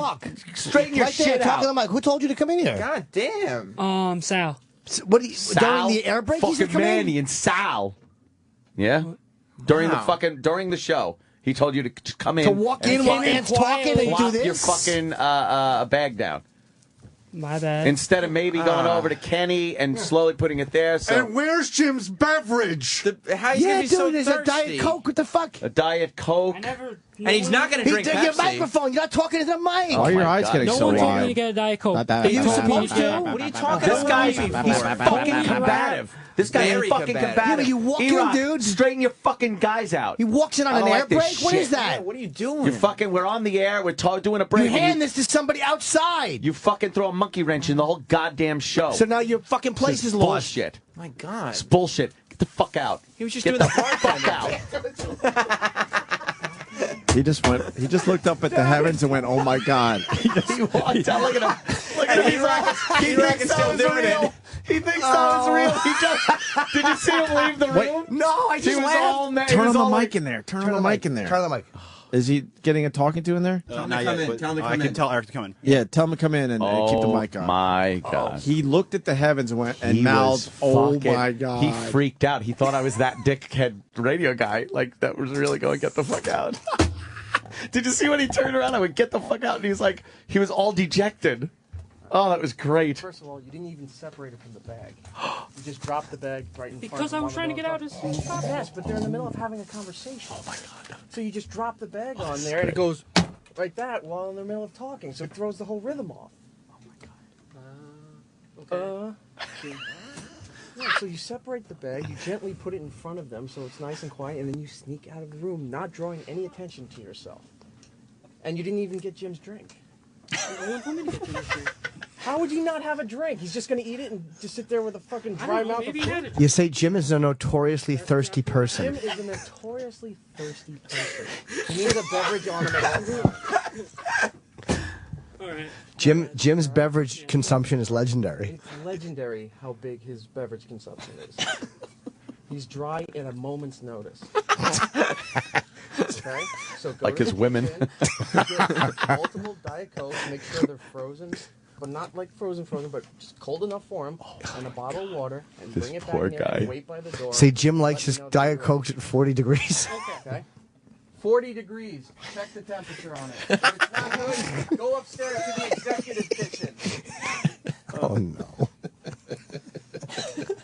straighten your Right there, shit talking to out. the mic. Who told you to come in here? God damn. Sal. What? During Sal, the air break, he's fucking come in? Manny and Sal. Yeah, during the show, he told you to come in To walk in while Ant's talking and do plop your this? fucking bag down. My bad. Instead of maybe going over to Kenny and slowly putting it there. So And where's Jim's beverage? How you gonna be so there's thirsty? a Diet Coke. What the fuck? a Diet Coke. And he's not gonna drink Your Pepsi. microphone. You're not talking to the mic. Why are your eyes getting no so one told me wide? to get a Diet Coke. Are you supposed to? What are you talking This about? guy's he's fucking combative. This guy is Very fucking combative. combative. Yeah, but you walk in, E-Rock, dude. Straighten your fucking guys out. He walks in on I an don't air like this break? What shit. is that? What are you doing? You're fucking. We're on the air. We're doing a break. You and hand this to somebody outside. You fucking throw a monkey wrench in the whole goddamn show. So now your fucking place is lost. Bullshit. My God. It's bullshit. Get the fuck out. He was just Get doing the the fuck out. He just went. He just looked up at the heavens and went, "Oh my God!" He walked out. Look at him. Look at him. He thinks that was real. He thinks that was real. He just. Did you see him leave the room? No, I He just was laughed. all mad. Turn on the mic in there. Turn on the mic in there. Turn on the mic. Is he getting a talking to in there? Not yet. Tell him to come in. I can tell Eric to come in. Yeah, tell him to come in and keep the mic on. Oh my God. He looked at the heavens and went and He mouthed, was "Oh fucking- my God!" He freaked out. He thought I was that dickhead radio guy. Like, that was really going, get the fuck out. Did you see when he turned around? I went, get the fuck out. And he was like, he was all dejected. Oh, that was great. First of all, you didn't even separate it from the bag. You just dropped the bag right in front of Because I was trying to get out as soon as possible. Yes, but they're in the middle of having a conversation. Oh my God. So you just drop the bag on there and it goes like that while in the middle of talking. So it throws the whole rhythm off. Oh my God. Yeah, so you separate the bag, you gently put it in front of them so it's nice and quiet, and then you sneak out of the room, not drawing any attention to yourself. And you didn't even get Jim's drink. No one told me to get Jim's drink. How would you not have a drink? He's just going to eat it and just sit there with a fucking dry mouth. Maybe he had it. You say Jim is a notoriously thirsty person. Jim is a notoriously thirsty person. He needs a beverage on him at all. All right. Jim's beverage consumption is legendary. It's legendary how big his beverage consumption is. He's dry at a moment's notice. Okay? So go Like to his the women. kitchen, get multiple Diet Cokes, make sure they're frozen, but not like frozen, but just cold enough for him, and a bottle of water, and This bring it poor back in guy. and wait by the door. Say Jim likes Let his me know Diet that you're Cokes at 40 degrees. Okay. 40 degrees. Check the temperature on it. If it's not good, go upstairs to the executive kitchen. Oh, no.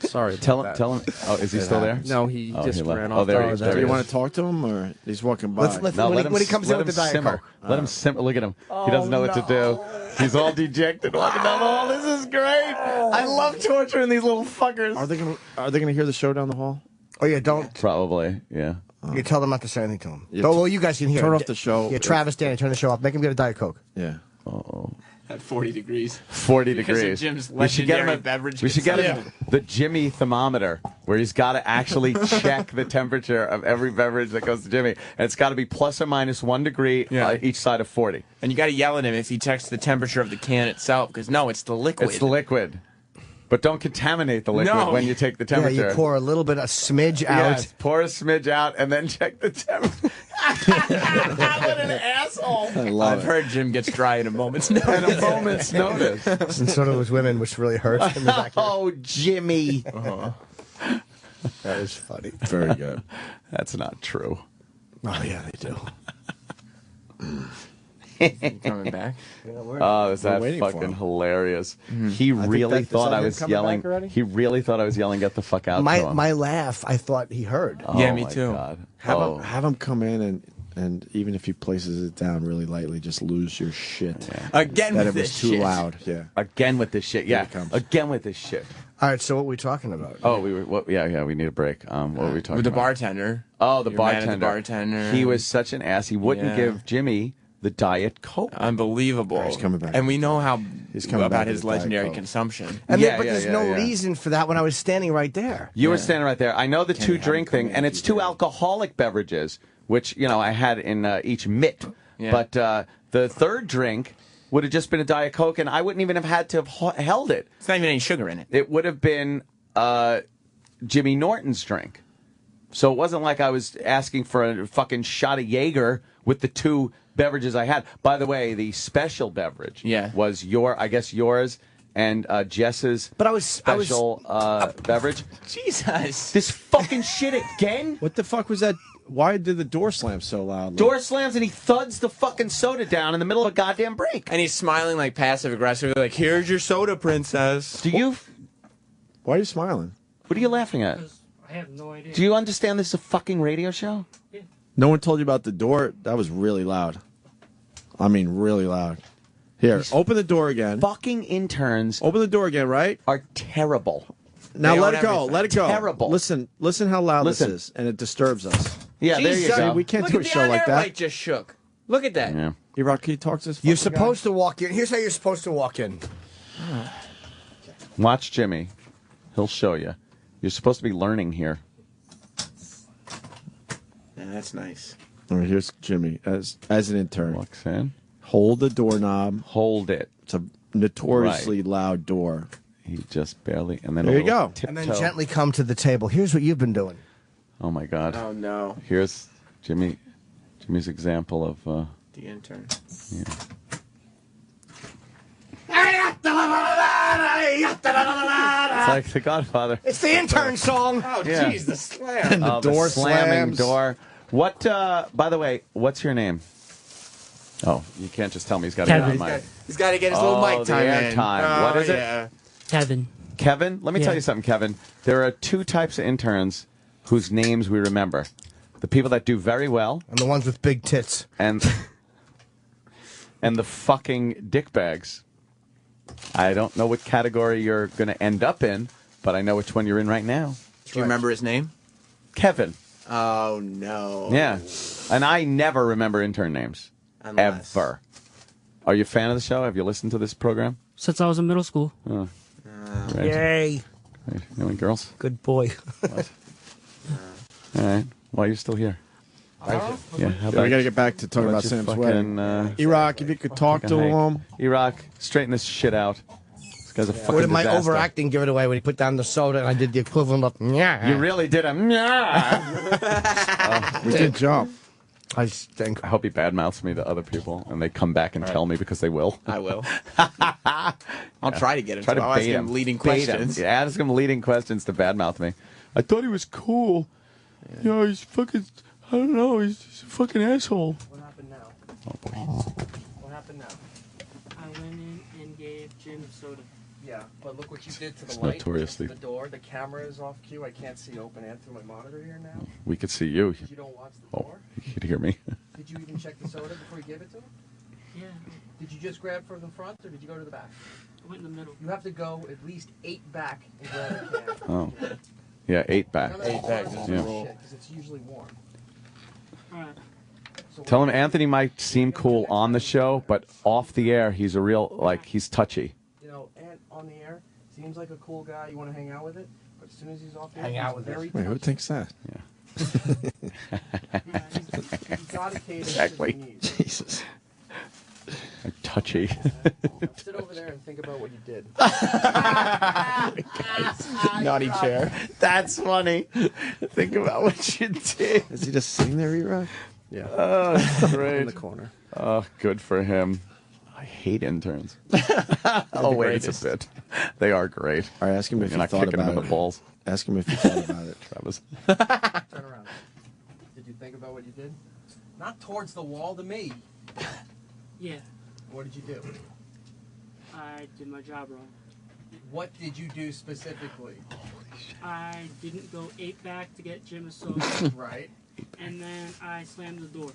Sorry. Tell him. Oh, is he still there? No, he just left. ran Oh, off. there he is. Do There he you is. want to talk to him or he's walking by? Let's No, when he comes in let with the him Diet simmer. Coke. Let him simmer. Look at him. He doesn't know what to do. He's all dejected walking down the hall. This is great. I love torturing these little fuckers. Are they gonna hear the show down the hall? Oh, yeah, don't. Probably, yeah. You tell them not to say anything to him. Yeah, Oh, well, you guys can hear turn it. off the show. Yeah, Travis, Danny, turn the show off. Make him get a Diet Coke. Yeah. Oh. At 40 degrees. 40 Because of degrees. Jim's We should get him legendary beverage We should get him consumption. the Jimmy thermometer, where he's got to actually check the temperature of every beverage that goes to Jimmy, and it's got to be plus or minus 1 degree each side of 40. And you got to yell at him if he checks the temperature of the can itself, because no, it's the liquid. It's the liquid. But don't contaminate the liquid No. when you take the Yeah, temperature. you pour a little bit, a smidge out. Yes, pour a smidge out and then check the temperature. What an asshole. I love I've heard Jim gets dry in a moment's notice. At a moment's notice. And so do his women, which really hurts. In the back. Oh, Jimmy. That is funny. Very good. That's not true. Oh, yeah, they do. Coming back. Oh, is that waiting for fucking him. hilarious? Mm-hmm. He really is thought that I him was coming yelling. back already? He really thought I was yelling, get the fuck out to My him. my laugh, I thought he heard. Oh, Yeah, me my too. God. Have him come in and even if he places it down really lightly, just lose your shit. Again That with it was this too shit. loud. Yeah. Again with this shit. Yeah. it comes. Again with this shit. All right, so what are we talking about? Oh, we were. What, yeah. We need a break. What were we talking With the about? bartender. Oh, the You're mad at bartender. the bartender. He was such an ass. He wouldn't Yeah. give Jimmy the Diet Coke. Unbelievable. He's coming back. And we know how He's coming about back his with Diet legendary Coke. consumption. And Yeah, but yeah, there's yeah, no yeah. reason for that when I was standing right there. You were standing right there. I know the two drink thing, and it's two alcoholic beverages, which I had in each mitt. Yeah. But the third drink would have just been a Diet Coke, and I wouldn't even have had to have held it. It's not even any sugar in it. It would have been Jimmy Norton's drink. So it wasn't like I was asking for a fucking shot of Jaeger with the 2 beverages I had. By the way, the special beverage was yours and Jess's special beverage. Jesus. This fucking shit again? What the fuck was that? Why did the door slam so loudly? Door slams and he thuds the fucking soda down in the middle of a goddamn break. And he's smiling like passive aggressive, like, here's your soda, princess. Do you? Why are you smiling? What are you laughing at? I have no idea. Do you understand this is a fucking radio show? No one told you about the door? That was really loud. I mean, really loud. Here, open the door again. Fucking interns. Open the door again, right? Are terrible. Now They let own it go. everything. Let it go. Terrible. Listen how loud Listen. this is, and it disturbs us. Yeah, there you go. We can't Look do a at the show like on-air that. light just shook. Look at that. Yeah. Rock, can you talk to this? You're fucking supposed to walk in. Here's how you're supposed to walk in. Watch Jimmy. He'll show you. You're supposed to be learning here. Yeah, that's nice. guy? All right, here's Jimmy as an intern. Walks in. Hold the doorknob. Hold it. It's a notoriously loud door. He just barely, and then There a you little go. tiptoe. And then gently come to the table. Here's what you've been doing. Oh my God. Oh, no. Here's Jimmy's example of. The intern. Yeah. It's like The Godfather. It's the intern song. Oh, Yeah. jeez, the slam. And the Oh, door slamming slams. door. What? By the way, what's your name? Oh, you can't just tell me he's got to get on Kevin. mic. He's got to get his little mic the time air in. time. What is it? Yeah. Kevin. Kevin? Let me Yeah. tell you something, Kevin. There are 2 types of interns whose names we remember. The people that do very well And the ones with big tits. and the fucking dickbags. I don't know what category you're going to end up in, but I know which one you're in right now. Do you remember his name? Kevin. Oh, no. Yeah. And I never remember intern names. Unless. Ever. Are you a fan of the show? Have you listened to this program? Since I was in middle school. Oh. Right. Yay. Right. You know, girls? Good boy. All right. Why are you still here? Yeah, how about We got to get back to talking how about you Sam's fucking, wedding. E-Rock, if you could talk to fucking him. E-Rock, straighten this shit out. This guy's a fucking What did my disaster. overacting give it away when he put down the soda and I did the equivalent of yeah. You really did a We did jump. I stink. I hope he badmouths me to other people, and they come back and tell me because they will. I will. I'll try to get him Try to I'll ask bait him leading Bait him. questions. Yeah, ask him leading questions to badmouth me. I thought he was cool. You know, he's fucking. I don't know. He's a fucking asshole. What happened now? Oh boy. What happened now? I went in and gave Jim soda. Yeah, but look what you did to the It's light. notoriously- The door, the camera is off cue. I can't see open air through my monitor here now. We could see you. You don't watch the Oh, door? you could hear me. Did you even check the soda before you gave it to him? Yeah. Did you just grab from the front or did you go to the back? I went in the middle. You have to go at least 8 back and grab the can. Oh. Yeah, 8 back. None of that water is Yeah. shit, 'cause it's usually warm. Alright. So Tell him Anthony might seem cool on the show, but off the air, he's a real, like, he's touchy. You know, and on the air, seems like a cool guy. You want to hang out with it, but as soon as he's off the air, Hang he's out with very Wait, who touchy. thinks that? He's got to cater Exactly. to the needs. Jesus. Touchy. Sit over there and think about what you did. Naughty chair. That's funny. Think about what you did. Is he just sitting there, E-Rock? Yeah. Oh, that's great. In the corner. Oh, good for him. I hate interns. Oh, wait, it's a bit. They are great. All right, ask him if You're he not thought kicking them about in it. the balls. Ask him if he thought about it. Travis. Turn around. Did you think about what you did? Not towards the wall, to me. Yeah. What did you do? I did my job wrong. What did you do specifically? I didn't go 8 back to get Jim a soda. Right. And then I slammed the door.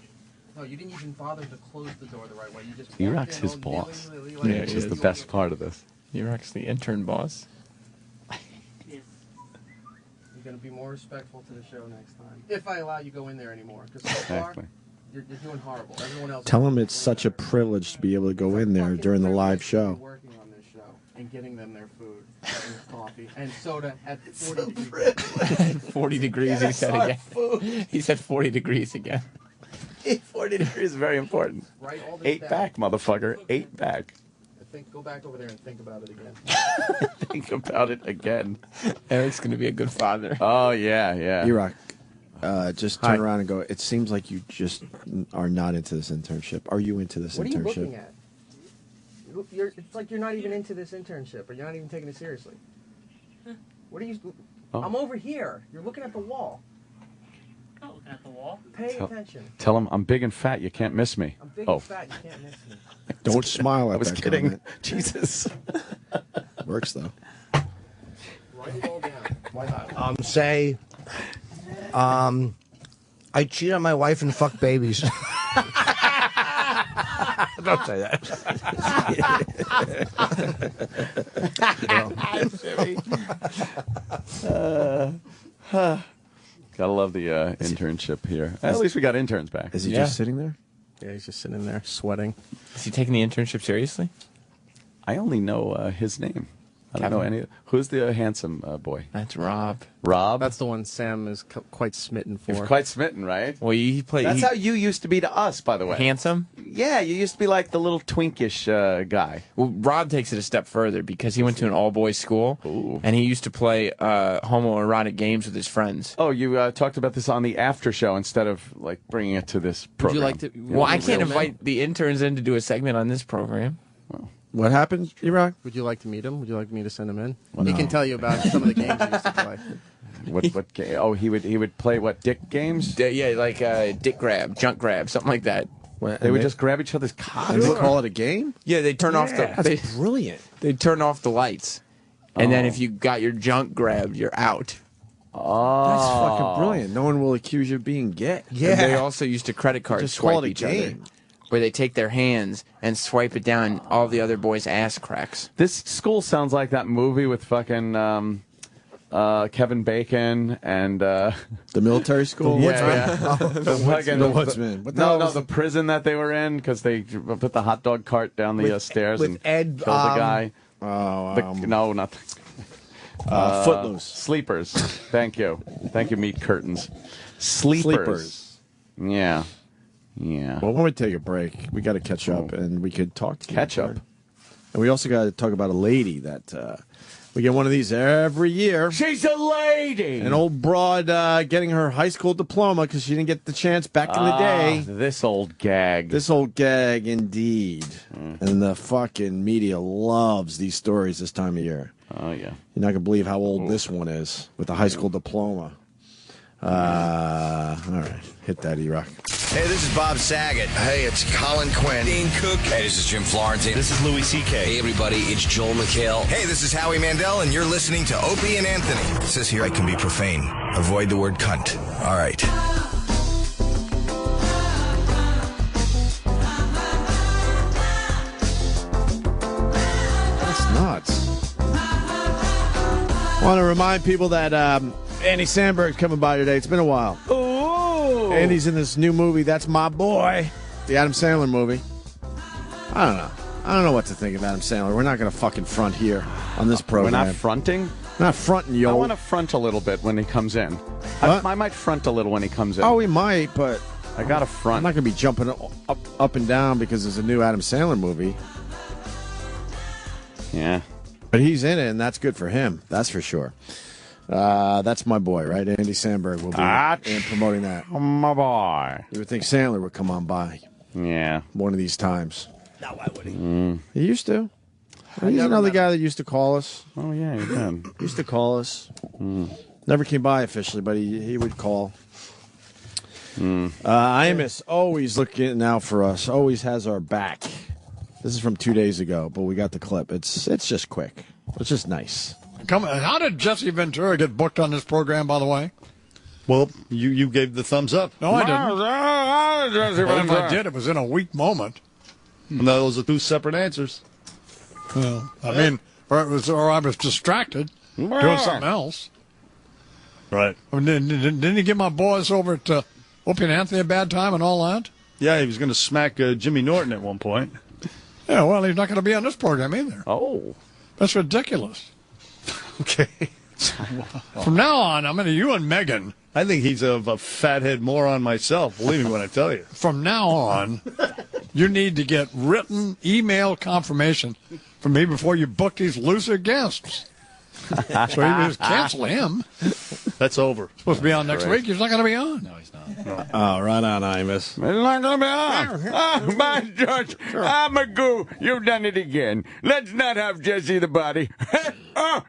No, you didn't even bother to close the door the right way. You just walked E-Rock's in his all boss. nilly-willy, Yeah, like which is you the were- best part of this. E-Rock's the intern boss. Yes. You're going to be more respectful to the show next time. If I allow you to go in there anymore. Because so far, Exactly. you're doing horrible. Everyone else... Tell him it's such a privilege to be able to go in there during the live show. Working on this show and getting them their food and coffee and soda at 40 degrees. 40 degrees, he said again. He said 40 degrees again. 40 40 degrees is very important. Write all this 8 down. back, motherfucker. 8 back. Go back over there and think about it again. Think about it again. Eric's going to be a good father. Oh, yeah, yeah. E-Rock, just turn Hi. around and go, it seems like you just are not into this internship. Are you into this What are you internship? looking at? It's like you're not even into this internship, or you're not even taking it seriously. What are you? Oh. I'm over here. You're looking at the wall. Not looking at the wall. Pay attention. Tell him I'm big and fat. You can't miss me. I'm big oh. and fat. You can't miss me. Don't smile at I was that kidding. comment. Jesus. Works, though. Write it all down. Say, I cheat on my wife and fuck babies. Don't say that. Gotta love the internship here. At least we got interns back. Is he just sitting there? Yeah, he's just sitting there sweating. Is he taking the internship seriously? I only know his name. I don't know any. Who's the handsome boy? That's Rob. Rob? That's the one Sam is quite smitten for. You're quite smitten, right? Well, he played. That's how you used to be to us, by the way. Handsome? Yeah, you used to be like the little twinkish guy. Well, Rob takes it a step further because he went to an all-boys school, and he used to play homoerotic games with his friends. Oh, you talked about this on the after show instead of like bringing it to this program. Would you like to? Well, I can't invite the interns in to do a segment on this program. What happened, E-Rock? Would you like to meet him? Would you like me to send him in? He can tell you about some of the games he used to play. What game? Oh, he would play what, dick games? Yeah, like dick grab, junk grab, something like that. They would just grab each other's cocks. They would call it a game? Yeah, they turn off the. That's brilliant. They turn off the lights, and then if you got your junk grabbed, you're out. Oh, That's fucking brilliant. No one will accuse you of being gay. Yeah. And they also used to credit card Just swipe call it a each other, game. where they take their hands and swipe it down all the other boys' ass cracks. This school sounds like that movie with fucking Kevin Bacon and the military school. The Woodsman. The Woodsman. What the hell was the prison that they were in because they put the hot dog cart down the stairs with and Ed, killed the guy. Oh, no, not. Footloose. Sleepers. Thank you, meat curtains. Sleepers. Yeah. Yeah. Well, when we take a break, we got to catch up, and we could talk to Catch you. up. And we also got to talk about a lady that we get one of these every year. She's a lady. An old broad getting her high school diploma because she didn't get the chance back in the day. This old gag. This old gag, indeed. And the fucking media loves these stories this time of year. Oh, yeah. You're not going to believe how old this one is with a high school diploma. All right. Hit that, E-Rock. Hey, this is Bob Saget. Hey, it's Colin Quinn. Dane Cook. Hey, this is Jim Florentine. This is Louis C.K. Hey, everybody, it's Joel McHale. Hey, this is Howie Mandel, and you're listening to Opie and Anthony. It says here I can be profane. Avoid the word cunt. All right. That's nuts. I want to remind people that Andy Samberg's coming by today. It's been a while. Ooh. Andy's in this new movie, That's My Boy, the Adam Sandler movie. I don't know. I don't know what to think of Adam Sandler. We're not going to fucking front here on this program. We're not fronting? Not fronting, yo. I want to front a little bit when he comes in. I might front a little when he comes in. Oh, we might, but I got to front. I'm not going to be jumping up and down because there's a new Adam Sandler movie. Yeah. But he's in it, and that's good for him. That's for sure. That's my boy, right? Andy Samberg will be in promoting that. My boy. You would think Sandler would come on by. Yeah. One of these times. No, why would he? He used to. He's another guy that used to call us. Oh, yeah, he did. Used to call us. Never came by officially, but he would call. Imus always looking out for us. Always has our back. This is from 2 days ago, but we got the clip. It's just quick. It's just nice. How did Jesse Ventura get booked on this program, by the way? Well, you gave the thumbs up. No, I didn't. If I did, it was in a weak moment. No, those are two separate answers. Well, I mean, or I was distracted doing something else. Right. I mean, didn't he give my boys over at Opie and Anthony a bad time and all that? Yeah, he was going to smack Jimmy Norton at one point. Yeah, well, he's not going to be on this program either. Oh. That's ridiculous. Okay. From now on, I'm going to you and Megan I think he's a fathead moron myself. Believe me when I tell you. From now on, you need to get written email confirmation from me before you book these loser guests. So you can just cancel him. That's over. Supposed to be on next week. He's not going to be on. No, he's not. Oh, right on, Imus. It's not going to be on. Oh, my George. I'm a goo. You've done it again. Let's not have Jesse the body. Oh,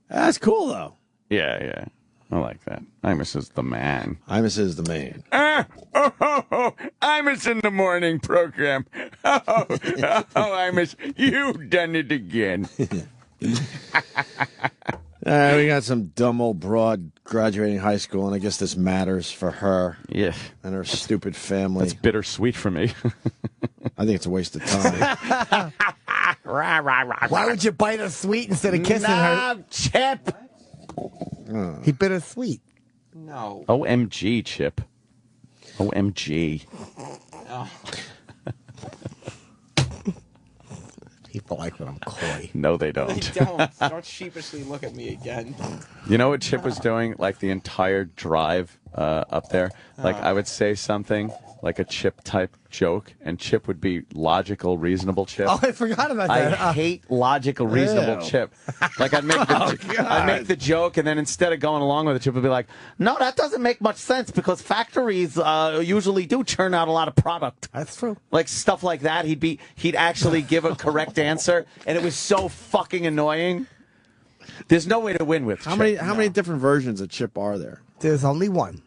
That's cool, though. Yeah. I like that. Imus is the man. Imus is the man. Imus in the morning program. Oh, Imus, you've done it again. All right, we got some dumb old broad graduating high school, and I guess this matters for her. Yeah. And her stupid family. That's bittersweet for me. I think it's a waste of time. Why would you bite her sweet instead of kissing her? Chip. He bit her sweet. No. OMG, Chip. OMG. Oh. People like when I'm coy. No, they don't. Don't sheepishly look at me again. You know what Chip was doing, like, the entire drive up there? Like, I would say something, like a Chip-type joke, and Chip would be logical, reasonable Chip. Oh, I forgot about that. I hate logical, reasonable Ew. Chip. Like, I'd make the joke, and then instead of going along with it, Chip would be like, no, that doesn't make much sense, because factories usually do churn out a lot of product. That's true. Like, stuff like that. He'd actually give a correct answer, and it was so fucking annoying. There's no way to win with Chip. How many different versions of Chip are there? There's only one.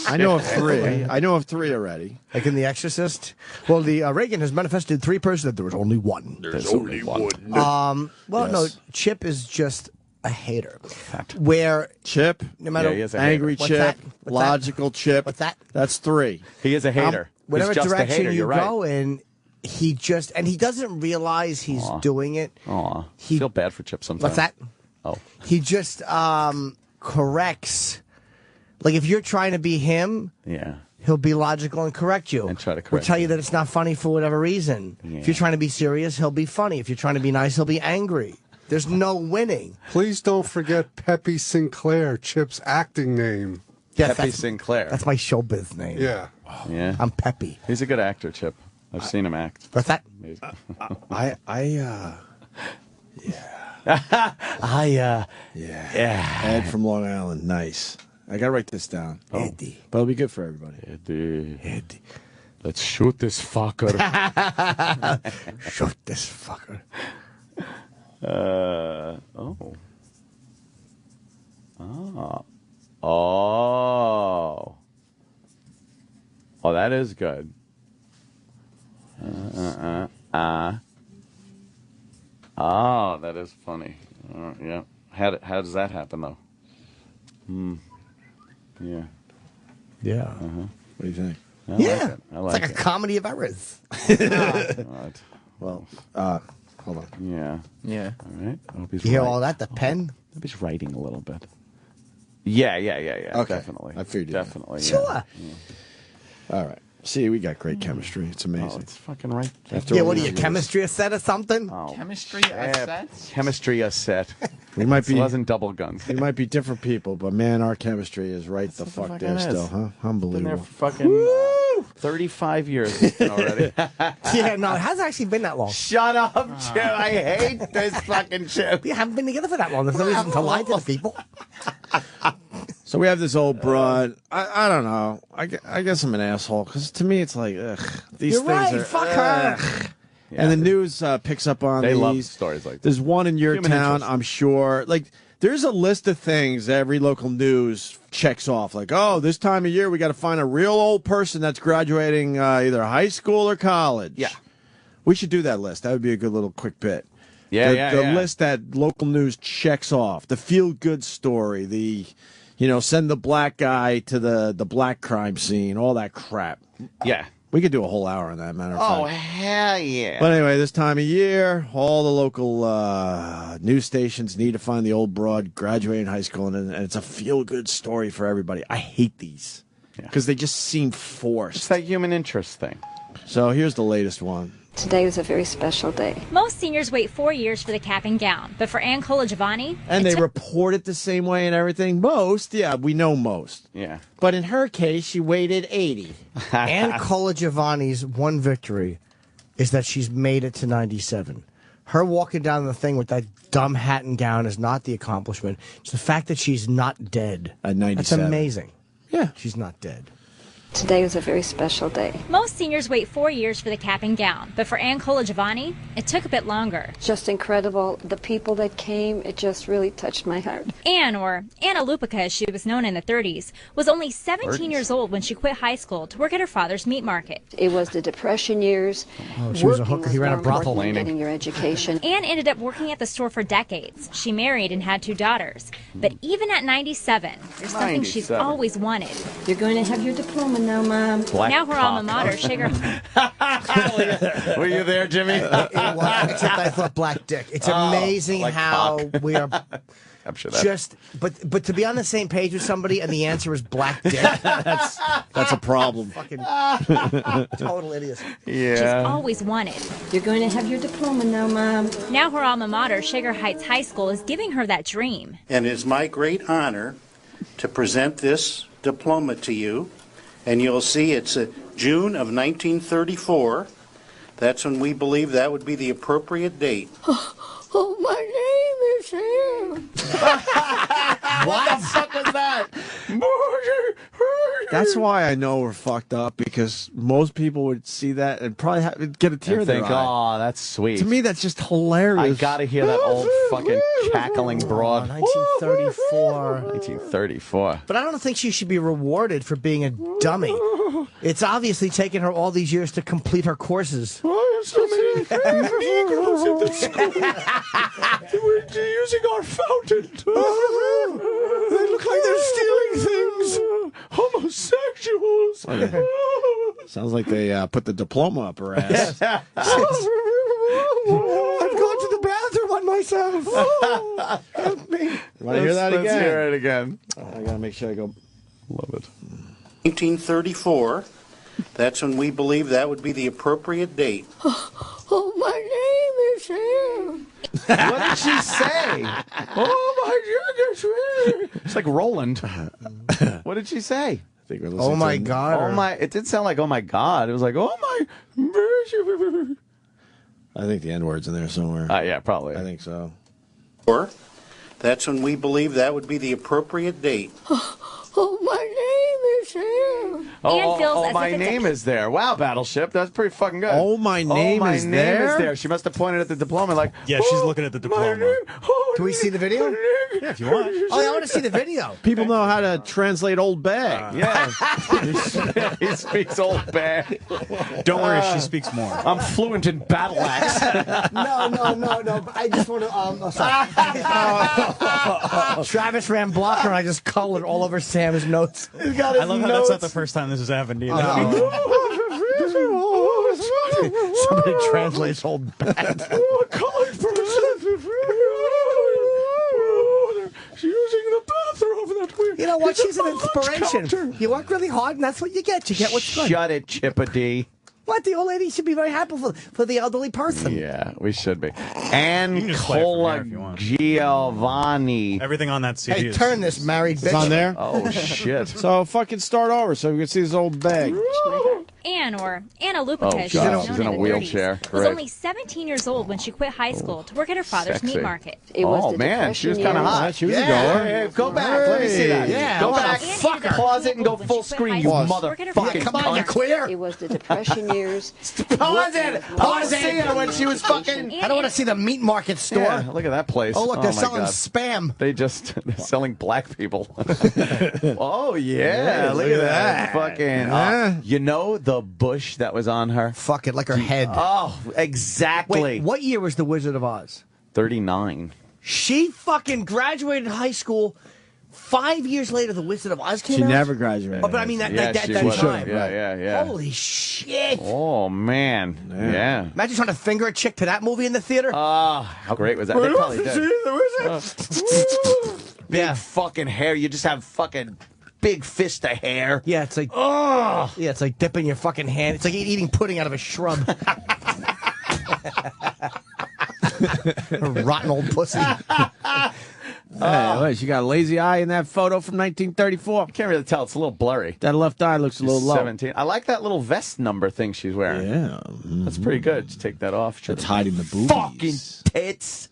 I know of three. I know of three already. Like in The Exorcist. Well, the Reagan has manifested three persons that there was only one. There's only one. Well, Yes. no, Chip is just a hater. Where Chip, no matter Yeah, he is a angry What's Chip, that? What's logical Chip. What's that? That's three. He is a hater. whatever He's just a direction hater. you You're right. go in, he doesn't realize he's doing it. Aw, feel bad for Chip sometimes. What's that? Oh. He just corrects. Like if you're trying to be him, Yeah. he'll be logical and correct you. And try to Or correct tell you that it's not funny for whatever reason. Yeah. If you're trying to be serious, he'll be funny. If you're trying to be nice, he'll be angry. There's no winning. Please don't forget Pepe Sinclair, Chip's acting name. Yes, Pepe Sinclair. That's my showbiz name. Yeah. Yeah. I'm Peppy. He's a good actor, Chip. I've seen him act. What's that? Amazing. Yeah. Ed from Long Island. Nice. I got to write this down. Eddie. But it'll be good for everybody. Eddie. Let's shoot this fucker. Shoot this fucker. Oh. Oh, that is good. Oh, that is funny. Yeah. How does that happen, though? Yeah. Yeah. What do you think? I like Yeah. it. I It's like a comedy of errors. Right. Well, hold on. Yeah. Yeah. All right. I hope he's You hear right. all that? The pen? I hope he's writing a little bit. Yeah. Okay. Definitely. I figured you did. Definitely. Sure. Yeah. All right. See, we got great chemistry. It's amazing. Oh, it's fucking right. After Yeah, all what are these you, years. chemistry a set or something? Oh. Chemistry assets? Chemistry a set. We might be. It wasn't double guns. We might be different people, but man, our chemistry is right the fuck fucking there is. still, huh? Been there Unbelievable. for fucking 35 years it's been already. Yeah, no, it hasn't actually been that long. Shut up, Chip. I hate this fucking Chip. We haven't been together for that long. There's no reason to lie to the people. So we have this old broad. I don't know. I guess I'm an asshole because to me it's like, ugh, these You're things right. are. Fuck her. Ugh. And the news picks up on They these. love stories like There's one in your Human town, interest. I'm sure. Like, there's a list of things every local news checks off. Like, oh, this time of year we got to find a real old person that's graduating either high school or college. Yeah. We should do that list. That would be a good little quick bit. Yeah, the yeah. list that local news checks off. The feel-good story. The, send the black guy to the black crime scene. All that crap. Yeah. We could do a whole hour on that, matter of Oh, fact. hell yeah. But anyway, this time of year, all the local news stations need to find the old broad graduating high school, and it's a feel-good story for everybody. I hate these because they just seem forced. It's that human interest thing. So here's the latest one. Today was a very special day. Most seniors wait 4 years for the cap and gown, but for Ann Colagiovanni... And they report it the same way and everything. Most, yeah, we know most. Yeah. But in her case, she waited 80. Ann Colagiovanni's one victory is that she's made it to 97. Her walking down the thing with that dumb hat and gown is not the accomplishment. It's the fact that she's not dead. At 97. That's amazing. Yeah. She's not dead. Today was a very special day. Most seniors wait 4 years for the cap and gown, but for Ann Colagiovanni, it took a bit longer. Just incredible. The people that came, it just really touched my heart. Ann, or Anna Lupica as she was known in the 30s, was only 17 years old when she quit high school to work at her father's meat market. It was the Depression years. Oh, she was a hooker. He ran a brothel. Getting your education. Ann ended up working at the store for decades. She married and had 2 daughters. But even at 97, there's something she's always wanted. You're going to have your diploma now, Mom. Now her alma mater, Sugar. Were you there, Jimmy? Except I thought Black Dick. It's amazing like how cock. we are I'm sure that. just, but to be on the same page with somebody and the answer is Black Dick. That's a problem. Fucking total idiots. She's always wanted. You're going to have your diploma now, Mom. Now her alma mater, Sugar Heights High School, is giving her that dream. And it's my great honor to present this diploma to you. And you'll see it's June of 1934. That's when we believe that would be the appropriate date. Oh, my name is Ann. What the fuck was that? That's why I know we're fucked up, because most people would see that and probably get a tear in their think, eye. oh, that's sweet. To me, that's just hilarious. I gotta hear that old fucking cackling broad. 1934. 1934. But I don't think she should be rewarded for being a dummy. It's obviously taken her all these years to complete her courses. Why are so many Negroes in the school? We're using our fountain. They look like they're stealing things. Homosexuals. Sounds like they put the diploma up her ass. I've gone to the bathroom on myself. Help me. Want to hear that again? Let's hear it again. I gotta make sure I go. Love it. 1934. That's when we believe that would be the appropriate date. Oh, my name is Ann. What did she say? Oh my goodness! It's like Roland. What did she say? I think we're Oh my to- God. Oh my! It did sound like oh my God. It was like oh my. I think the N word's in there somewhere. Yeah, probably. I think so. Or that's when we believe that would be the appropriate date. Oh, my name is Ann. Ann feels as my if it's a- name is there. Wow, Battleship, that's pretty fucking good. Oh, my name my is name there? is there. She must have pointed at the diploma like. Yeah, she's looking at the diploma. Can we see the video? Yeah, if you want. Oh, I want to see the video. People know how to translate old bag. Yeah, he speaks old bag. Don't worry, she speaks more. I'm fluent in battle axe. No. But I just want to. Travis ran blocker, and I just colored all over Sam's notes. I love how that's not the first time this has happened either. Somebody translates old bag. She's using the bathroom. That way. You know what? She's an inspiration. You work really hard, and that's what you get. You get what's good. Shut it, Chippa-D. What? The old lady should be very happy for the elderly person. Yeah, we should be. Ann just play it from here if you want. Giovanni. Everything on that CD Hey, is... turn this married bitch. It's on there? Oh, shit. So fucking start over so we can see this old bag. Ann, or Anna Lupica, Oh, as God, she was she's known in a the wheelchair. 30s, was Great. only 17 years old when she quit high school to work at her father's Sexy. meat market. It was Oh, the man, she was Depression kind of years. hot. She was a goer. Hey, go back. Let me see that. Yeah, go what back. a fucker. Pause it and go full screen, you motherfucking Come on, you queer. It was the Depression years. Pause it. Pause it when she was fucking. I don't want to see the meat market store. Yeah, look at that place. Oh, look, they're my selling God. spam. They're selling black people. Oh, yeah. Look at that. Fucking. You know the bush that was on her? Fuck it, like her head. Oh, exactly. Wait, what year was The Wizard of Oz? 39. She fucking graduated high school. 5 years later, The Wizard of Oz came She out. never graduated. Oh, but I mean that Yeah, that she that was. time. Yeah. Holy shit! Oh, man. Yeah. Imagine trying to finger a chick to that movie in the theater. How great was that? They probably did. Big fucking hair. You just have fucking big fist of hair. Yeah, it's like it's like dipping your fucking hand. It's like eating pudding out of a shrub. Rotten old pussy. What, she got a lazy eye in that photo from 1934. Can't really tell. It's a little blurry. That left eye looks a little low. 17. I like that little vest number thing she's wearing. Yeah. That's pretty good. Just take that off. It's hiding the boobies. Fucking tits.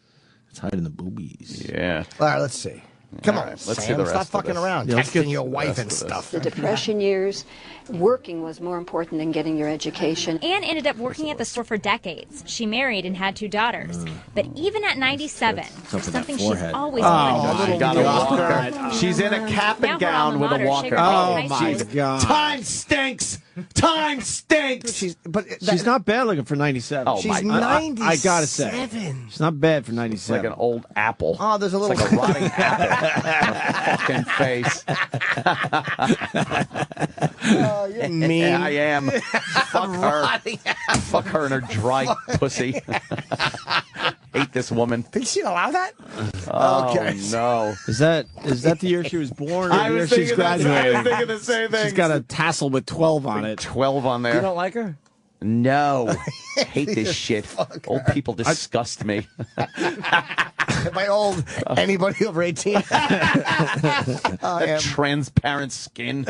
It's hiding the boobies. Yeah. All right, let's see. Come on, let's Sam, see the rest stop of fucking this. around, Yeah, let's texting get your the wife rest and of this. stuff. The Depression years, working was more important than getting your education. Anne ended up working at the store for decades. She married and had 2 daughters. But even at 97, there's something she's always wanted. She got a walker. She's in a cap and gown with a walker. Oh, my God. Time stinks. Time stinks. She's not bad looking for 97. Oh, She's my God. 97. I gotta say. She's not bad for 97. Like an old apple. Oh, there's a little. It's like a rotting apple. Fucking face. Oh, you're mean. Yeah, I am. Fuck her. Fuck her and her dry pussy. Hate this woman. Think she'd allow that? Oh, Okay. no. Is that the year she was born or I the year was she's thinking that- graduating? I was thinking the same thing. She's got a tassel with 12 on it. 12 on there. You don't like her? No. Hate this shit. Old people disgust me. By old, anybody over 18. That transparent skin.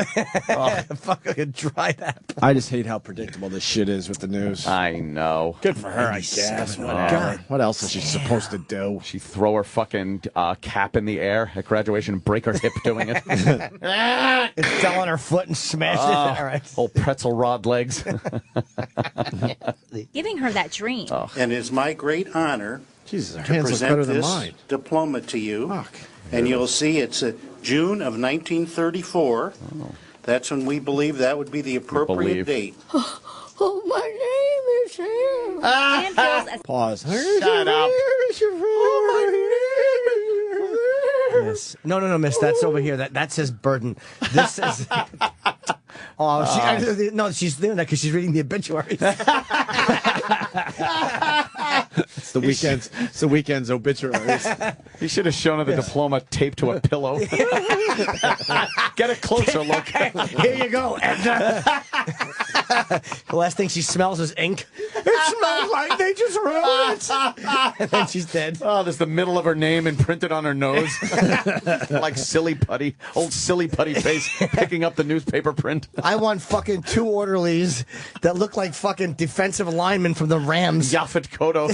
Oh, fucking dried apple. I just hate how predictable this shit is with the news. I know. Good for her, I guess. Whatever. What else is she supposed to do? She throw her fucking cap in the air at graduation and break her hip doing it. It fell on her foot and smashed it. All right. Old pretzel rod legs. Giving her that dream. And it's my great honor Jesus, her to hands look better present than this mine. diploma to you. And you'll see it's June of 1934. That's when we believe that would be the appropriate date. Oh, my name is Sam. Anne feels as Pause. Shut up. Yes. No, miss. That's over here. That says burden. This says. Oh, no, she's doing that because she's reading the obituaries. It's the weekend's. It's the weekend's obituaries. You should have shown her the diploma taped to a pillow. Get a closer look. Here you go, Edna. The last thing she smells is ink. It smells like they just ruined it. And then she's dead. Oh, there's the middle of her name imprinted on her nose. Like silly putty. Old silly putty face picking up the newspaper print. I want fucking 2 orderlies that look like fucking defensive linemen from the Rams. Yaphet Kotto.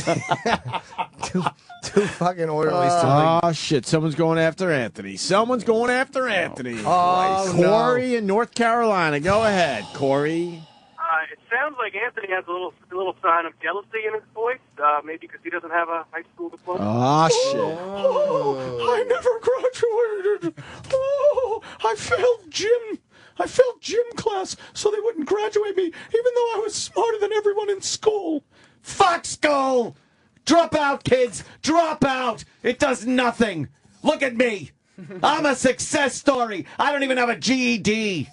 two fucking orderlies. Oh, shit. Someone's going after Anthony. Someone's going after Anthony. Oh, no. Corey in North Carolina. Go ahead, Corey. It sounds like Anthony has a little sign of jealousy in his voice, maybe because he doesn't have a high school diploma. Oh, shit. I never graduated. Oh, I failed gym. I failed gym class, so they wouldn't graduate me, even though I was smarter than everyone in school. Fuck school! Drop out, kids! Drop out! It does nothing! Look at me! I'm a success story! I don't even have a GED!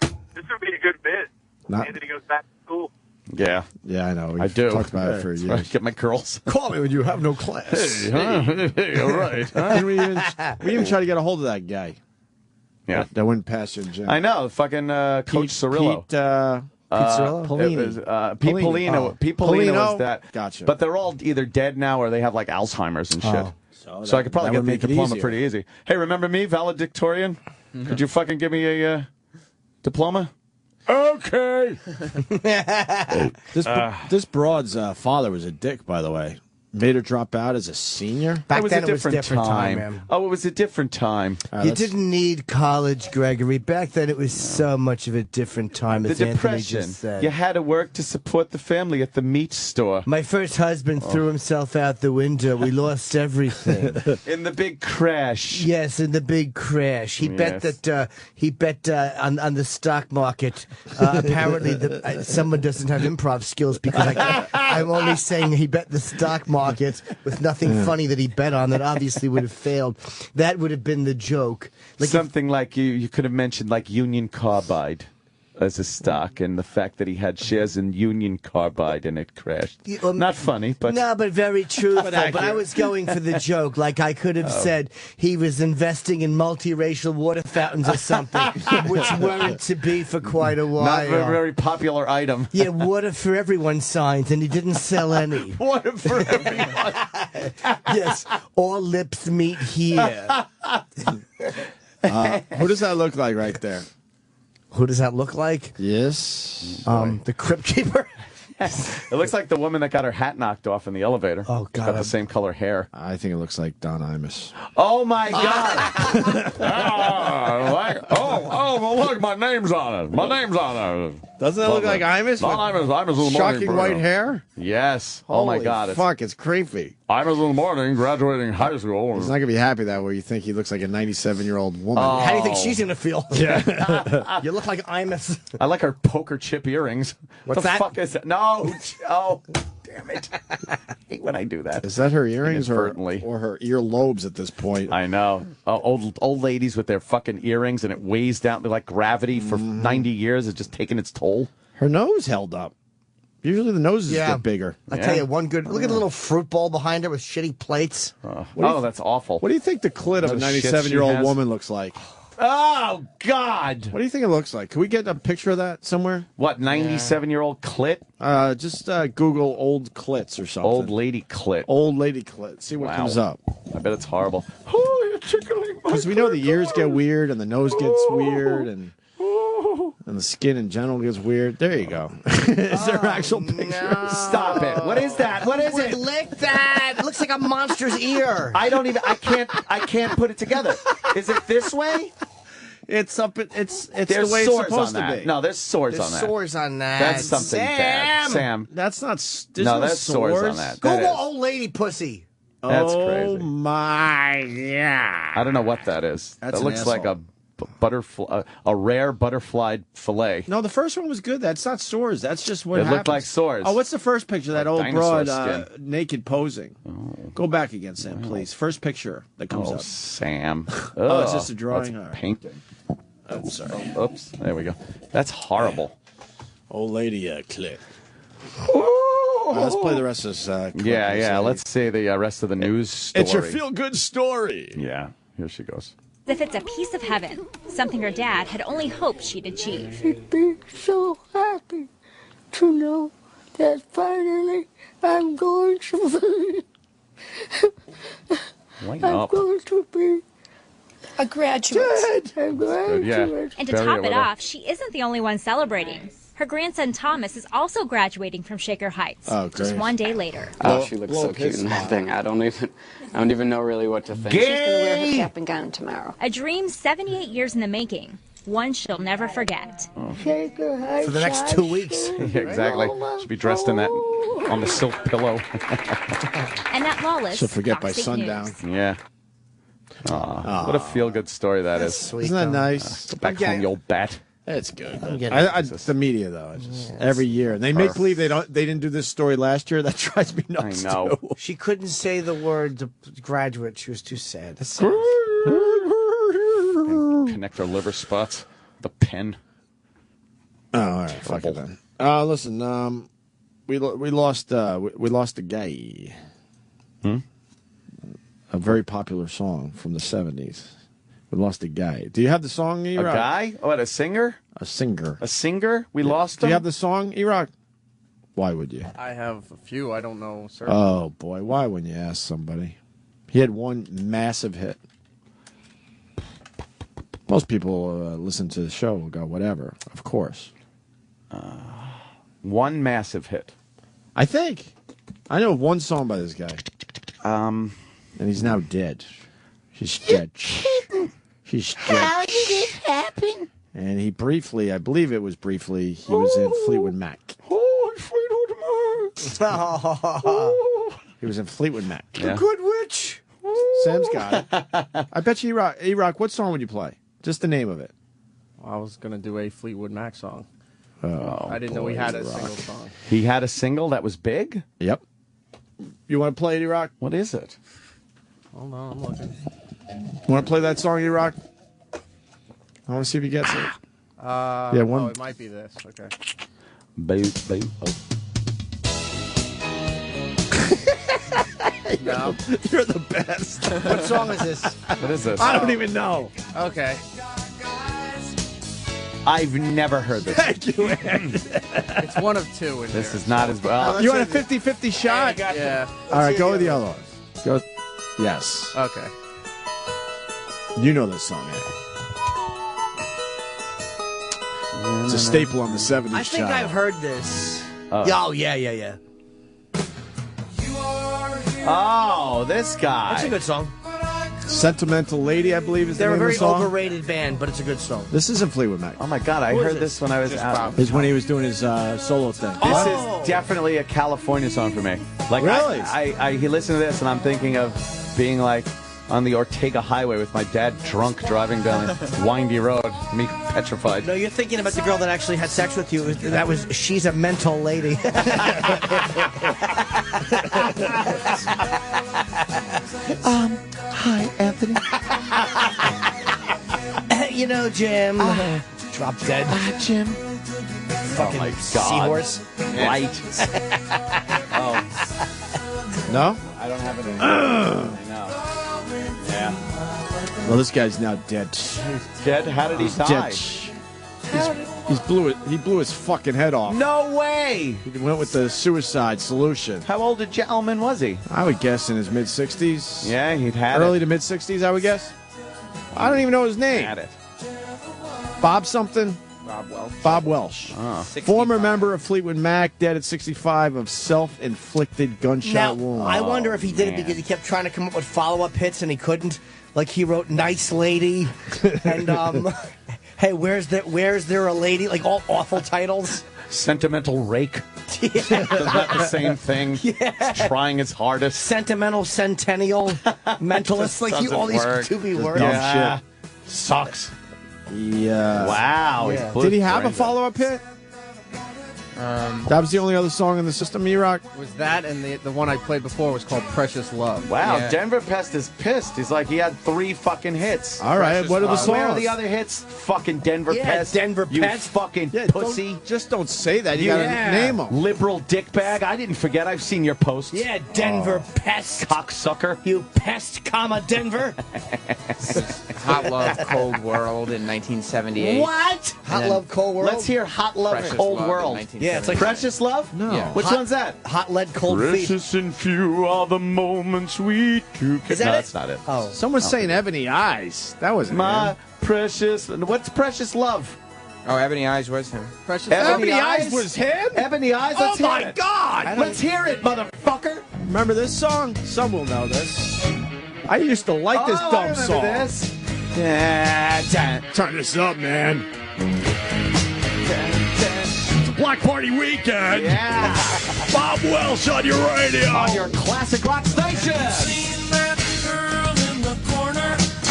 This would be a good bit. Anthony goes back to school. Yeah. Yeah, I know. I do. Talked about it for That's where I years. get my girls. Call me when you have no class. Hey, all right. And we even tried to get a hold of that guy. Yeah. That wouldn't pass your gym. I know, fucking Coach Cirillo. Pete Cirillo? It was, Pete Polino. Oh. Pete Polino Polino? was that. Gotcha. But they're all either dead now or they have like Alzheimer's and shit. Oh. So I could probably that get would the make it diploma easier. pretty easy. Hey, remember me, valedictorian? Could you fucking give me a diploma? Okay. This broad's father was a dick, by the way. Made her drop out as a senior. Back it was then a it was different different time, time. man. Oh, it was a different time. You didn't need college, Gregory. Back then, it was so much of a different time, The as Anthony depression. just said. You had to work to support the family at the meat store. My first husband threw himself out the window. We lost everything. In the big crash. Yes, in the big crash. He bet Yes. that he bet on the stock market. Apparently, someone doesn't have improv skills because I'm only saying he bet the stock market with nothing funny that he bet on that obviously would have failed. That would have been the joke. Something like you could have mentioned like Union Carbide. as a stock, and the fact that he had shares in Union Carbide and it crashed. Not funny, but no, but very truthful. but accurate. I was going for the joke. Like I could have said he was investing in multiracial water fountains or something, which weren't to be for quite a while. not a very popular item. Yeah, water for everyone signs, and he didn't sell any. Water for everyone. Yes, all lips meet here. Who does that look like right there? Who does that look like? Yes. The Crypt Keeper. It looks like the woman that got her hat knocked off in the elevator. Oh, God. Got the same color hair. I think it looks like Don Imus. Oh, my God. Well, look, my name's on it. My name's on it. Doesn't it look like Imus? Imus in the morning. Shocking white hair? Yes. Holy oh, my God. Fuck, it's creepy. Imus in the morning, graduating high school. He's not going to be happy that way. You think he looks like a 97-year-old woman. Oh. How do you think she's gonna feel? Yeah. You look like Imus. I like her poker chip earrings. What's the that? fuck is that? No. Oh, damn it. I hate when I do that. Is that her earrings or Inadvertently. her earlobes at this point? I know. Old ladies with their fucking earrings, and it weighs down. They're like gravity for 90 years. It's just taking its toll. Her nose held up. Usually the noses get bigger. I tell you, one good. Look at the little fruit bowl behind her with shitty plates. That's awful. What do you think the clit of a Those shits she 97-year-old has? woman looks like? Oh, God. What do you think it looks like? Can we get a picture of that somewhere? What, 97-year-old clit? Just Google old clits or something. Old lady clit. Old lady clit. See what Wow. comes up. I bet it's horrible. Oh, you're tickling my Because we know the ears get weird and the nose gets weird and the skin in general gets weird. There you go. Is there actual picture? Stop it. What is that? What is it? Lick that. It looks like a monster's ear. I can't put it together. Is it this way? It's up. It's There's the way it's sores supposed on to that. be. No, there's sores There's on that. sores on that. That's something bad. Sam. That's not. There's No, no that's sores on that. That Google is. old lady pussy. That's oh crazy. my god! I don't know what that is. That's that an looks like asshole. butterfly, a rare butterfly fillet. No, the first one was good. That's not sores. That's just what It happens. looked like sores. Oh, what's the first picture? That old dinosaur broad skin. naked posing. Go back again, Sam, please. First picture that comes Oh, up. Sam. Oh, it's just a drawing? That's All right. painting. Oh, sorry. Oops. There we go. That's horrible. Old lady clit. Let's play the rest of this. Clip. Yeah. Let's see the rest of the news story. It's your feel-good story. Yeah. Here she goes. As if it's a piece of heaven, something her dad had only hoped she'd achieve. I'd be so happy to know that finally I'm going to be. Lighten I'm up. going to be a graduate. A graduate. Yeah. And to Bury top a it little. off, she isn't the only one celebrating. Her grandson Thomas is also graduating from Shaker Heights. Oh, just great. one day later. Oh, she looks so cute in that thing. I don't even know really what to think. She's going to wear her cap and gown tomorrow. A dream 78 years in the making. One she'll never forget. Shaker Heights. For the next 2 weeks. Yeah, exactly. Should be dressed in that on the silk pillow. And that lawless, She'll forget by toxic sundown. news. Yeah. What a feel-good story that is. Sweet, Isn't that though. nice? Go back home, you old bat. It's good. I'm getting It's the media though. It's just every year, and they make believe they didn't do this story last year. That drives me nuts. I know. too. She couldn't say the word graduate. She was too sad. And connect her liver spots. The pen. Oh, all right. Fuck it then. Listen. We lost a guy. A very popular song from the 70s. We lost a guy. Do you have the song, A E-Rock? guy? What, a singer? A singer. A singer? We lost Do him? you have the song, E-Rock? Why would you? I have a few. I don't know, sir. Oh, boy. Why wouldn't you ask somebody? He had one massive hit. Most people listen to the show will go, whatever, of course. One massive hit. I think. I know one song by this guy. And he's now dead. He's dead. He's dead. How did it happen? And he briefly, I believe it was briefly, he was in Fleetwood Mac. Oh, Fleetwood Mac. He was in Fleetwood Mac. Yeah. Good witch. Sam's got it. I bet you, E-Rock, what song would you play? Just the name of it. I was going to do a Fleetwood Mac song. Oh, I didn't know he had a single song. He had a single that was big? Yep. You want to play it, E-Rock? What is it? Hold on, I'm looking. You want to play that song, E-Rock? I want to see if he gets it. Yeah, one- Oh, it might be this. Okay. No. You're the best. What song is this? What is this? I don't even know. Okay. I've never heard this. Thank you, Ed. It's one of two in This there. is not as well. You want a 50-50 shot? Yeah. All right, go with the other one. Go. Yes. Okay. You know this song, Ed. It's a staple on the 70s I think chart. I've heard this. Oh. Oh, yeah. Oh, this guy. That's a good song. Sentimental Lady, I believe, is They're the a name of very the song. overrated band, but it's a good song. This isn't Fleetwood Mac. Oh my God, I Who is heard this? this when I was out. Is when he was doing his solo thing. This is definitely a California song for me. Like, Really? he listened to this, and I'm thinking of being like on the Ortega Highway with my dad drunk driving down a windy road, me petrified. No, you're thinking about the girl that actually had sex with you. That was She's a Mental Lady. Hi, Anthony. You know, Jim. Drop dead. Jim. Fucking my God. seahorse. Right. Oh. No? I don't have it anymore. I know. Yeah. Well, this guy's now dead. Dead? How did he die? Dead. He blew his fucking head off. No way! He went with the suicide solution. How old a gentleman was he? I would guess in his mid-60s. Yeah, he'd had Early it. to mid-60s, I would guess. I don't even know his name. Had it. Bob something? Bob Welch. Bob Welsh. Oh. Former member of Fleetwood Mac, dead at 65 of self-inflicted gunshot Now, wound. I wonder if he did it man. because he kept trying to come up with follow-up hits and he couldn't. Like he wrote "Nice Lady" and "Hey, where's there a lady?" Like all awful titles. Sentimental Rake. Isn't that the same thing? Yeah. It's trying its hardest. Sentimental Centennial Mentalist. Like doesn't all these work. stupid Just words. dumb Yeah. shit. Sucks. Yeah. Wow. Yeah. Did he have a follow-up hit? That was the only other song in the system, E-Rock? Was that and the one I played before was called Precious Love. Wow, Yeah. Denver Pest is pissed. He's like, he had 3 fucking hits. All right, what are the songs? Where are the other hits? Fucking Denver Yeah, Pest. Denver you Pest. fucking Yeah, pussy. Just don't say that. You You- gotta name them. Liberal dickbag. I didn't forget. I've seen your posts. Yeah, Denver Pest. Cocksucker. You pest, comma Denver. Hot Love, Cold World in 1978. What? Hot then- Love, Cold World. Let's hear Hot Love, Precious Cold Love in World. 1978. Yeah, it's like Precious Love? No. Yeah. Which Hot- one's that? Hot Lead, Cold Feet. Precious and few are the moments we took. Is that no, it? that's not it. Oh. Someone's saying Ebony Eyes. That wasn't My him. precious. What's Precious Love? Oh, Ebony Eyes was him. Precious Ebony Eyes was him? Ebony Eyes. Oh Let's hear my it. God! Let's hear it, motherfucker. Remember this song? Some will know this. I used to like this Oh, I dumb remember song. this. Da. Turn this up, man. It's a Black Party weekend. Yeah. Bob Welsh on your radio. On your classic rock station.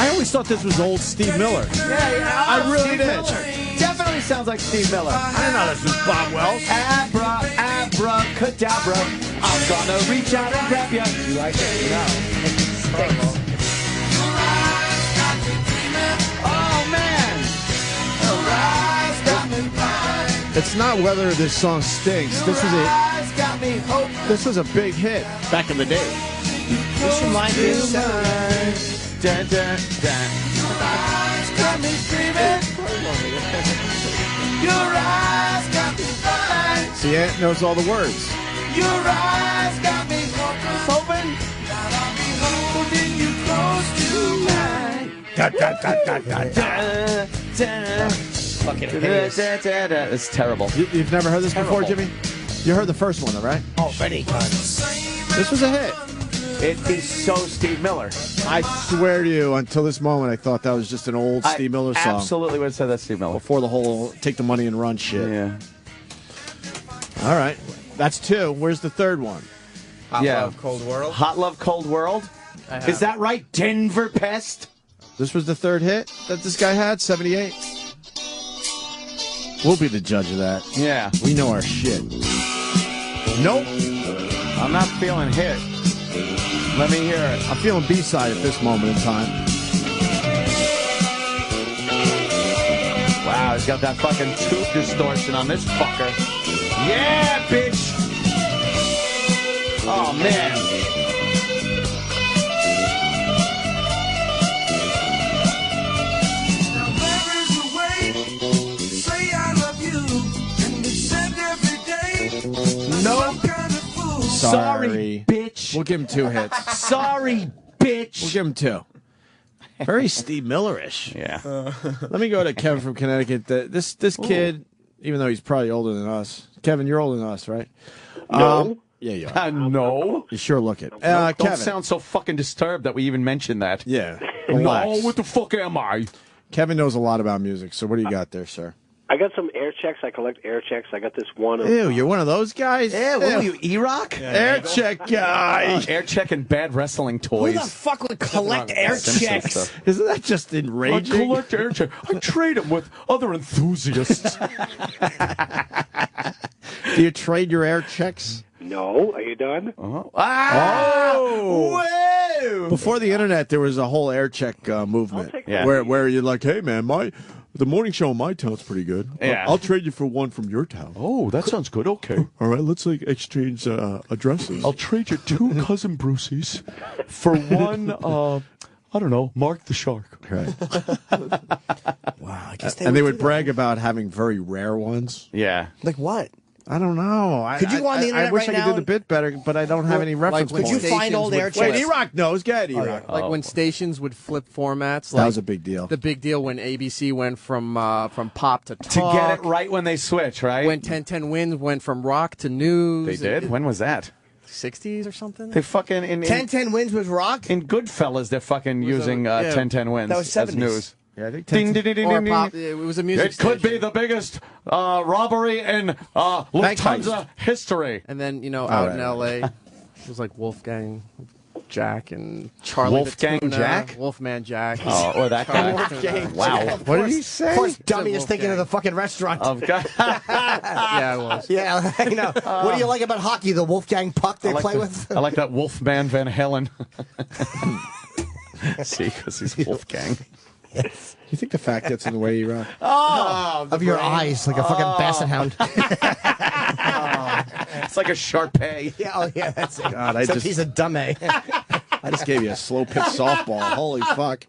I always thought this was old Steve Miller. Yeah. I really Steve did. Miller. Definitely sounds like Steve Miller. I didn't know this was Bob Welsh. Abracadabra. I'm gonna reach out and grab you. You like it? No. Oh, man. It's not whether this song stinks. This was a big hit back in the day. This reminds me of Dun, dun, dun. See, Ant knows all the words. Your eyes got me hoping. Holding you close to mine. fucking hideous. It's terrible. You've never heard this before, Jimmy? You heard the first one, though, right? Oh, many times. This was a hit. It is so Steve Miller. I swear to you, until this moment, I thought that was just an old Steve Miller song. Absolutely would have said that's Steve Miller. Before the whole take the money and run shit. Yeah. All right. That's 2. Where's the third one? Hot Love, Cold World. Hot Love, Cold World. Is that right? Denver Pest? This was the third hit that this guy had, 78. We'll be the judge of that. Yeah. We know our shit. Nope. I'm not feeling hit. Let me hear it. I'm feeling B-side at this moment in time. Wow, he's got that fucking tooth distortion on this fucker. Yeah, bitch! Oh, man. Nope. Sorry, bitch. We'll give him 2 hits. Sorry, bitch. We'll give him 2. Very Steve Miller-ish. Yeah. Let me go to Kevin from Connecticut. This kid, even though he's probably older than us. Kevin, you're older than us, right? No. Yeah, you are. No. You sure look it. Don't Kevin. sound so fucking disturbed that we even mentioned that. Yeah. No, Relax. what the fuck am I? Kevin knows a lot about music, so what do you got there, sir? I got some air checks. I collect air checks. I got this one. Ew, you're one of those guys? Yeah, what are you, E-Rock? Air check guy. Air check and bad wrestling Who toys. the fuck would collect air checks? Isn't that just enraging? I collect air check. I trade them with other enthusiasts. Do you trade your air checks? No, are you done? Oh! Whoa! Before the internet, there was a whole air check movement where you're like, hey, man, the morning show in my town's pretty good. Yeah. I'll trade you for one from your town. Oh, that sounds good. Okay. All right, let's exchange addresses. I'll trade you 2 Cousin Bruceys for one, I don't know, Mark the Shark. Right. Wow, I guess They would brag about having very rare ones. Yeah. Like what? I don't know. Could you go on the internet I wish right I could now? do the bit better, but I don't have any reference when Could you points. find old air would checks? Wait, E-Rock knows. Go ahead, E-Rock. Like when stations would flip formats. That was a big deal. The big deal when ABC went from pop to talk. To get it right when they switch, right? When 1010 Wins went from rock to news. They did? When was that? 60s or something? They fucking... In 1010 Wins was rock? In Goodfellas, they're fucking using 1010 Wins That was as 70s. news. Yeah, I think Ding, ding, ding, ding, Or ding, pop, ding. it was a music It could be station. the biggest robbery in Lufthansa history. And then, out right, in L.A., it was like Wolfgang Jack and Charlie Wolfgang the Tuna, Jack? Wolfman Jack. Oh, or that guy. Wolfgang Wow. Jack. What did he say? Of course, dummy is Wolfgang. thinking of the fucking restaurant. Yeah, it was. Yeah, what do you like about hockey? The Wolfgang puck they play with? I like that Wolfman Van Halen. See, because he's Wolfgang. Yes. You think the fact gets in the way, E-Rock? Of your eyes, like a fucking basset hound. It's like a Sharpei. Yeah, that's it. God, Except he's a dummy. I just gave you a slow pitch softball. Holy fuck!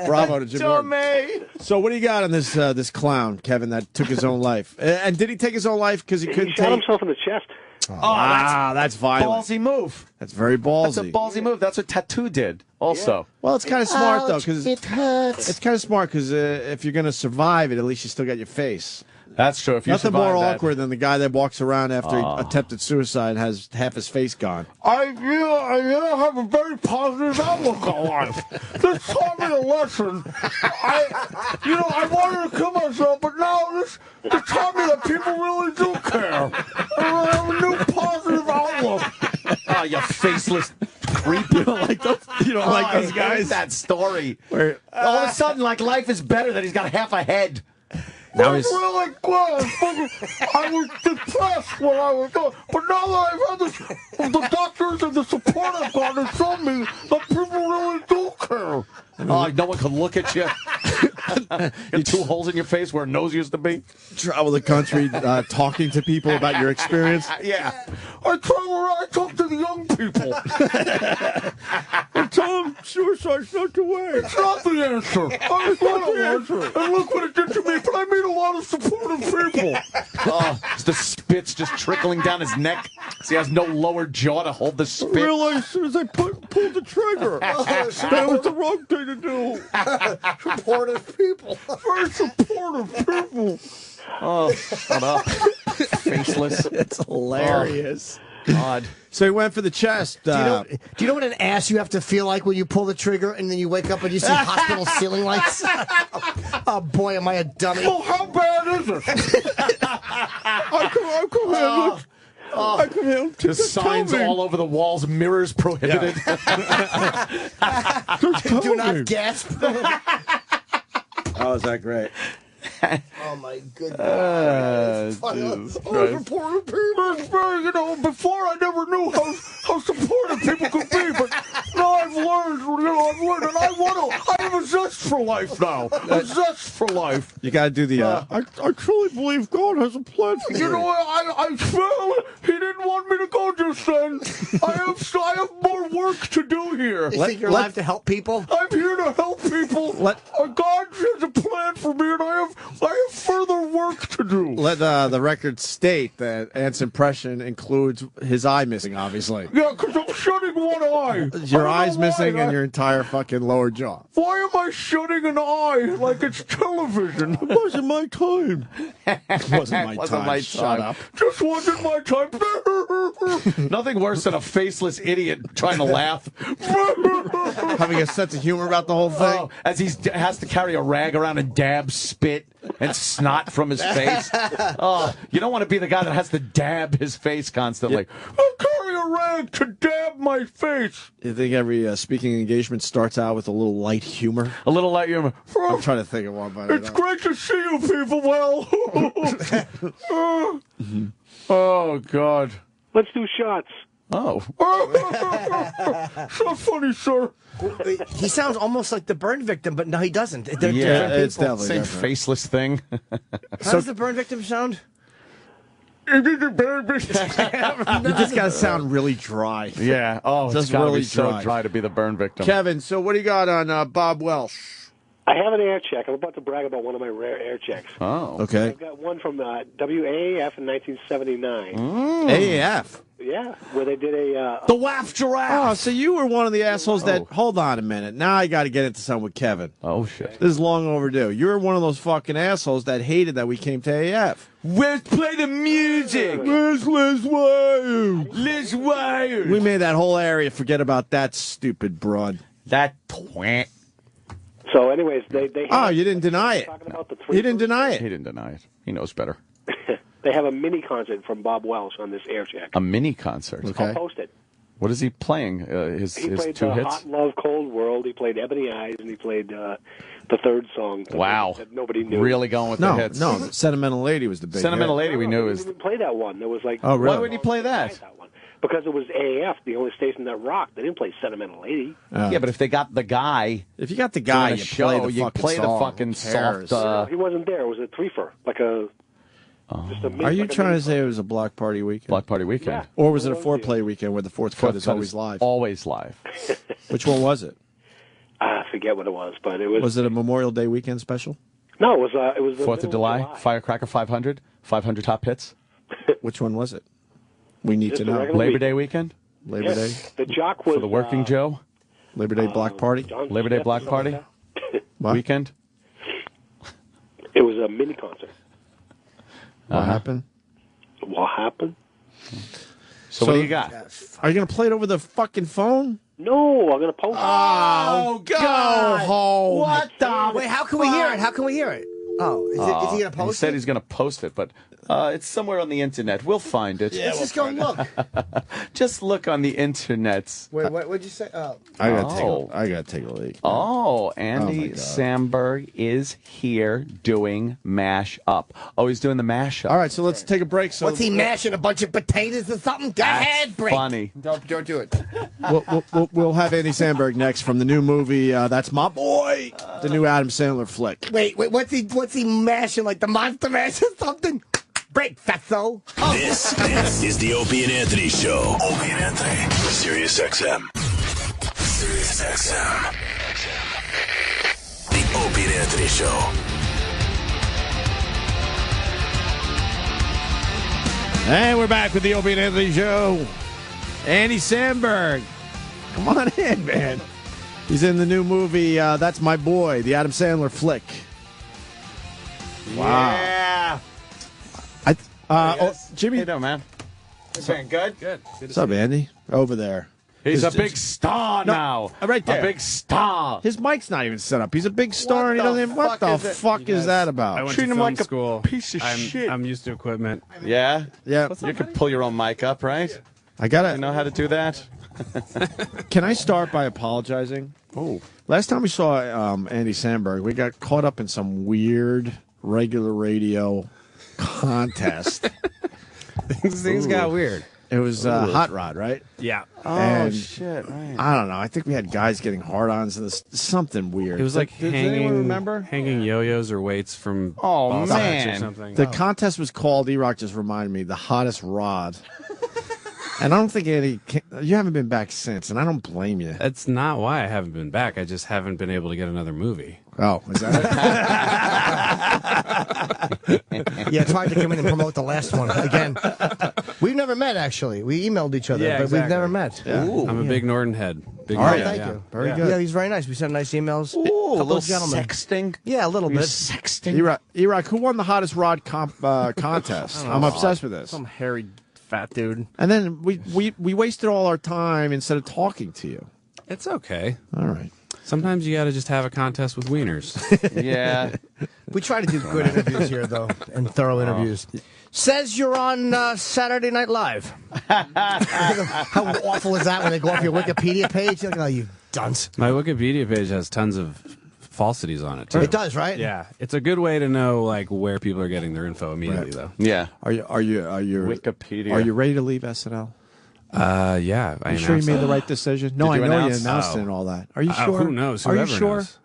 Bravo to Jim Norton. So what do you got on this clown, Kevin, that took his own life? And did he take his own life because he couldn't Shot take? himself in the chest. Oh, that's violent. Ballsy move. That's very ballsy. That's a ballsy move. That's what Tattoo did also. Well, it's kind of smart though, because it hurts. it's kind of smart because if you're gonna survive it, at least you still got your face. That's true. If you Nothing survive more that. awkward than the guy that walks around after he attempted suicide and has half his face gone. I have a very positive outlook on life. This taught me a lesson. I wanted to kill myself, but now this taught me that people really do care. I have a new positive outlook. Oh, you faceless creep. You don't like those guys? That story. Where All of a sudden, like, life is better that he's got half a head. now I'm he's really glad. I was depressed when I was going, but now that I've had the doctors and the support I've gotten have shown me that people really do care. Oh, no one can look at you. You have 2 holes in your face where a nose used to be. travel the country talking to people about your experience. Yeah. I talk to the young people. I tell them suicide's not the way. It's not the answer. I thought it was. And look what it did to me, but I meet a lot of supportive people. Oh, the spit's just trickling down his neck. So he has no lower jaw to hold the I spit. realized as soon as I pulled the trigger, that was the wrong thing to do. Supportive people. Very supportive people. Oh, shut up. Faceless. It's hilarious. God. So he went for the chest. Do you know what an ass you have to feel like when you pull the trigger and then you wake up and you see hospital ceiling lights? Oh boy, am I a dummy! Well, how bad is it? I come here. I come here. Just signs all over the walls, mirrors prohibited. Do not gasp. Oh, is that great? Oh my goodness! Supportive people. Before I never knew how supportive people could be, but now I've learned, and I have a zest for life now. A zest for life. You got to do the. I truly believe God has a plan for me. You know what? I smell it. He didn't want me to go just then. I have more work to do here. You think you're alive to help people? I'm here to help people. God has a plan for me, and I have further work to do. Let the record state that Ant's impression includes his eye missing, obviously. Yeah, because I'm shutting one eye. Your eye's missing and your entire fucking lower jaw. Why am I shutting an eye like it's television? It wasn't my time. It wasn't my time. Shut up. Just wasn't my time. Nothing worse than a faceless idiot trying to laugh. Having a sense of humor about the whole thing. Oh, as he has to carry a rag around and dab spit and snot from his face. Oh, you don't want to be the guy that has to dab his face constantly. I'll carry a rag to dab my face. You think every speaking engagement starts out with a little light humor? A little light humor. I'm trying to think of one, but It's great to see you people. Well, oh God. Let's do shots. Oh. So funny, sir. He sounds almost like the burn victim, but no, he doesn't. They're Yeah, different it's people. definitely Same different. faceless thing. How does the burn victim sound? You just got to sound really dry. Yeah. Oh, it's Just gotta really be so dry. dry to be the burn victim. Kevin, so what do you got on Bob Welsh? I have an air check. I'm about to brag about one of my rare air checks. Oh. Okay. I've got one from WAAF in 1979. AAF. Yeah, where they did a... The WAF giraffe. Oh, so you were one of the assholes that... Hold on a minute. Now I got to get into something with Kevin. Oh, shit. This is long overdue. You're one of those fucking assholes that hated that we came to AF. Where's play the music? Where's Liz Wire? Liz Wire. We made that whole area forget about that stupid broad. That twat. So, anyways, they Oh, you didn't deny it. talking about the You didn't deny it. He didn't deny it. He knows better. They have a mini concert from Bob Welsh on this air check. A mini concert. I'll post it. What is he playing? His He played two hits? Hot Love, Cold World. He played Ebony Eyes, and he played the third song. Wow. That nobody knew. Really going with the hits. No, Sentimental Lady was the big Sentimental hit. Lady we knew He is... didn't play that one. There was like... Oh, really? Why would he play that? Because it was AAF, the only station that rocked. They didn't play Sentimental Lady. Yeah, but if they got the guy... If you got the guy, doing a you show, play the you fucking play song. the fucking Who cares? soft... He wasn't there. It was a threefer. Like a... Just a Are you like a trying mini to say it was a block party weekend? Block Party Weekend. Yeah. Or was it a four-play weekend where the fourth cut is always live? Always live. Which one was it? I forget what it was, but it was... Was it a Memorial Day weekend special? No, it was the 4th of July, Firecracker 500, 500 top hits. Which one was it? We need Just to a know. regular Labor week. Day weekend Labor Day? The jock was... for the working Joe. Labor Day block party? John Labor Day Smith, block something party like that. What? weekend. It was a mini concert. What happened? What happened? So what do you got? Are you going to play it over the fucking phone? No, I'm going to post it. Oh, God. Go home. What the? Wait, how can we hear it? How can we hear it? Oh, is he going to He post said it? he's going to post it, but it's somewhere on the internet. We'll find it. Let's just go and look. Just look on the internet. Wait, what'd you say? Oh. I got to take a leak. Oh, Andy God. Samberg is here doing mash up. Oh, he's doing the mash up. All right, so let's take a break. So What's he mashing? A bunch of potatoes or something? Go ahead, break. Funny. Don't do it. We'll have Andy Samberg next from the new movie. That's My Boy, the new Adam Sandler flick. Wait, what's he mashing? Like the Monster Mash or something? Break, fatso. Oh. This is the Opie and Anthony Show. Opie and Anthony, Sirius XM. Sirius XM. The Opie and Anthony Show. And we're back with the Opie and Anthony Show. Andy Samberg. Come on in, man. He's in the new movie, That's My Boy, the Adam Sandler flick. Wow. Yeah. Jimmy. How you doing, man? Saying good? Good. What's up, Andy? Over there. He's a big star now. Right there. A big star. His mic's not even set up. He's a big star, and he doesn't even... What the fuck is that about? I went Treat to him film like a school. piece of shit. I'm used to equipment. Yeah? Yeah. You could pull your own mic up, right? I gotta... You know how to do that? Can I start by apologizing? Oh. Last time we saw Andy Samberg, we got caught up in some weird regular radio contest. Things got weird. It was Hot Rod, right? Yeah. Oh, And shit, right. I don't know. I think we had guys getting hard-ons and something weird. It was like Does anyone remember? hanging yo-yos or weights from Oh, ball sacks man. or something. The contest was called, E-Rock just reminded me, the hottest rod. And I don't think you haven't been back since, and I don't blame you. That's not why I haven't been back. I just haven't been able to get another movie. Oh, is that it? Yeah, it's hard to come in and promote the last one again. We've never met, actually. We emailed each other, but we've never met. Yeah. I'm a big Norton head. Big All right, Norton, thank yeah. you. Very good. Yeah, he's very nice. We sent nice emails. Ooh, a Couple little of gentlemen. sexting. Yeah, a little You're bit. sexting. E-Rock, who won the hottest rod contest? I'm obsessed with this. Some hairy fat dude. And then we wasted all our time instead of talking to you. It's okay. All right. Sometimes you got to just have a contest with wieners. Yeah. We try to do good interviews here, though, and thorough interviews. Says you're on Saturday Night Live. How awful is that when they go off your Wikipedia page? You're like, oh, you dunce. My Wikipedia page has tons of falsities on it, too. It does, right? Yeah. It's a good way to know like where people are getting their info immediately, though. Yeah. Are you Wikipedia. Are you ready to leave SNL? Yeah. Are you sure you made the right decision? No, I Did you know you announce? announced it and all that. Are you sure? Who knows? Are you Whoever sure? knows.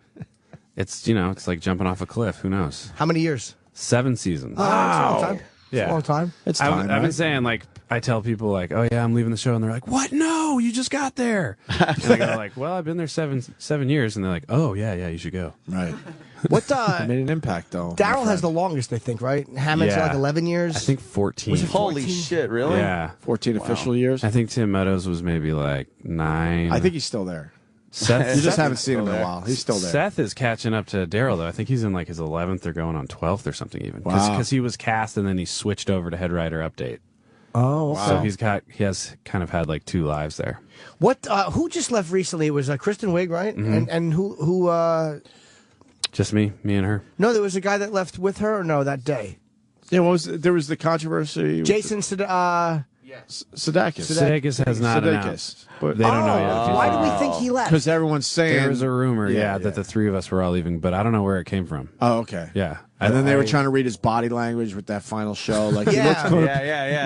It's, it's like jumping off a cliff. Who knows? How many years? 7 seasons. It's a long time. It's a long time. It's time. I've been saying, like, I tell people, like, oh, yeah, I'm leaving the show. And they're like, what? No, you just got there. And I go, like, well, I've been there seven years. And they're like, oh, yeah, you should go. Right. What It made an impact, though. Daryl has the longest, I think, right? Hammond's like 11 years. I think 14. Was it Holy 14? shit, really? Yeah. 14 official years. I think Tim Meadows was maybe like 9. I think he's still there. Seth, You just haven't seen him in a while. He's still there. Seth is catching up to Daryl, though. I think he's in like his 11th or going on 12th or something even. Wow. Because he was cast and then he switched over to Head Writer Update. Oh, okay. So he has kind of had like 2 lives there. What? Who just left recently? It was Kristen Wiig, right? Mhm. And who? Just me and her. No, there was a guy that left with her. Or no, that day. Yeah, there was the controversy. Jason Sudeikis. Sudeikis has not announced, but they don't know yet. Why do we think he left? Because everyone's saying There was a rumor, that the 3 of us were all leaving, but I don't know where it came from. Oh, okay. Yeah. And then they were trying to read his body language with that final show. Like, he looks kind of,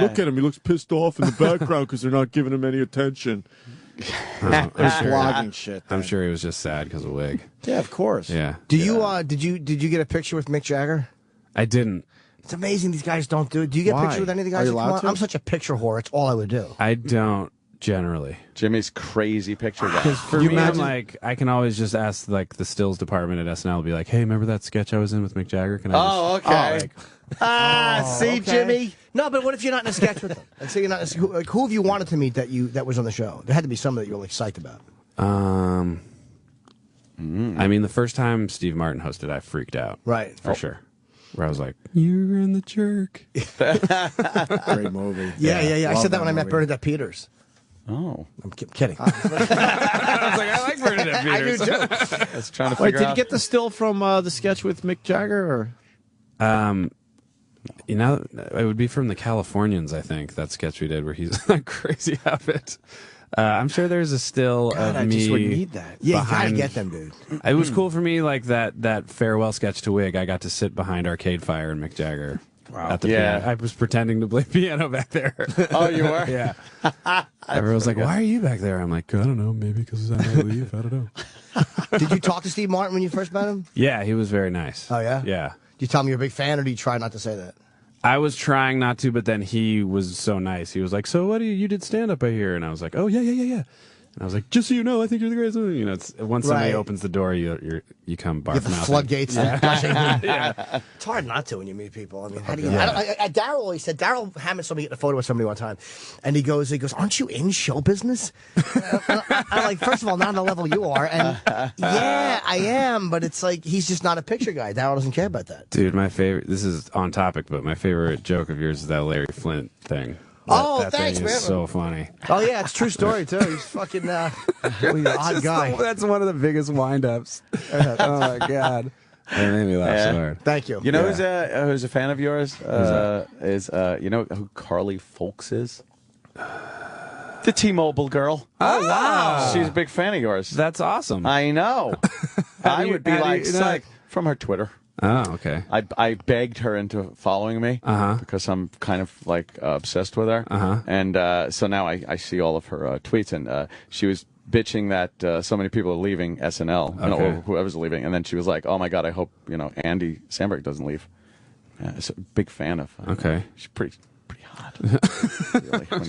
look at him. He looks pissed off in the background because they're not giving him any attention. They're blogging shit. I'm sure he was just sad because of Wig. Yeah, of course. Yeah. Do you? Did you get a picture with Mick Jagger? I didn't. It's amazing these guys don't do it. Do you get Why? pictures with any of the Are guys? you that come allowed on? to? I'm such a picture whore. It's all I would do. I don't generally. Jimmy's crazy picture guy. Because for me, I'm like, I can always just ask like the stills department at SNL, be like, hey, remember that sketch I was in with Mick Jagger? Can I just... okay. See, okay. Jimmy? No, but what if you're not in a sketch with them? Like, say you're not. Who have you wanted to meet that was on the show? There had to be someone that you were like psyched about. I mean, the first time Steve Martin hosted, I freaked out. Right. For sure. Where I was like, you're in the jerk. Great movie. Yeah. I Love said that when I met movie. Bernadette Peters. Oh. I'm kidding. I was like, I like Bernadette Peters. I do too. I was trying to Wait, figure did out. you get the still from the sketch with Mick Jagger? Or? It would be from the Californians, I think, that sketch we did where he's in a crazy outfit. I'm sure there's a still God, of I me. just would need that. Yeah, you gotta behind- get them, dude. It was cool for me, like that farewell sketch to Wig. I got to sit behind Arcade Fire and Mick Jagger. Wow. At the Yeah. piano. I was pretending to play piano back there. Oh, you were? Yeah. Everyone was like, why are you back there? I'm like, I don't know, maybe because I might leave. I don't know. Did you talk to Steve Martin when you first met him? Yeah, he was very nice. Oh yeah. Yeah. Do you tell him you're a big fan, or do you try not to say that? I was trying not to, but then he was so nice. He was like, so what do you did stand up, I hear? And I was like, oh, yeah. And I was like, just so you know, I think you're the greatest. You know, it's, once somebody Right. opens the door, you come barf You get the mouthing. floodgates gushing. Yeah. It's hard not to when you meet people. I mean, how do you? Daryl always said. Daryl Hammond saw me get a photo with somebody one time, and he goes, "Aren't you in show business?" I'm like, first of all, not on the level you are, and yeah, I am, but it's like he's just not a picture guy. Daryl doesn't care about that. Dude, my favorite, this is on topic, but my favorite joke of yours is that Larry Flint thing. That thanks, thing is man. so funny. Oh yeah, it's a true story too. He's fucking he's an odd guy. That's one of the biggest wind-ups. Oh my God. That made me laugh so hard. Thank you. You know who's a fan of yours? Is you know who Carly Folks is? The T-Mobile girl. Oh, wow. She's a big fan of yours. That's awesome. I know. I would be like, psych, from her Twitter. Oh, okay. I begged her into following me because I'm kind of like obsessed with her. And so now I see all of her tweets, and she was bitching that so many people are leaving SNL, or whoever's leaving, and then she was like, "Oh my God, I hope Andy Samberg doesn't leave." Yeah, I'm a big fan of. She's pretty hot. Really, when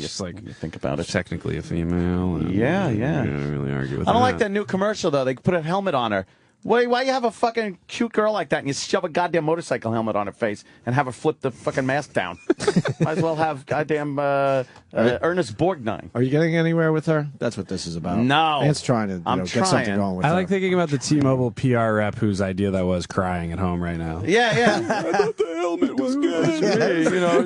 you think about it, technically a female. And yeah. I don't really argue with I don't that. like that new commercial though. They put a helmet on her. Why you have a fucking cute girl like that and you shove a goddamn motorcycle helmet on her face and have her flip the fucking mask down? Might as well have goddamn Ernest Borgnine. Are you getting anywhere with her? That's what this is about. No. It's trying to get something going with her. I like thinking about the T-Mobile PR rep whose idea that was crying at home right now. Yeah. I thought the helmet was good.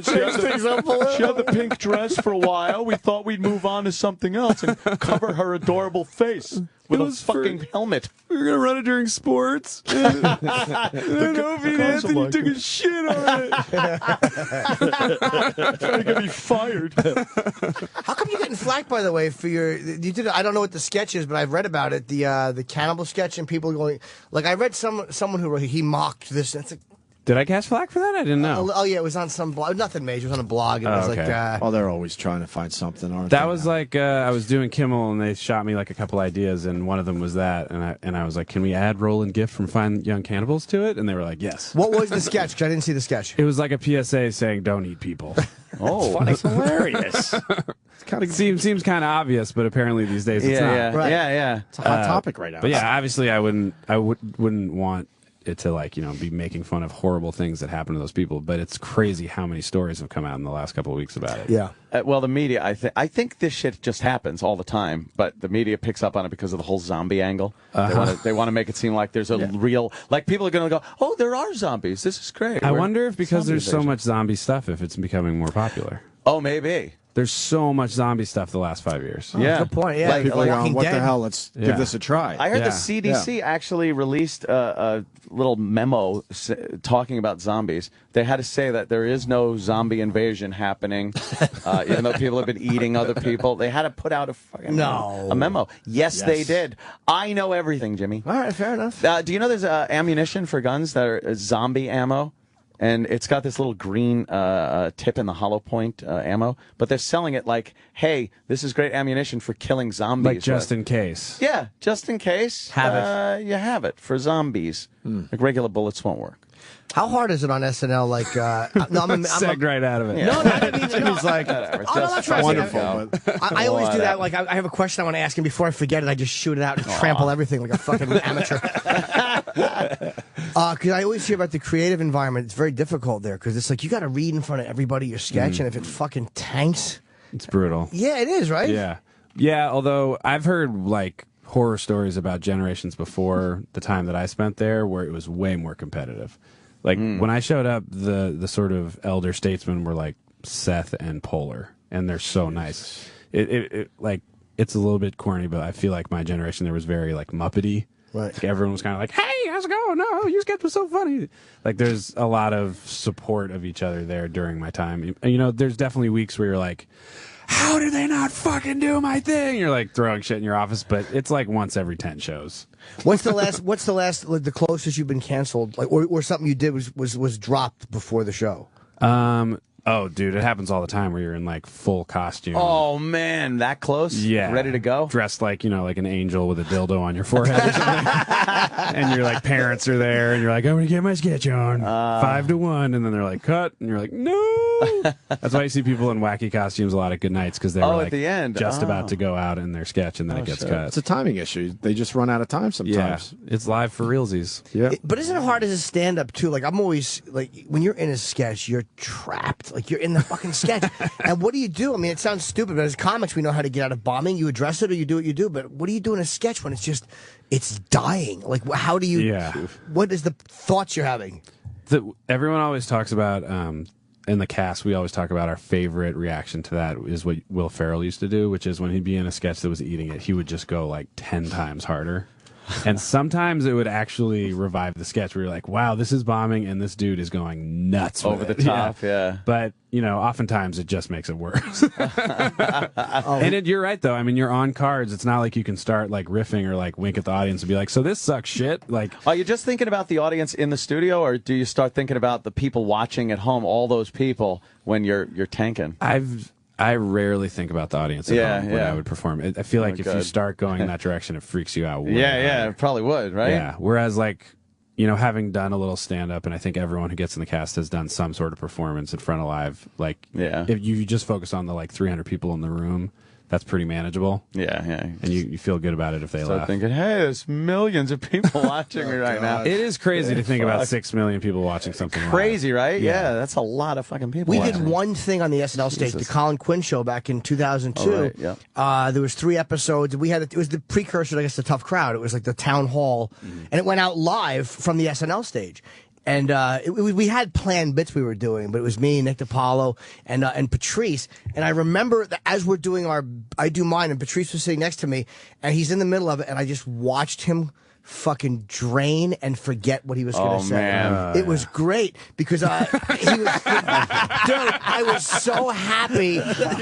She had the pink dress for a while. We thought we'd move on to something else and cover her adorable face with a fucking helmet. We were going to run it during sports. And then Opie and Anthony took a shit on it. Trying to get me fired. How come you're getting flack, by the way, for you did? I don't know what the sketch is, but I've read about it. The cannibal sketch, and people going like, I read someone who wrote, he mocked this. And it's like, did I catch flack for that? I didn't know. Oh yeah, it was on some blog. Nothing major. It was on a blog. And it was like, they're always trying to find something, aren't that they? was like I was doing Kimmel and they shot me like a couple ideas, and one of them was that, and I was like, can we add Roland Gift from Fine Young Cannibals to it? And they were like, yes. What was the sketch? Because I didn't see the sketch. It was like a PSA saying, "Don't eat people." Oh, funny. that's hilarious. It kind of seems kind of obvious, but apparently these days it's not. Yeah. It's a hot topic right now. But yeah, obviously I wouldn't want it to be making fun of horrible things that happen to those people, but it's crazy how many stories have come out in the last couple of weeks about it. Yeah. Well, the media, I think this shit just happens all the time, but the media picks up on it because of the whole zombie angle. They want to make it seem like there's a real, like people are going to go, oh, there are zombies. This is great. I wonder if because there's so much zombie stuff, if it's becoming more popular. Oh, maybe. There's so much zombie stuff the last 5 years. Good point. Yeah, people are going, what the hell? Let's give this a try. I heard the CDC actually released a little memo talking about zombies. They had to say that there is no zombie invasion happening, even though people have been eating other people. They had to put out a memo. Yes, they did. I know everything, Jimmy. All right, fair enough. Do you know there's ammunition for guns that are zombie ammo? And it's got this little green tip in the hollow point ammo, but they're selling it like, hey, this is great ammunition for killing zombies. Like just in case. Yeah, just in case. You have it for zombies. Like regular bullets won't work. How hard is it on SNL? Like, no, I'm segged right out of it. No, I mean, Jimmy's like, wonderful. I always do that. Like, I have a question I want to ask, and before I forget it, I just shoot it out and trample everything like a fucking amateur. Because I always hear about the creative environment. It's very difficult there because it's like you got to read in front of everybody your sketch, and if it fucking tanks, it's brutal. Yeah, it is, right? Yeah. Although I've heard like horror stories about generations before the time that I spent there, where it was way more competitive. Like when I showed up, the sort of elder statesmen were like Seth and Poehler, and they're so nice. It like it's a little bit corny, but I feel like my generation there was very like Muppety. Right. Like, everyone was kind of like, "Hey, how's it going? No, your sketch was so funny." Like there's a lot of support of each other there during my time. You know, there's definitely weeks where you're like, how did they not fucking do my thing? You're like throwing shit in your office, but it's like once every 10 shows. What's the last like the closest you've been canceled, like or something you did was dropped before the show? Oh, dude, it happens all the time where you're in like full costume. Oh man, that close? Yeah, ready to go, dressed like like an angel with a dildo on your forehead or something. And your like parents are there, and you're like, I'm gonna get my sketch on 5 to 1, and then they're like, cut, and you're like, no. That's why you see people in wacky costumes a lot of good nights because they're like at the end just about to go out in their sketch, and then it gets cut. It's a timing issue. They just run out of time sometimes. Yeah, it's live for realsies. Yeah, but isn't it hard as a stand-up too? Like I'm always like when you're in a sketch, you're trapped. Like you're in the fucking sketch. And what do you do? I mean, it sounds stupid, but as comics, we know how to get out of bombing. You address it or you do what you do. But what do you do in a sketch when it's dying? Like, how do you, what is the thoughts you're having? Everyone always talks about, in the cast, we always talk about our favorite reaction to that is what Will Ferrell used to do, which is when he'd be in a sketch that was eating it, he would just go like 10 times harder. And sometimes it would actually revive the sketch where you're like, wow, this is bombing and this dude is going nuts with Over it. the top, yeah. But, oftentimes it just makes it worse. And you're right, though. I mean, you're on cards. It's not like you can start, like, riffing or, like, wink at the audience and be like, so this sucks shit? Like, are you just thinking about the audience in the studio, or do you start thinking about the people watching at home, all those people, when you're tanking? I rarely think about the audience at home when I would perform. I feel like if you start going in that direction, it freaks you out. It probably would, right? Yeah. Whereas, like, having done a little stand-up, and I think everyone who gets in the cast has done some sort of performance in front of live, like, if you just focus on the, like, 300 people in the room, that's pretty manageable. Yeah. And you feel good about it if they Start laugh. thinking, hey, there's millions of people watching me right now. It is crazy to think about 6 million people watching something crazy, live. right? Yeah, that's a lot of fucking people. We watching. did one thing on the SNL stage, the Colin Quinn show back in 2002. Oh, right, there was 3 episodes. It was the precursor, I guess, to Tough Crowd. It was like the town hall, and it went out live from the SNL stage. And we had planned bits we were doing, but it was me, Nick DiPaolo, and Patrice. And I remember that as we're doing I do mine, and Patrice was sitting next to me, and he's in the middle of it, and I just watched him fucking drain and forget what he was going to say. Man. It was great because he was, dude, I was so happy. He was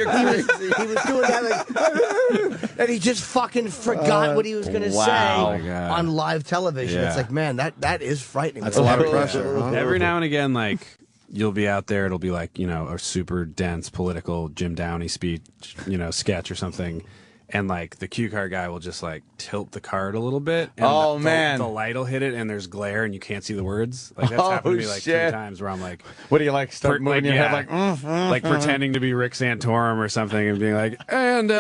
doing that, like, and he just fucking forgot what he was going to say on live television. Yeah. It's like, man, that is frightening. That's a lot of pressure. Huh? Every now and again, like, you'll be out there, it'll be like, a super dense political Jim Downey speech, sketch or something. And, like, the cue card guy will just, like, tilt the card a little bit. And the light will hit it, and there's glare, and you can't see the words. Like, that's happened to me, like, 3 times where I'm like... What do you, like, start moving your head, like... like, pretending to be Rick Santorum or something and being like, and,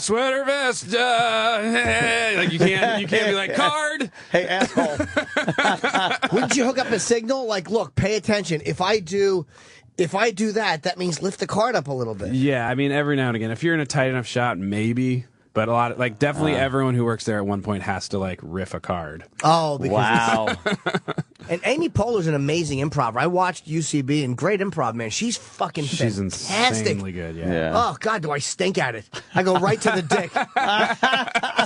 sweater vest, like, you can't be like, card! Hey, asshole. Wouldn't you hook up a signal? Like, look, pay attention. If I do that means lift the card up a little bit. Yeah, I mean, every now and again. If you're in a tight enough shot, maybe. But a lot of, like, definitely everyone who works there at one point has to, like, riff a card. Oh, because wow. And Amy Poehler's an amazing improver. I watched UCB, and great improv, man. She's fucking She's fantastic. insanely good, yeah. Oh, God, do I stink at it. I go right to the dick.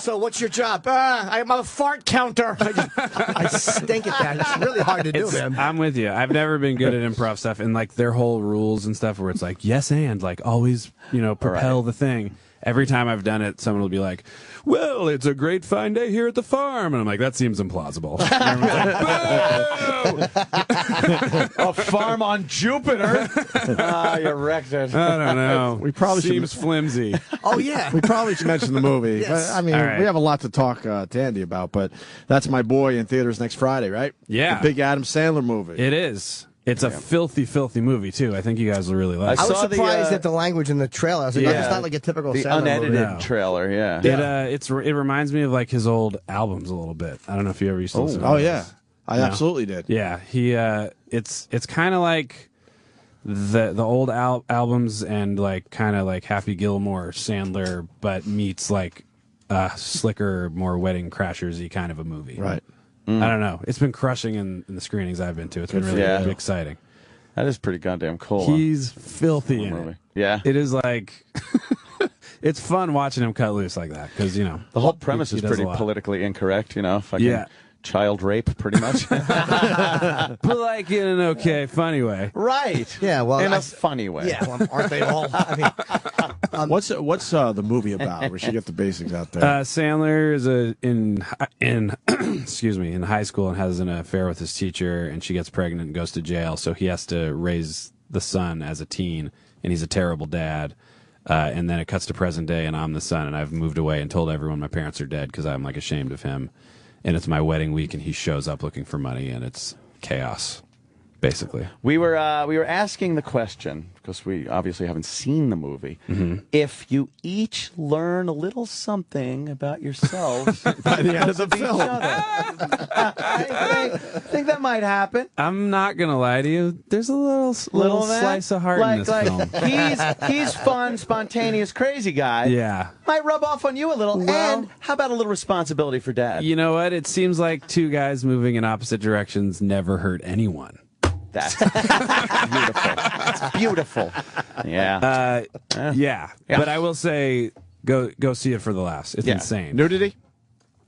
So what's your job? I'm a fart counter. I stink at that. It's really hard to do, man. I'm with you. I've never been good at improv stuff, and, like, their whole rules and stuff where it's like, yes, and, like, always, propel the thing. Every time I've done it, someone will be like, well, it's a great fine day here at the farm. And I'm like, that seems implausible. A farm on Jupiter? You wrecked it. I don't know. We probably seems flimsy. Oh, yeah. We probably should mention the movie. Yes. I mean, we have a lot to talk to Andy about, but that's My Boy in theaters next Friday, right? Yeah. The big Adam Sandler movie. It is. It's a filthy, filthy movie, too. I think you guys will really like it. I was surprised at the language in the trailer. I was like, oh, it's not like a typical the Sandler unedited movie. trailer, yeah. It reminds me of, like, his old albums a little bit. I don't know if you ever used to listen to Oh, those. yeah. I absolutely did. Yeah. It's kind of like the old albums and, like, kind of like Happy Gilmore, Sandler, but meets, like, slicker, more Wedding Crashers-y kind of a movie. Right. I don't know. It's been crushing in the screenings I've been to. It's been really exciting. That is pretty goddamn cool. He's filthy in it. Yeah. It is like... it's fun watching him cut loose like that because, the whole premise is pretty politically incorrect, fucking child rape, pretty much. But, like, in an okay, funny way. Right. Yeah, well... In a funny way. Yeah, well, aren't they all? I mean... What's the movie about? We should get the basics out there. Sandler is in excuse me, in high school and has an affair with his teacher, and she gets pregnant and goes to jail. So he has to raise the son as a teen, and he's a terrible dad. And then it cuts to present day, and I'm the son, and I've moved away and told everyone my parents are dead because I'm, like, ashamed of him. And it's my wedding week, and he shows up looking for money, and it's chaos. Basically, we were asking the question because we obviously haven't seen the movie. Mm-hmm. If you each learn a little something about yourselves by the end of the film, I think that might happen. I'm not gonna lie to you. There's a little slice of heart in this film. He's fun, spontaneous, crazy guy. Yeah, might rub off on you a little. Well, and how about a little responsibility for Dad? You know what? It seems like two guys moving in opposite directions never hurt anyone. That's beautiful. That's beautiful. Yeah. Yeah. But I will say Go see it for the laughs. It's Yeah. insane. Nudity?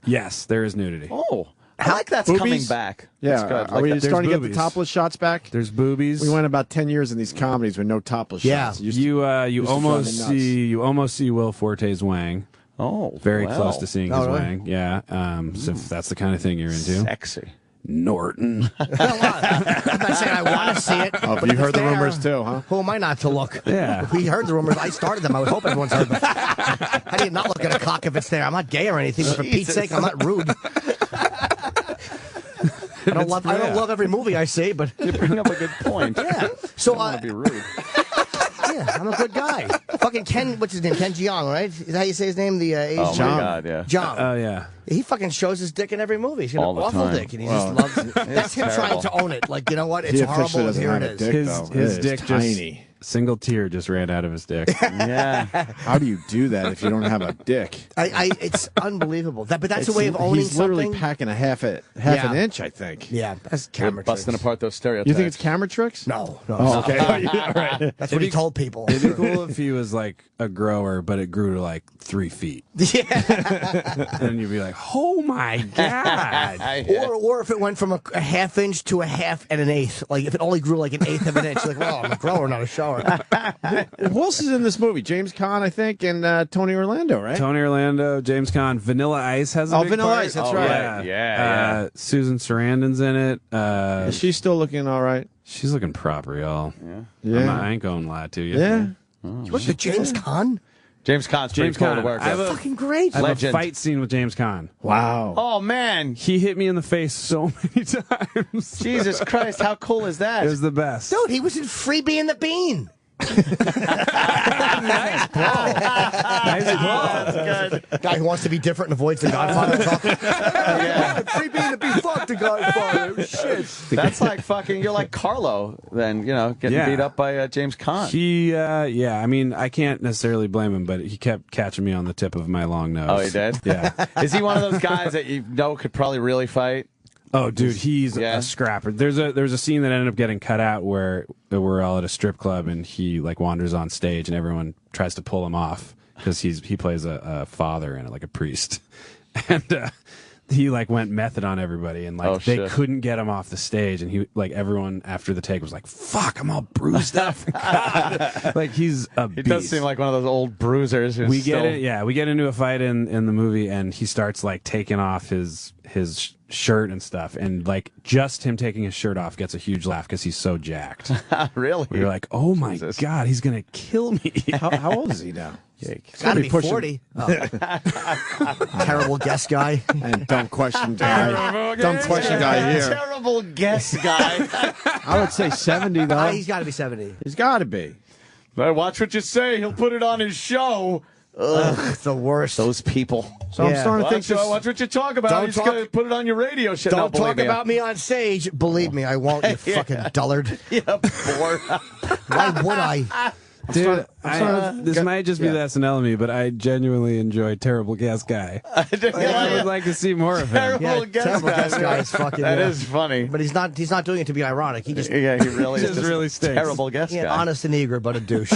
Yes, there is nudity. Oh, I like that's coming Boobies? back. Yeah. That's good. Are we There's starting to get the boobies. topless shots back? There's boobies. We went about 10 years in these comedies with no topless shots. It used to- You used to drive almost me nuts. see Will Forte's wang. Oh, very well. close to seeing Oh, his really? wang. Yeah. So if that's the kind of thing you're into. Sexy. Norton. I'm not saying I want to see it. Oh, but you if heard it's the there, rumors too, huh? Who am I not to look? Yeah. We heard the rumors. I started them. I would hope everyone's heard them. How do you not look at a cock if it's there? I'm not gay or anything, but for Pete's sake, I'm not rude. I don't love every movie I see, but You bring up a good point. yeah. So I don't want to be rude. yeah, I'm a good guy. Fucking Ken, what's his name? Ken Jeong, right? Is that how you say his name? The Asian Oh my God, yeah. Jeong. Oh yeah. He fucking shows his dick in every movie. He's got All an the awful time. dick, and he Well, just loves it. That's him trying terrible. to own it. Like, you know what? It's He horrible, officially and doesn't here have it a is. dick, His though. his It is dick tiny. single tear just ran out of his dick. Yeah. How do you do that if you don't have a dick? It's unbelievable. But that's a way of It's- owning He's literally something. packing a half Yeah. an inch, I think. Yeah, that's You're camera busting tricks. apart those stereotypes. You think it's camera tricks? No. Oh, okay. Yeah, right. That's what he told people. It'd be cool if he was like a grower, but it grew to like 3 feet. Yeah. And you'd be like, oh my God. Or if it went from a half inch to a half and an eighth. Like if it only grew like an eighth of an inch. Like, well, I'm a grower, not a shower. Who else is in this movie? James Caan, I think, and Tony Orlando, right? Tony Orlando, James Caan, Vanilla Ice has a big Vanilla part. Ice, that's Oh, right. Yeah. Susan Sarandon's in it. Is she still looking all right? She's looking proper, y'all. Yeah. I ain't going to lie to you. Yeah. What's the James Caan? James Caan's pretty James cool to Caan. work I have with. a- Fucking great. I have Legend. a fight scene with James Caan. Wow. Oh, man. He hit me in the face so many times. Jesus Christ, how cool is that? It was the best. Dude, he was in Freebie and the Bean. Nice ball. That's good. Guy who wants to be different and avoids the Godfather talk. Freebie and the Bean. Fuck the Godfather. Shit. That's like fucking, you're like Carlo, then, getting Yeah. beat up by James Caan. He, I mean, I can't necessarily blame him, but he kept catching me on the tip of my long nose. Oh, he did? Yeah. Is he one of those guys that you know could probably really fight? Oh, dude, he's Yeah. a scrapper. There's a scene that ended up getting cut out where we're all at a strip club and he like wanders on stage and everyone tries to pull him off because he plays a father in it, like a priest, and he like went method on everybody and like Oh, they shit. couldn't get him off the stage and he like everyone after the take was like, "Fuck, I'm all bruised up." God. Like he's a He beast. does seem like one of those old bruisers. Who's we get still... it. Yeah, we get into a fight in the movie, and he starts like taking off his shirt and stuff, and like just him taking his shirt off gets a huge laugh because he's so jacked. Really? We're like, oh my God, he's gonna kill me. How old is he now? Gotta be pushing- 40. Oh. Terrible guest guy. And dumb question guy. Dumb question guy here. Terrible guess guy. I would say 70, though. He's got to be 70. He's got to be. But watch what you say. He'll put it on his show. Ugh, it's the worst. Those people. So I'm starting to think this... Watch what you talk about. Don't You're just talk- going to put it on your radio show. Don't talk about me on stage. Believe me, I won't, you fucking dullard. Yeah, bored. Why would I? Dude, this might just be the SNL of me, but I genuinely enjoy Terrible Guest Guy. I would like to see more of him. Terrible guest guy. Is fucking. That is funny. But he's not doing it to be ironic. He just. Yeah, he really Just is. really stinks. Terrible guest Yeah, guy. honest and eager, but a douche.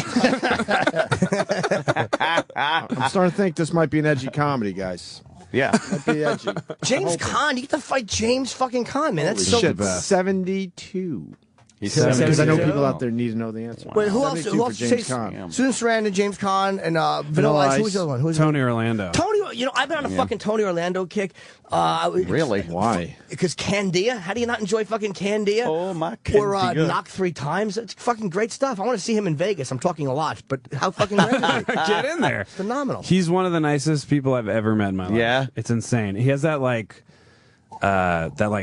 I'm starting to think this might be an edgy comedy, guys. Yeah. Might be edgy. James Caan, you get to fight James fucking Caan, man. That's so. Shit, 72. He's Because I know 72. people out there need to know the answer. Wait, who else? 72 Who for else? James Say, Caan. Susan Sarandon, James Caan, and Vanilla Ice. Who was the other one? Who's Tony Orlando. Tony, I've been on a fucking Tony Orlando kick. Really? Why? Because Candia. How do you not enjoy fucking Candia? Oh, my Or Candia. Knock 3 Times. It's fucking great stuff. I want to see him in Vegas. I'm talking a lot, but how fucking great is he? Get in there. Phenomenal. He's one of the nicest people I've ever met in my life. Yeah? It's insane. He has that like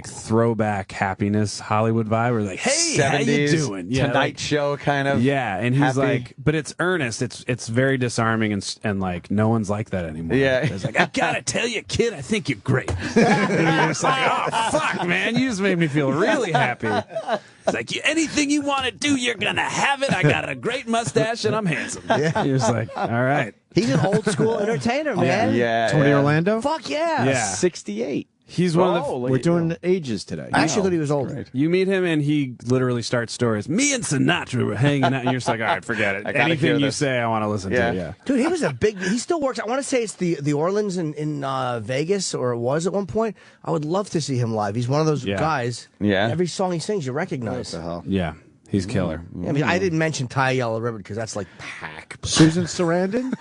throwback happiness Hollywood vibe where like, hey, how you 70s doing? Tonight like, Show kind of. yeah, and he's happy. like, but it's earnest. It's very disarming and like no one's like that anymore. Yeah. It's like, I gotta tell you, kid, I think you're great. And you're just like, oh fuck, man, you just made me feel really happy. It's like, anything you want to do, you're gonna have it. I got a great mustache and I'm handsome. Yeah. You're just like, all right. He's an old school entertainer, man. Yeah. Tony yeah. Orlando? Fuck yeah. Yeah. 68. He's one of the. We're doing ages today. I actually thought he was older. You meet him and he literally starts stories. Me and Sinatra were hanging out, and you're just like, all right, forget it. I gotta hear Anything you this. say, I want to listen to. Yeah. Dude, he was a big. He still works. I want to say it's the Orleans in Vegas, or it was at one point. I would love to see him live. He's one of those guys. Yeah. Every song he sings, you recognize. What the hell? Yeah, he's killer. I mean, I didn't mention Ty Yellow River because that's like pack. Susan Sarandon,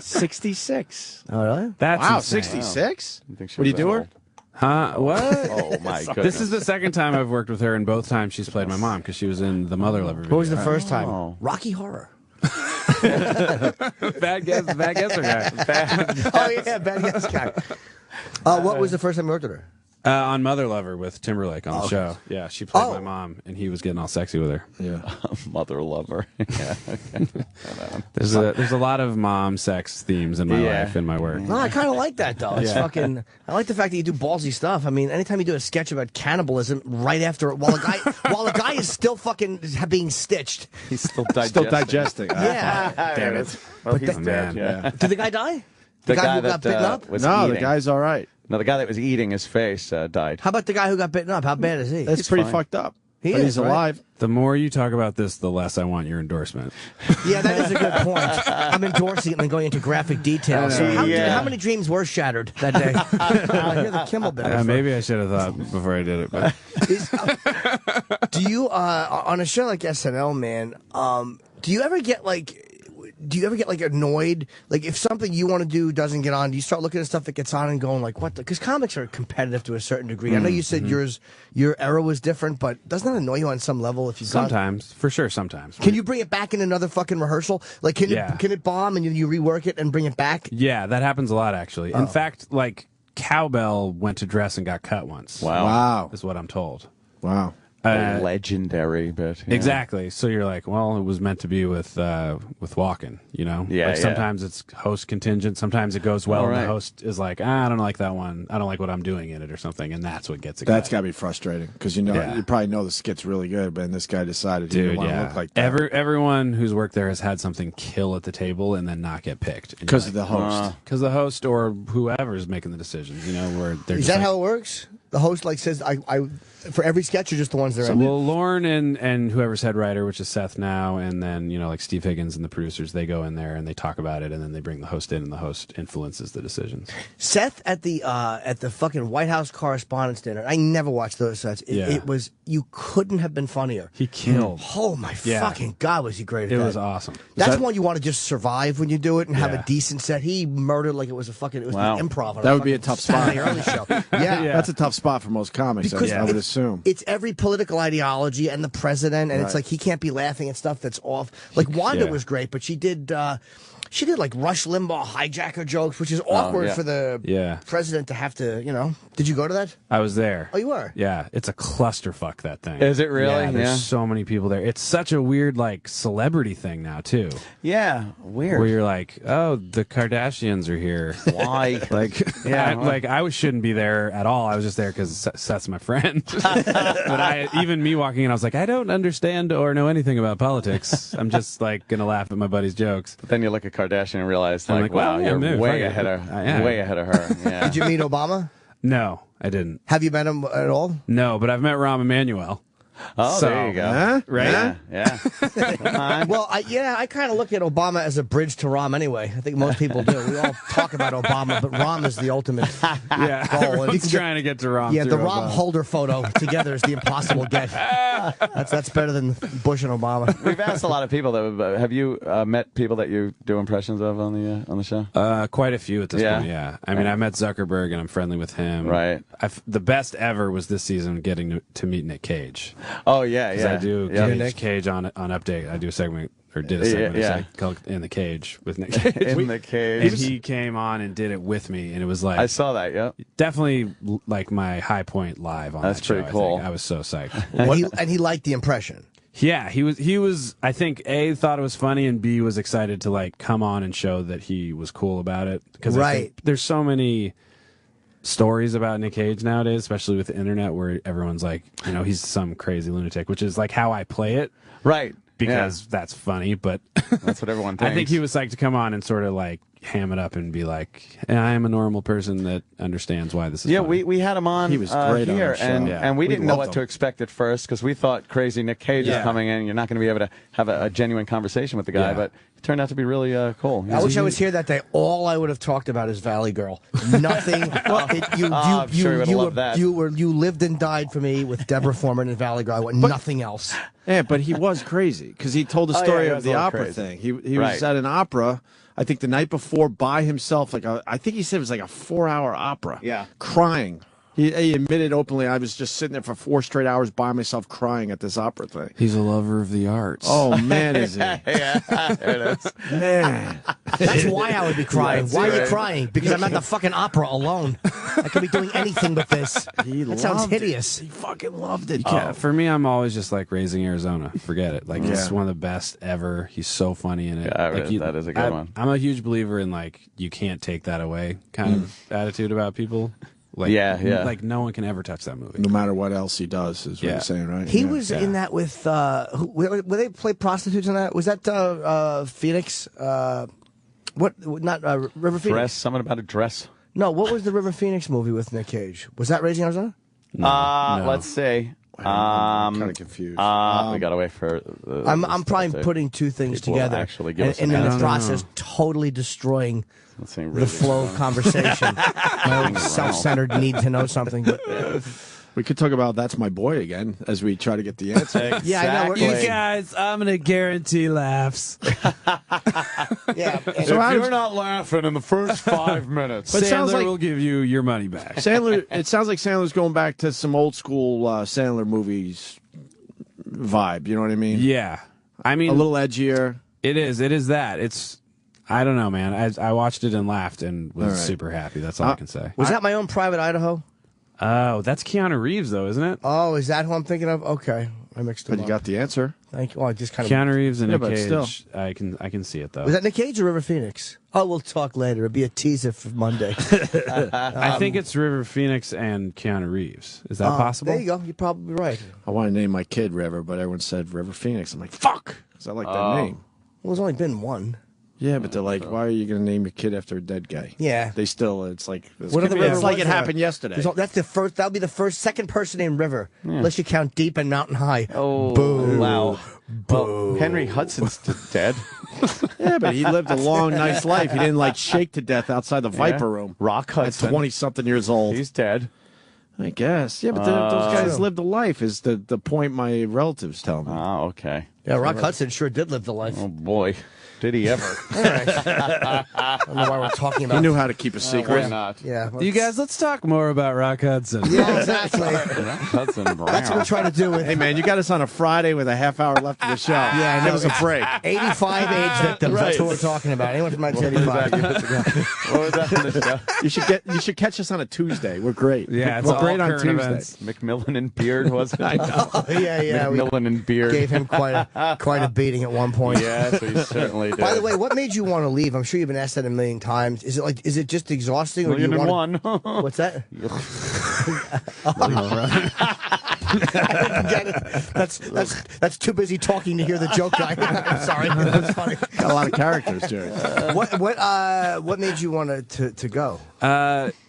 66. Oh, really? That's wow, insane. 66. I think she What do you was do that her? old. Huh? What? Oh my goodness. This is the second time I've worked with her, and both times she's played my mom because she was in the Mother Lover video. What was the first time? Rocky Horror. Bad guesser guy. Oh yeah, bad guess guy. What was the first time you worked with her? On Mother Lover with Timberlake on the show. Yeah, she played my mom, and he was getting all sexy with her. Yeah, Mother Lover. Yeah. There's a lot of mom sex themes in my life and my work. No, I kind of like that though. It's fucking. I like the fact that you do ballsy stuff. I mean, anytime you do a sketch about cannibalism right after while the guy is still fucking being stitched. He's still digesting. Yeah. Damn it. Well, he's dead. Yeah. Did the guy die? The guy who that got bitten up? was No, eating. the guy's all right. No, the guy that was eating his face died. How about the guy who got bitten up? How bad is he? That's pretty fucked up. He But is, he's right? alive. The more you talk about this, the less I want your endorsement. Yeah, that is a good point. I'm endorsing it and going into graphic detail. So how many dreams were shattered that day? Here's the Kimmel bit. Maybe I should have thought before I did it. But Do you on a show like SNL, man? Do you ever get like annoyed? Like if something you want to do doesn't get on, do you start looking at stuff that gets on and going like, what? Because comics are competitive to a certain degree. I know you said your era was different, but doesn't that annoy you on some level? If you sometimes, for sure, sometimes. Can you bring it back in another fucking rehearsal? Like can it bomb and you rework it and bring it back? Yeah, that happens a lot actually. In fact, like Cowbell went to dress and got cut once. Wow. Is what I'm told. Wow. A legendary bit. Yeah. Exactly. So you're like, well, it was meant to be with Walken, you know? Yeah, like sometimes it's host contingent, sometimes it goes well, and the host is like, I don't like that one. I don't like what I'm doing in it or something, and that's what gets it. That's got to be frustrating because you probably know the skit's really good, but this guy decided he didn't want to look like that. Everyone who's worked there has had something kill at the table and then not get picked because of the host. Because the host or whoever is making the decisions, you know, where they're Is just that like, how it works? The host like says, I for every sketch, or just the ones that are in? Well, Lauren and whoever's head writer, which is Seth now, and then, you know, like Steve Higgins and the producers, they go in there and they talk about it, and then they bring the host in, and the host influences the decisions. Seth at the fucking White House Correspondents' Dinner. I never watched those sets. It was, you couldn't have been funnier. He killed. Oh my fucking God, was he great at It that. was awesome. That's one you want to just survive when you do it and have a decent set. He murdered like it was the improv. On That would be a tough spot. Saturday early show. Yeah. That's a tough spot for most comics. Because I would assume it's every political ideology and the president, and it's like he can't be laughing at stuff that's off. Like Wanda was great, but she did like Rush Limbaugh hijacker jokes, which is awkward for the president to have to, you know. Did you go to that? I was there. Oh, you were? Yeah, it's a clusterfuck, that thing. Is it really? Yeah, there's Yeah. so many people there. It's such a weird, like, celebrity thing now, too. Yeah, weird. Where you're like, oh, the Kardashians are here. Why? Like, I shouldn't be there at all. I was just there because Seth's my friend. But even me walking in, I was like, I don't understand or know anything about politics. I'm just, like, going to laugh at my buddy's jokes. But then you look at Kardashian and realize, I'm like, like, wow, well, yeah, you're maybe, way fuck ahead it. of way ahead of her. Yeah. Did you meet Obama? No, I didn't. Have you met him at all? No, but I've met Rahm Emanuel. Oh, So, there you go. Huh? Right? Yeah. Come on. Well, I kind of look at Obama as a bridge to Rahm anyway. I think most people do. We all talk about Obama, but Rahm is the ultimate Yeah, goal. everyone's trying to get to Rahm. Yeah, too, the Obama. Rahm Holder photo together is the impossible get. That's better than Bush and Obama. We've asked a lot of people that have you met people that you do impressions of on the show? Quite a few at this point. Yeah, I mean, I met Zuckerberg and I'm friendly with him. Right. The best ever was this season getting to meet Nick Cage. Oh yeah, 'Cause I do Cage on Update. I do a segment or did a segment it's like called In the Cage with Nick Cage. In the Cage. And he came on and did it with me, and it was like I saw that. Yeah, definitely like my high point live on. That's that show, pretty cool. I was so psyched. And he liked the impression. Yeah, he was. I think A, thought it was funny, and B, was excited to like come on and show that he was cool about it. Because I think there's so many stories about Nick Cage nowadays, especially with the internet, where everyone's like, you know, he's some crazy lunatic, which is like how I play it. Right. Because that's funny, but that's what everyone thinks. I think he was psyched to come on and sort of like ham it up and be like, I am a normal person that understands why this is Yeah, funny. we had him on He was great on here, our show. and we didn't know loved what to him. expect at first because we thought crazy Nick Cage is coming in. You're not going to be able to have a genuine conversation with the guy, but it turned out to be really cool. I wish I was here that day. All I would have talked about is Valley Girl. Nothing. I'm sure he would have loved that. You lived and died for me with Deborah Foreman and Valley Girl. I want nothing else. Yeah, but he was crazy because he told the Oh, story yeah, he of was the a little opera crazy. thing. He was Right. at an opera, I think the night before by himself. I think he said it was like a 4-hour opera. Yeah. Crying. He admitted openly, I was just sitting there for 4 straight hours by myself crying at this opera thing. He's a lover of the arts. Oh, man, is he? Yeah, there it is. Man. That's why I would be crying. That's Why are you right. crying? Because I'm at the fucking opera alone. I could be doing anything but this. That sounds loved hideous. He fucking loved it. Yeah, for me, I'm always just like Raising Arizona. Forget it. Like, it's Yeah. one of the best ever. He's so funny in it. Yeah, like, that is a good one. I'm a huge believer in, like, you can't take that away kind of attitude about people. Like, Yeah. Like, no one can ever touch that movie. No matter what else he does, is what Yeah. you're saying, right? He Yeah. was in that with, were they play prostitutes in that? Was that Phoenix? Not River Phoenix? Dress, something about a dress. No, what was the River Phoenix movie with Nick Cage? Was that Raising Arizona? No. Let's see. I'm kind of confused. We got to wait for. I'm probably putting two things people will together, actually give us and an in the answer. process, totally destroying Let's see, the flow of conversation. My own self-centered need to know something. But, We could talk about That's My Boy again as we try to get the answer. yeah, I know. You guys, I'm going to guarantee laughs. Yeah, If you're not laughing in the first 5 minutes, But it Sandler sounds like- will give you your money back. Sandler. It sounds like Sandler's going back to some old school Sandler movies vibe. You know what I mean? Yeah. I mean, A little edgier. it is that. I don't know, man. I watched it and laughed and was All right. super happy. That's all I can say. was that My Own Private Idaho? Oh, that's Keanu Reeves, though, isn't it? Oh, is that who I'm thinking of? Okay, I mixed them But you up. got the answer. Thank you. Oh, I just kind of. Keanu Reeves and Yeah, Nick but Cage. still. I can see it though. Was that Nick Cage or River Phoenix? Oh, we'll talk later. It'll be a teaser for Monday. I think it's River Phoenix and Keanu Reeves. Is that possible? There you go. You're probably right. I want to name my kid River, but everyone said River Phoenix. I'm like, fuck, because I like that name. Well, there's only been one. Yeah, but they're like, why are you going to name your kid after a dead guy? Yeah. They still, it's like, What other river it's like was it there? happened yesterday. That's the first. That'll be the second person named River, unless you count Deep and Mountain High. Oh, Boo. wow. Well, Henry Hudson's dead. Yeah, but he lived a long, nice life. He didn't like shake to death outside the Viper Room. Rock At Hudson. 20-something years old. He's dead. I guess. Yeah, but those guys True. lived a life, is the point my relatives tell me. Oh, okay. Yeah, Rock Hudson sure did live the life. Oh, boy. Did he ever? I don't know why we're talking about. He knew how to keep a secret. Why not? Yeah. You guys, let's talk more about Rock Hudson. Yeah, exactly. Hudson That's what we're trying to do with Hey, man, you got us on a Friday with a half hour left of the show. Yeah, I know. Give us a break. 85 age victims. That's what we're talking about. Anyone from 1985. What was that on the show? You should catch us on a Tuesday. We're great. Yeah, it's we're all great on current Tuesday. events. McMillan and Beard, was it? I know. Yeah. We McMillan and Beard. gave him quite a beating at one point. Yes, we certainly did. By the way, what made you want to leave? I'm sure you've been asked that a million times. Is it just exhausting, or do you Million and want? one. What's that? Get it? That's too busy talking to hear the joke guy. I'm sorry. That's funny. Got a lot of characters, Jerry. What made you want to go?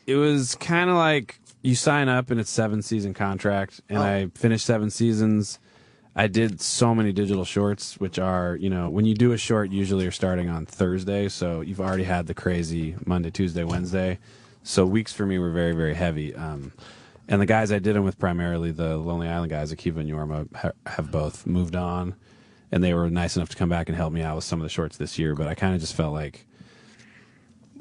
It was kind of like you sign up and it's 7-season contract, and I finished 7 seasons. I did so many digital shorts, which are, when you do a short, usually you're starting on Thursday, so you've already had the crazy Monday, Tuesday, Wednesday. So weeks for me were very, very heavy. And the guys I did them with, primarily the Lonely Island guys, Akiva and Yorma, have both moved on, and they were nice enough to come back and help me out with some of the shorts this year. But I kind of just felt like,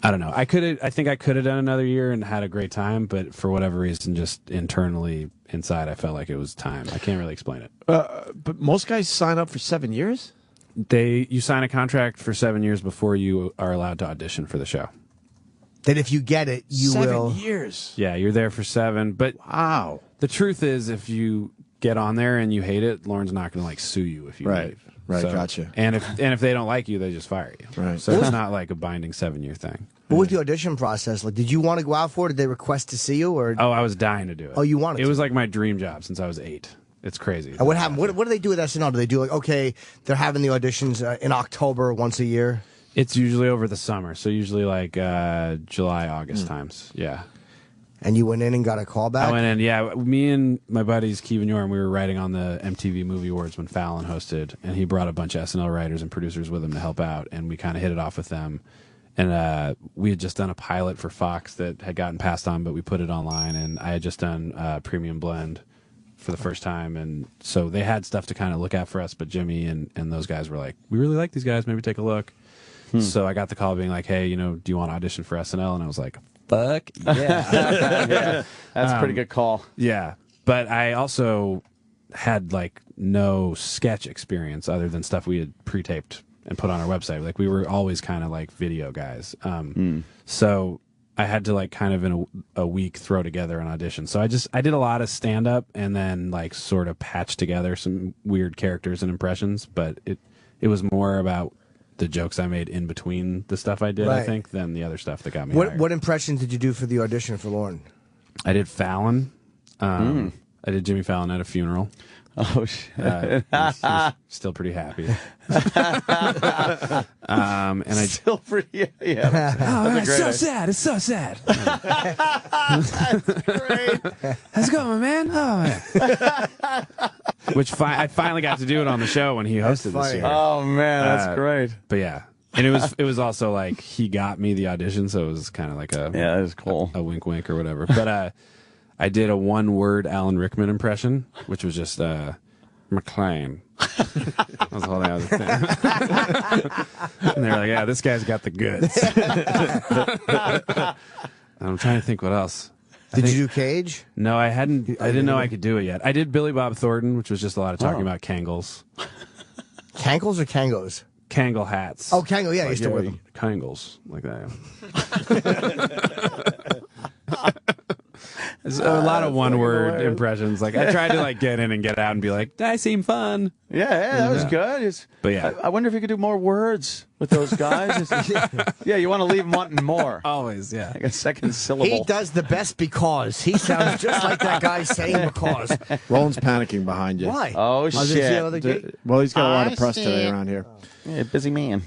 I don't know. I think I could have done another year and had a great time, but for whatever reason, just internally inside, I felt like it was time. I can't really explain it. But most guys sign up for 7 years? You sign a contract for 7 years before you are allowed to audition for the show. That if you get it, you 7 will. years. Yeah, you're there for 7. But wow, the truth is, if you get on there and you hate it, Lauren's not going to sue you if you leave. Right, So- gotcha. And if they don't like you, they just fire you. Right. So it's not like a binding 7-year thing. What was the audition process like? Did you want to go out for it? Did they request to see you, or Oh, I was dying to do it. Oh, you wanted It to. was like my dream job since I was 8. It's crazy. And what happened? What do they do with SNL? Do they do like, okay, they're having the auditions in October once a year? It's usually over the summer, so usually like July, August times. Yeah. And you went in and got a call back? I went in, yeah. Me and my buddies, Keevan Yorn, we were writing on the MTV Movie Awards when Fallon hosted, and he brought a bunch of SNL writers and producers with him to help out, and we kind of hit it off with them. And we had just done a pilot for Fox that had gotten passed on, but we put it online, and I had just done Premium Blend for the first time, and so they had stuff to kind of look at for us, but Jimmy and those guys were like, we really like these guys, maybe take a look. So I got the call being like, hey, do you want to audition for SNL? And I was like, fuck yeah. Yeah, that's a pretty good call. Yeah, but I also had like no sketch experience other than stuff we had pre-taped and put on our website. Like we were always kind of like video guys. So I had to like kind of in a week throw together an audition. So I did a lot of stand up and then like sort of patch together some weird characters and impressions, but it was more about the jokes I made in between the stuff I did, I think, than the other stuff that got me hired. What impressions did you do for the audition for Lorne? I did Fallon. I did Jimmy Fallon at a funeral. Oh, shit. He's still pretty happy. And I still pretty, yeah. Oh, it's so sad. It's so sad. That's great. How's it going, man? Oh, man. Which I finally got to do it on the show when he hosted this year. Oh, man, that's great. But yeah. And it was also like he got me the audition, so it was kind of like that was cool. A wink wink or whatever. But I did a one-word Alan Rickman impression, which was just McClane. That was the whole thing I was saying. And they were like, yeah, this guy's got the goods. I'm trying to think what else. Did you do Cage? No, I hadn't. I didn't know I could do it yet. I did Billy Bob Thornton, which was just a lot of talking about Kangles. Kankles or Kangos? Kangle hats. Oh, Kangle, yeah, I used to wear them. Kangles, like that. There's a lot of one-word impressions. Like I tried to like get in and get out and be like, "I seem fun." Yeah, that was good. But yeah, I wonder if you could do more words with those guys. Yeah, you want to leave them wanting more. Always, yeah. Like a second syllable. He does the best because. He sounds just like that guy saying because. Roland's panicking behind you. Why? Oh, shit. Well, he's got a lot of press today around here. Yeah, busy man.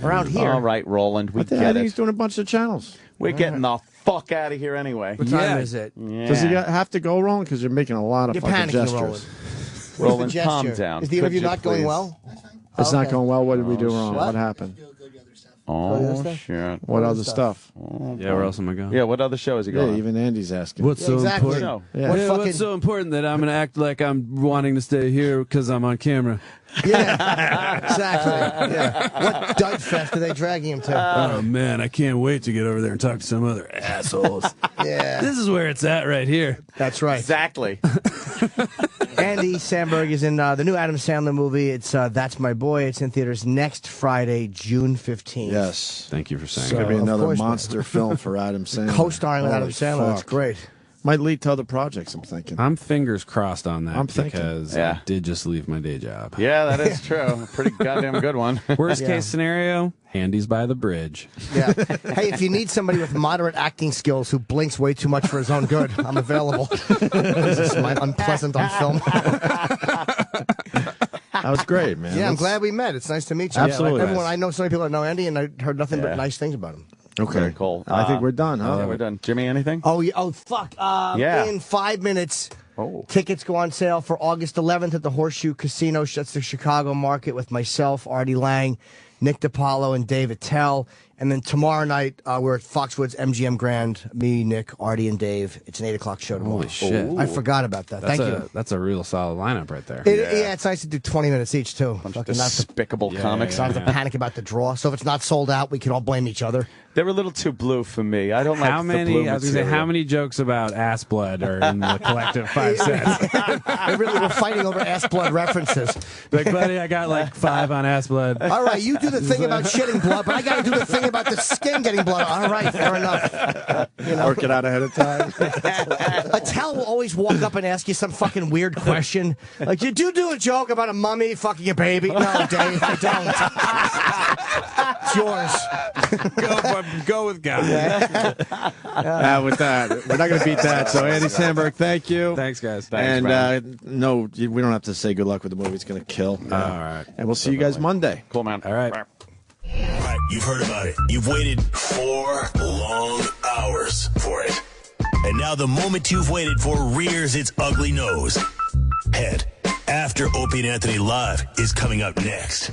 Around here. All right, Roland, we I get think it. he's doing a bunch of channels. We're getting the fuck out of here anyway. What time is it? Yeah. Does he have to go, Roland? Because you're making a lot of You're fucking panicking, gestures. Roland, Gesture. calm down. Is the interview not going well? It's not Okay. going well. What did we do wrong? What? What happened? Oh, shit. What other stuff? Oh, Yeah, where else am I going? Yeah, what other show is he going Yeah, on? even Andy's asking. What's so exactly. important? Yeah. What Yeah, fucking... what's so important that I'm going to act like I'm wanting to stay here because I'm on camera? Yeah, exactly. Yeah. What dud fest are they dragging him to? Oh, man, I can't wait to get over there and talk to some other assholes. Yeah. This is where it's at right here. That's right. Exactly. Andy Samberg is in the new Adam Sandler movie. It's That's My Boy. It's in theaters next Friday, June 15th. Yes. Thank you for saying It's going to be of another course, monster film for Adam Sandler. Co-starring with Adam Holy Sandler. That's fuck. great. Might lead to other projects, I'm thinking. I'm fingers crossed on that I'm thinking. because Yeah. I did just leave my day job. Yeah, that is true. A pretty goddamn good one. Worst Yeah. case scenario, Handy's by the bridge. Yeah. Hey, if you need somebody with moderate acting skills who blinks way too much for his own good, I'm available. This is my unpleasant on film. That was great, man. Yeah, I'm That's- glad we met. It's nice to meet you. Absolutely. Everyone, I know so many people that know Andy, and I heard nothing Yeah. but nice things about him. Okay. Very cool. I think we're done, huh? Yeah, we're done. Jimmy, anything? Oh, yeah. Oh, fuck. Yeah. In 5 minutes, Oh. tickets go on sale for August 11th at the Horseshoe Casino. That's the Chicago market with myself, Artie Lang, Nick DiPaolo, and Dave Attell. And then tomorrow night, we're at Foxwoods MGM Grand. Me, Nick, Artie, and Dave. It's an 8 o'clock show tomorrow. Holy shit. I forgot about that. That's Thank you. That's a real solid lineup right there. Yeah, it's nice to do 20 minutes each, too. Bunch of Fucking not to, despicable comics. not to panic about the draw. So if it's not sold out, we can all blame each other. They're a little too blue for me. I don't like How the many? blue I was gonna say, material. how many jokes about ass blood are in the collective 5 cents? They really were fighting over ass blood references. Like, buddy, I got like 5 on ass blood. All right, you do the thing about shitting blood, but I got to do the thing about the skin getting blood. All right, fair enough. You know? Work it out ahead of time. Attell will always walk up and ask you some fucking weird question. Like, did you do a joke about a mummy fucking a baby? No, Dave, I don't. It's yours. Go with God. With that, we're not going to beat that. So, Andy Samberg, thank you. Thanks, guys. And no, we don't have to say good luck with the movie. It's going to kill. All right. And we'll see you guys Monday. Cool, man. All right. All right, you've heard about it. You've waited 4 long hours for it. And now the moment you've waited for rears its ugly nose. Head after Opie and Anthony Live is coming up next.